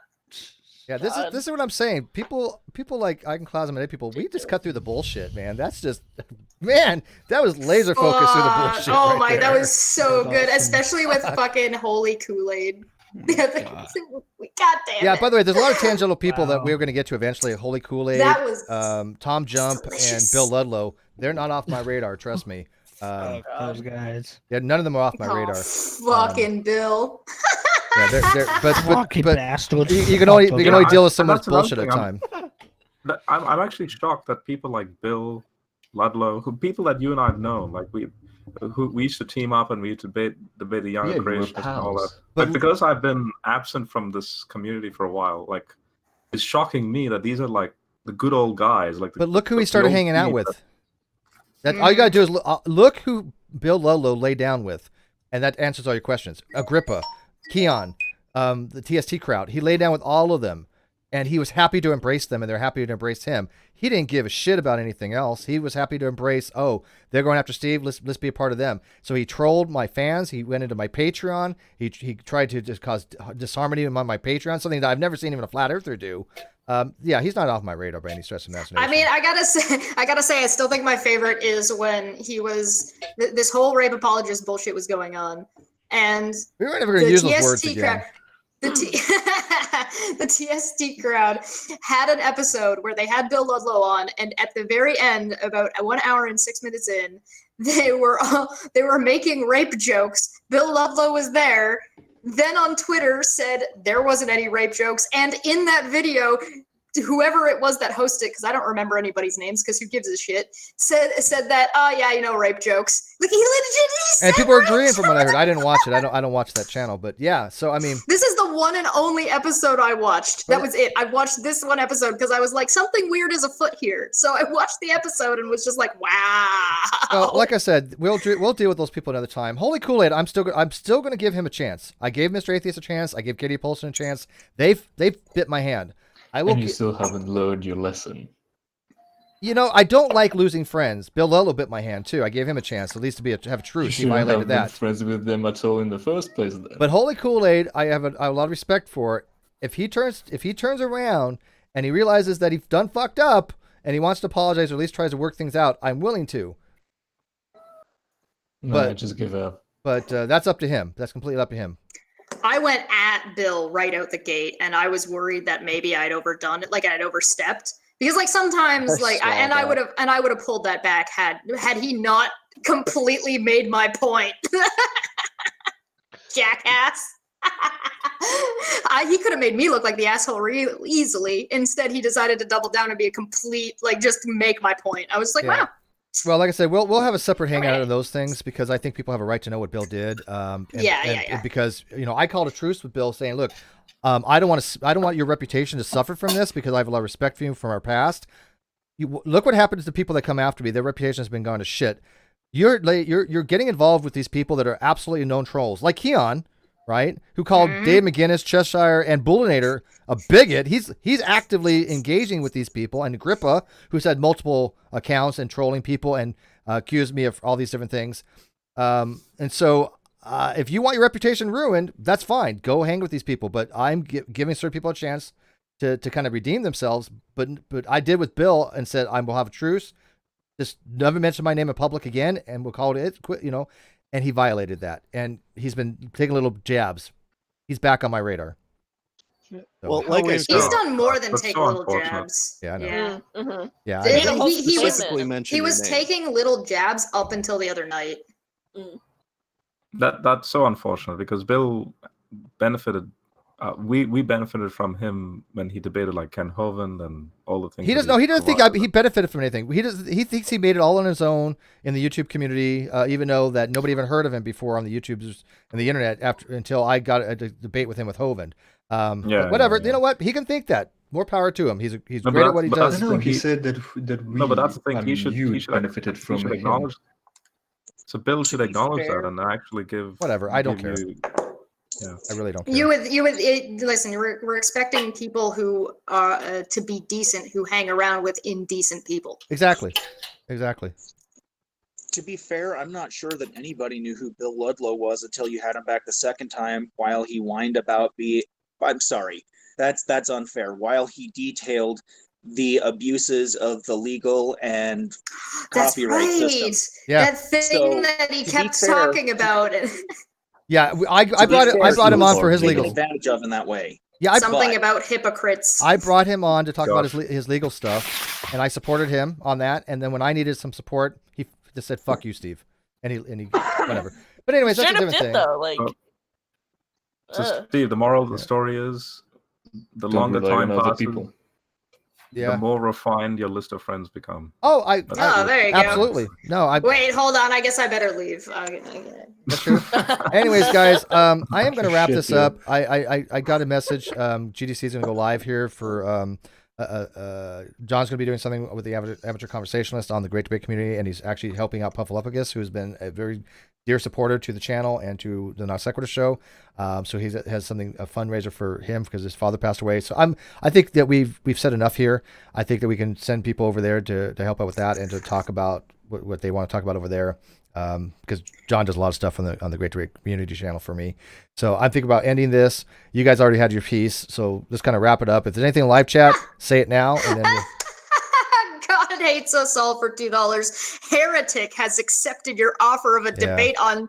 Speaker 1: Yeah, this is what I'm saying. People like Iconoclasm and other people, we just cut through the bullshit, man. That's just, man, that was laser focused through the bullshit.
Speaker 2: Oh
Speaker 1: right
Speaker 2: my,
Speaker 1: there.
Speaker 2: that was so good, especially with fucking holy Kool-Aid. God damn
Speaker 1: Yeah,
Speaker 2: it.
Speaker 1: by the way, there's a lot of tangential people that we were going to get to eventually. Holy Kool-Aid,
Speaker 2: That was
Speaker 1: Tom Jump, and Bill Ludlow. They're not off my radar, trust me.
Speaker 5: Those guys.
Speaker 1: Yeah, none of them are off my
Speaker 2: Oh,
Speaker 1: radar.
Speaker 2: fucking Bill.
Speaker 1: Yeah, but
Speaker 5: Fucking bastards.
Speaker 1: you can only deal with so
Speaker 14: and
Speaker 1: much
Speaker 14: that's another
Speaker 1: bullshit at a
Speaker 14: thing.
Speaker 1: time.
Speaker 14: I'm actually shocked that people like Bill Ludlow, people that you and I have known, like we used to team up and we used to debate the younger
Speaker 16: Yeah, we were
Speaker 14: creationists and all that.
Speaker 16: pals.
Speaker 14: But because I've been absent from this community for a while, like it's shocking me that these are like the good old guys. Like,
Speaker 1: But look who he started
Speaker 14: old
Speaker 1: hanging out
Speaker 14: team
Speaker 1: with. That all you gotta do is look who Bill Ludlow lay down with, and that answers all your questions. Agrippa, Keon, the TST crowd. He laid down with all of them, and he was happy to embrace them, and they're happy to embrace him. He didn't give a shit about anything else. He was happy to embrace. Oh, they're going after Steve. Let's be a part of them. So he trolled my fans. He went into my Patreon. He tried to just cause disharmony among my Patreon, something that I've never seen even a flat earther do. Yeah, he's not off my radar by any stretch of imagination.
Speaker 2: I mean, I gotta say, I still think my favorite is when he was this whole rape apologist bullshit was going on, and
Speaker 1: we were never going to use those words again.
Speaker 2: crowd, the TST crowd had an episode where they had Bill Ludlow on, and at the very end, about 1 hour and 6 minutes in, they were making rape jokes. Bill Ludlow was there. Then on Twitter said there wasn't any rape jokes, and in that video, whoever it was that hosted, because I don't remember anybody's names, because who gives a shit, said that, oh yeah, you know, rape jokes. Like, he legit said
Speaker 1: And people are
Speaker 2: rape
Speaker 1: agreeing from what I heard.
Speaker 2: jokes.
Speaker 1: I didn't watch it. I don't watch that channel, but yeah. So I mean,
Speaker 2: This is the one and only episode I watched. That was it. I watched this one episode because I was like, something weird is afoot here. So I watched the episode and was just like, wow.
Speaker 1: well, like I said, we'll deal with those people another time. Holy Kool-Aid, I'm still going to give him a chance. I gave Mr. Atheist a chance. I gave Katie Poulsen a chance. They've bit my hand. I will.
Speaker 16: And you still haven't learned your lesson.
Speaker 1: You know, I don't like losing friends. Bill Lello bit my hand too. I gave him a chance, at least to have truth.
Speaker 16: You
Speaker 1: He
Speaker 16: shouldn't
Speaker 1: violated
Speaker 16: have been
Speaker 1: that.
Speaker 16: friends with them at all in the first place. Then.
Speaker 1: But Holy Kool-Aid, I have a lot of respect for. If he turns around and he realizes that he's done fucked up and he wants to apologize or at least tries to work things out, I'm willing to.
Speaker 16: No,
Speaker 1: But
Speaker 16: just give up.
Speaker 1: But that's up to him. That's completely up to him.
Speaker 2: I went at Bill right out the gate, and I was worried that maybe I'd overdone it, like I'd overstepped. Because like sometimes, I would have pulled that back had he not completely made my point. Jackass. He could have made me look like the asshole real easily. Instead, he decided to double down and be a complete, like, just make my point. I was like,
Speaker 1: Yeah.
Speaker 2: wow.
Speaker 1: Well, like I said, we'll have a separate hangout of those things because I think people have a right to know what Bill did. And because I called a truce with Bill, saying, "Look, I don't want your reputation to suffer from this because I have a lot of respect for you from our past. Look what happens to people that come after me. Their reputation has been gone to shit. You're getting involved with these people that are absolutely known trolls, like Keon, right? Who called Dave McGinnis, Cheshire, and Bullinator a bigot. He's actively engaging with these people, and Agrippa, who's had multiple accounts and trolling people and accused me of all these different things. And so if you want your reputation ruined, that's fine. Go hang with these people. But I'm giving certain people a chance to kind of redeem themselves. But I did with Bill and said, I will have a truce. Just never mention my name in public again, and we'll call it quit, and he violated that. And he's been taking little jabs. He's back on my radar. So.
Speaker 9: Well, like I said,
Speaker 2: he's done more than
Speaker 14: That's
Speaker 2: take
Speaker 14: so
Speaker 2: little
Speaker 14: unfortunate.
Speaker 2: jabs.
Speaker 1: Yeah, I know.
Speaker 2: Yeah.
Speaker 8: Mm-hmm.
Speaker 1: Yeah,
Speaker 2: He was taking little jabs up until the other night.
Speaker 14: That's so unfortunate because Bill benefited. We benefited from him when he debated like Ken Hovind and all the things.
Speaker 1: He doesn't. No, he doesn't think he benefited from anything. He thinks he made it all on his own in the YouTube community, even though that nobody even heard of him before on the YouTubes and the internet until I got a debate with him with Hovind. Whatever. You know what? He can think that. More power to him. He's great at what he does.
Speaker 16: No, he said that we.
Speaker 14: No, but that's the thing. He should
Speaker 16: benefited from
Speaker 14: he should
Speaker 16: him.
Speaker 14: acknowledge. So Bill should acknowledge
Speaker 2: fair.
Speaker 14: that and actually give.
Speaker 1: Whatever. I don't
Speaker 14: give
Speaker 1: care.
Speaker 14: Yeah,
Speaker 1: I really don't care.
Speaker 2: Listen. We're expecting people who are to be decent, who hang around with indecent people.
Speaker 1: Exactly.
Speaker 13: To be fair, I'm not sure that anybody knew who Bill Ludlow was until you had him back the second time while he whined about I'm sorry. That's unfair. While he detailed the abuses of the legal and copyright system.
Speaker 1: Yeah.
Speaker 2: That thing that he kept talking about.
Speaker 1: Yeah, I brought him on for his legal
Speaker 13: advantage of in that way.
Speaker 1: Yeah,
Speaker 2: something about hypocrites.
Speaker 1: I brought him on to talk about his legal stuff, and I supported him on that. And then when I needed some support, he just said, "Fuck you, Steve," and he whatever. But anyways, that's a different thing.
Speaker 8: Though,
Speaker 14: So Steve, the moral of the story is, the
Speaker 16: Don't
Speaker 14: longer
Speaker 16: rely on
Speaker 14: time
Speaker 16: other
Speaker 14: passes,
Speaker 16: people.
Speaker 1: Yeah.
Speaker 14: the more refined your list of friends become.
Speaker 1: Oh,
Speaker 2: there you go.
Speaker 1: Absolutely. No,
Speaker 2: Wait, hold on. I guess I better leave.
Speaker 1: That's true. Anyways, guys, I am going to wrap this up. I got a message. GDC is going to go live here for John's going to be doing something with the amateur conversationalist on the Great Debate community, and he's actually helping out Puffalopagus, who's been a very dear supporter to the channel and to the NonSequitur Show. So he has a fundraiser for him because his father passed away. So I think that we've said enough here. I think that we can send people over there to help out with that and to talk about what they want to talk about over there. Because John does a lot of stuff on the Great Debate community channel for me. So I'm thinking about ending this. You guys already had your piece, so let's kind of wrap it up. If there's anything in live chat, say it now, and then
Speaker 2: God hates us all for $2. Heretic has accepted your offer of a debate on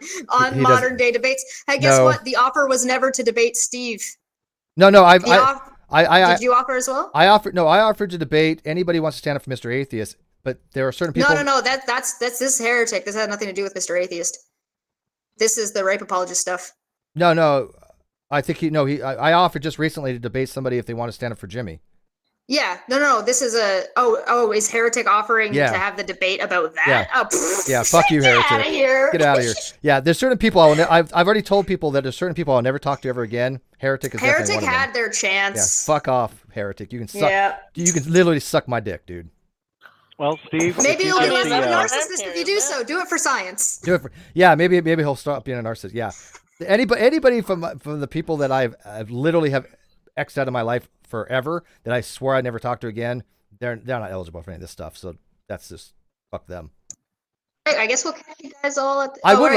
Speaker 2: modern day debates. Hey, guess what? The offer was never to debate Steve.
Speaker 1: No,
Speaker 2: did you offer as well?
Speaker 1: I offered to debate anybody who wants to stand up for Mr. Atheist. But there are certain people.
Speaker 2: No. That's this heretic. This had nothing to do with Mr. Atheist. This is the rape apologist stuff.
Speaker 1: No. I think I offered just recently to debate somebody if they want to stand up for Jimmy.
Speaker 2: Yeah, no. This is is Heretic offering
Speaker 1: Yeah.
Speaker 2: to have the debate about that?
Speaker 1: Yeah.
Speaker 2: Oh, pfft,
Speaker 1: Yeah, fuck you,
Speaker 2: get
Speaker 1: Heretic.
Speaker 2: out of here.
Speaker 1: Get out of here. Yeah, there's certain people I've already told people that there's certain people I'll never talk to ever again. Heretic is definitely
Speaker 2: Heretic
Speaker 1: one of them.
Speaker 2: had their
Speaker 1: Yeah,
Speaker 2: chance.
Speaker 1: fuck off, Heretic. You can suck.
Speaker 2: Yeah.
Speaker 1: You can literally suck my dick, dude.
Speaker 7: Well, Steve,
Speaker 2: Maybe you'll be less of a
Speaker 7: narcissist.
Speaker 2: narcissist if you do so. Do it for science.
Speaker 1: Do it for, yeah, maybe he'll stop being a narcissist. Yeah, anybody from the people that I've literally have X'd out of my life forever that I swore I'd never talk to again, they're not eligible for any of this stuff. So that's just fuck them.
Speaker 2: I guess we'll catch you guys all at.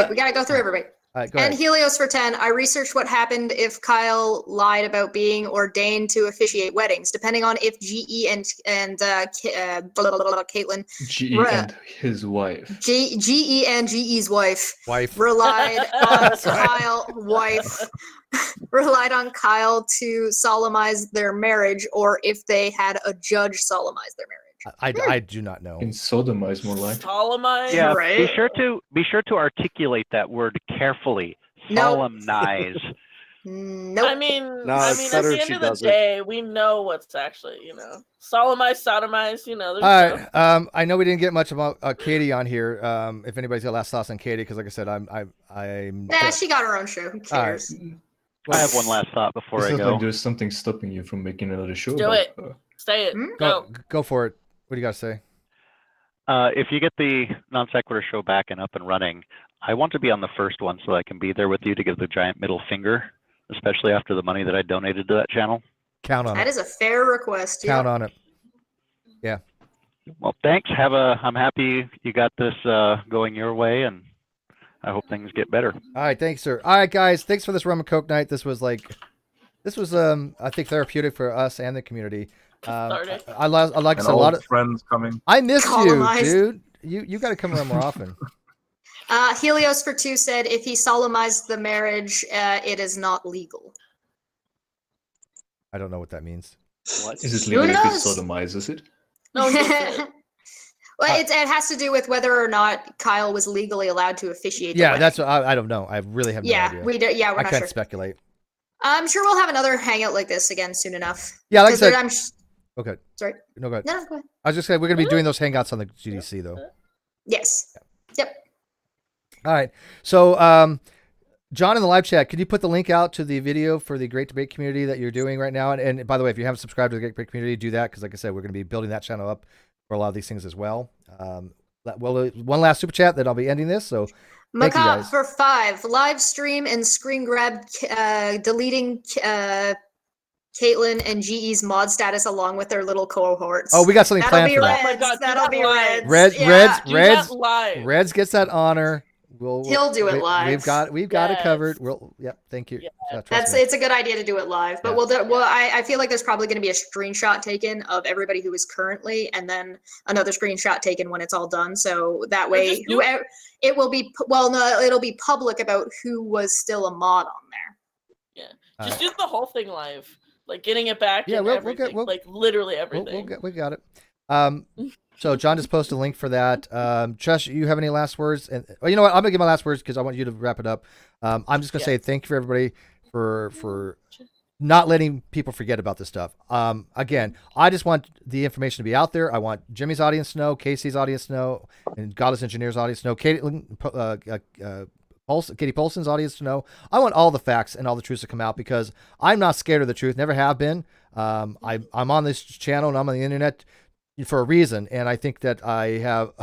Speaker 2: We gotta go through everybody.
Speaker 1: All right, go
Speaker 2: And
Speaker 1: ahead.
Speaker 2: Helios for 10. I researched what happened if Kyle lied about being ordained to officiate weddings, depending on if GE and Kaitlyn
Speaker 16: GE and his wife.
Speaker 2: GE and GE's wife
Speaker 1: Wife.
Speaker 2: relied on relied on Kyle to solemnize their marriage, or if they had a judge solemnize their marriage.
Speaker 1: I do not know.
Speaker 16: In sodomize more like.
Speaker 8: Solemnize.
Speaker 7: Yeah,
Speaker 2: Right.
Speaker 7: be sure to articulate that word carefully.
Speaker 2: Nope.
Speaker 7: Solemnize.
Speaker 2: Nope.
Speaker 8: I mean,
Speaker 9: No,
Speaker 8: at
Speaker 9: it's better
Speaker 8: the
Speaker 9: if
Speaker 8: end
Speaker 9: she
Speaker 8: of the
Speaker 9: does it.
Speaker 8: day, we know what's actually, solemnize, sodomize, there's
Speaker 1: All right. I know we didn't get much about Katie on here. If anybody's got last thoughts on Katie, because like I said, I'm.
Speaker 2: Nah, she got her own show. Who
Speaker 1: All right.
Speaker 2: cares?
Speaker 7: I have one last thought before
Speaker 16: It's
Speaker 7: I
Speaker 16: not
Speaker 7: go.
Speaker 16: like there's something stopping you from making another show.
Speaker 8: Do
Speaker 16: about
Speaker 8: it.
Speaker 16: her.
Speaker 8: Say it.
Speaker 1: Go for it. What do you got to say?
Speaker 7: If you get the Non Sequitur Show back and up and running, I want to be on the first one so I can be there with you to give the giant middle finger, especially after the money that I donated to that channel.
Speaker 1: Count on
Speaker 2: That
Speaker 1: it.
Speaker 2: is a fair request.
Speaker 1: Count
Speaker 2: yeah.
Speaker 1: on it. Yeah.
Speaker 7: Well, thanks. I'm happy you got this going your way, and I hope things get better.
Speaker 1: All right, thanks, sir. All right, guys, thanks for this Rum and Coke night. This was I think therapeutic for us and the community. I like
Speaker 14: And
Speaker 1: a
Speaker 14: old
Speaker 1: lot of
Speaker 14: friends coming.
Speaker 1: I missed
Speaker 2: Colonized.
Speaker 1: you, dude. You got to come around more often.
Speaker 2: Helios for 2 said, if he solemnized the marriage, it is not legal.
Speaker 1: I don't know what that means.
Speaker 7: What?
Speaker 16: Is it legal if he
Speaker 2: knows?
Speaker 16: sodomizes it?
Speaker 2: No, well, it has to do with whether or not Kyle was legally allowed to officiate. The
Speaker 1: Yeah,
Speaker 2: wedding.
Speaker 1: that's what I don't know. I really have no idea.
Speaker 2: we're
Speaker 1: I
Speaker 2: not
Speaker 1: can't
Speaker 2: sure.
Speaker 1: speculate.
Speaker 2: I'm sure we'll have another hangout like this again soon enough.
Speaker 1: Yeah, like I
Speaker 2: 'Cause
Speaker 1: said.
Speaker 2: I'm
Speaker 1: Okay.
Speaker 2: sorry.
Speaker 1: No, go ahead.
Speaker 2: No, go ahead.
Speaker 1: I was just saying we're gonna be doing those hangouts on the GDC though.
Speaker 2: Yes. Yep.
Speaker 1: All right. So, John in the live chat, could you put the link out to the video for the Great Debate Community that you're doing right now? And by the way, if you haven't subscribed to the Great Debate Community, do that, because like I said, we're going to be building that channel up for a lot of these things as well. Well, one last super chat, then I'll be ending this. So, thank you
Speaker 2: Macabre
Speaker 1: guys.
Speaker 2: for 5. Live stream and screen grab deleting Kaitlyn and GE's mod status along with their little cohorts.
Speaker 1: Oh, we got something
Speaker 2: That'll
Speaker 1: planned
Speaker 2: be
Speaker 1: for that.
Speaker 8: Oh my
Speaker 2: Reds.
Speaker 8: God, do
Speaker 2: That'll
Speaker 8: that
Speaker 2: be
Speaker 8: live.
Speaker 2: Reds.
Speaker 8: live.
Speaker 1: Reds gets that honor.
Speaker 2: He'll do it live.
Speaker 1: We've got it
Speaker 8: Yes.
Speaker 1: covered. Yep. Thank you. Trust me.
Speaker 2: It's a good idea to do it live, but I feel like there's probably going to be a screenshot taken of everybody who is currently, and then another screenshot taken when it's all done. So that way, whoever it will be. Well, no, it'll be public about who was still a mod on there.
Speaker 8: Yeah, just do the whole thing live, like getting it back.
Speaker 1: Yeah,
Speaker 8: and
Speaker 1: we'll
Speaker 8: everything,
Speaker 1: get- we'll-
Speaker 8: like literally everything.
Speaker 1: We got it. So John just posted a link for that. Chesh, you have any last words? And you know what? I'm gonna give my last words because I want you to wrap it up. I'm just gonna say thank you for everybody for not letting people forget about this stuff. Again, I just want the information to be out there. I want Jimmy's audience to know, Casey's audience to know, and Godless Engineer's audience to know, Katie Poulsen's audience to know. I want all the facts and all the truths to come out because I'm not scared of the truth. Never have been. I'm on this channel and I'm on the internet for a reason, and I think that I have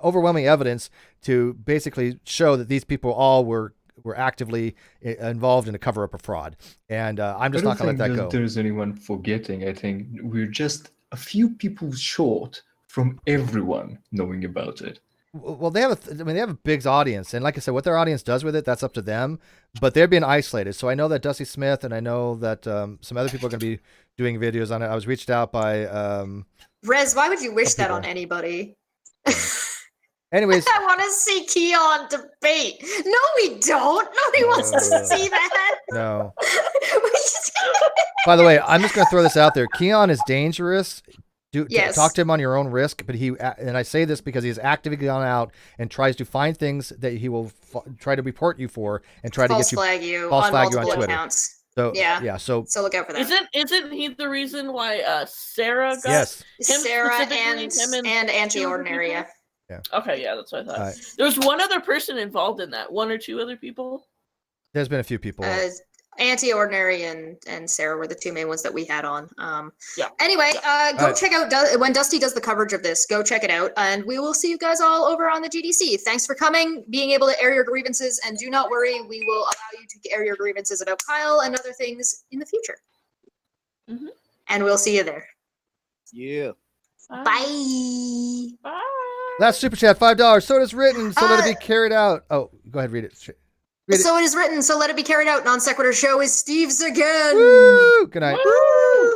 Speaker 1: overwhelming evidence to basically show that these people all were actively involved in a cover-up of fraud, and I'm just not going to let that go.
Speaker 16: There's anyone forgetting. I think we're just a few people short from everyone knowing about it.
Speaker 1: Well, they have they have a big audience, and like I said, what their audience does with it, that's up to them. But they're being isolated. So I know that Dusty Smith, and I know that some other people are going to be doing videos on it. I was reached out by.
Speaker 2: Rez, why would you wish that on anybody?
Speaker 1: Anyways,
Speaker 2: I want to see Keon debate. No, we don't. Nobody wants to see that.
Speaker 1: No. By the way, I'm just going to throw this out there. Keon is dangerous.
Speaker 2: Yes.
Speaker 1: Talk to him on your own risk. But and I say this because he's actively gone out and tries to find things that he will try to report you for and try to get you
Speaker 2: flag you
Speaker 1: false
Speaker 2: on
Speaker 1: flag you on
Speaker 2: multiple
Speaker 1: Twitter.
Speaker 2: accounts.
Speaker 1: So
Speaker 2: Yeah.
Speaker 1: So
Speaker 2: look out for that.
Speaker 8: Isn't he the reason why Sarah got
Speaker 1: Yes.
Speaker 8: him
Speaker 2: Sarah
Speaker 8: specifically, him
Speaker 2: and
Speaker 8: two other
Speaker 2: Anti-Ordinary,
Speaker 8: people?
Speaker 2: yeah.
Speaker 8: Okay, yeah, that's what I thought.
Speaker 1: Alright.
Speaker 8: There's one other person involved in that. One or two other people.
Speaker 1: There's been a few people.
Speaker 2: Anti-Ordinary and Sarah were the two main ones that we had on.
Speaker 8: Yeah.
Speaker 2: Anyway, go
Speaker 1: Alright.
Speaker 2: check out when Dusty does the coverage of this. Go check it out, and we will see you guys all over on the GDC. Thanks for coming, being able to air your grievances, and do not worry, we will allow you to air your grievances about Kyle and other things in the future.
Speaker 8: Mm-hmm.
Speaker 2: And we'll see you there.
Speaker 9: Yeah.
Speaker 2: Bye.
Speaker 8: Bye.
Speaker 1: Last super chat, $5. So it is written, so let it be carried out. Oh, go ahead, read it.
Speaker 2: So it is written, so let it be carried out. Non Sequitur Show is Steve's again.
Speaker 1: Woo! Good night.
Speaker 2: Woo!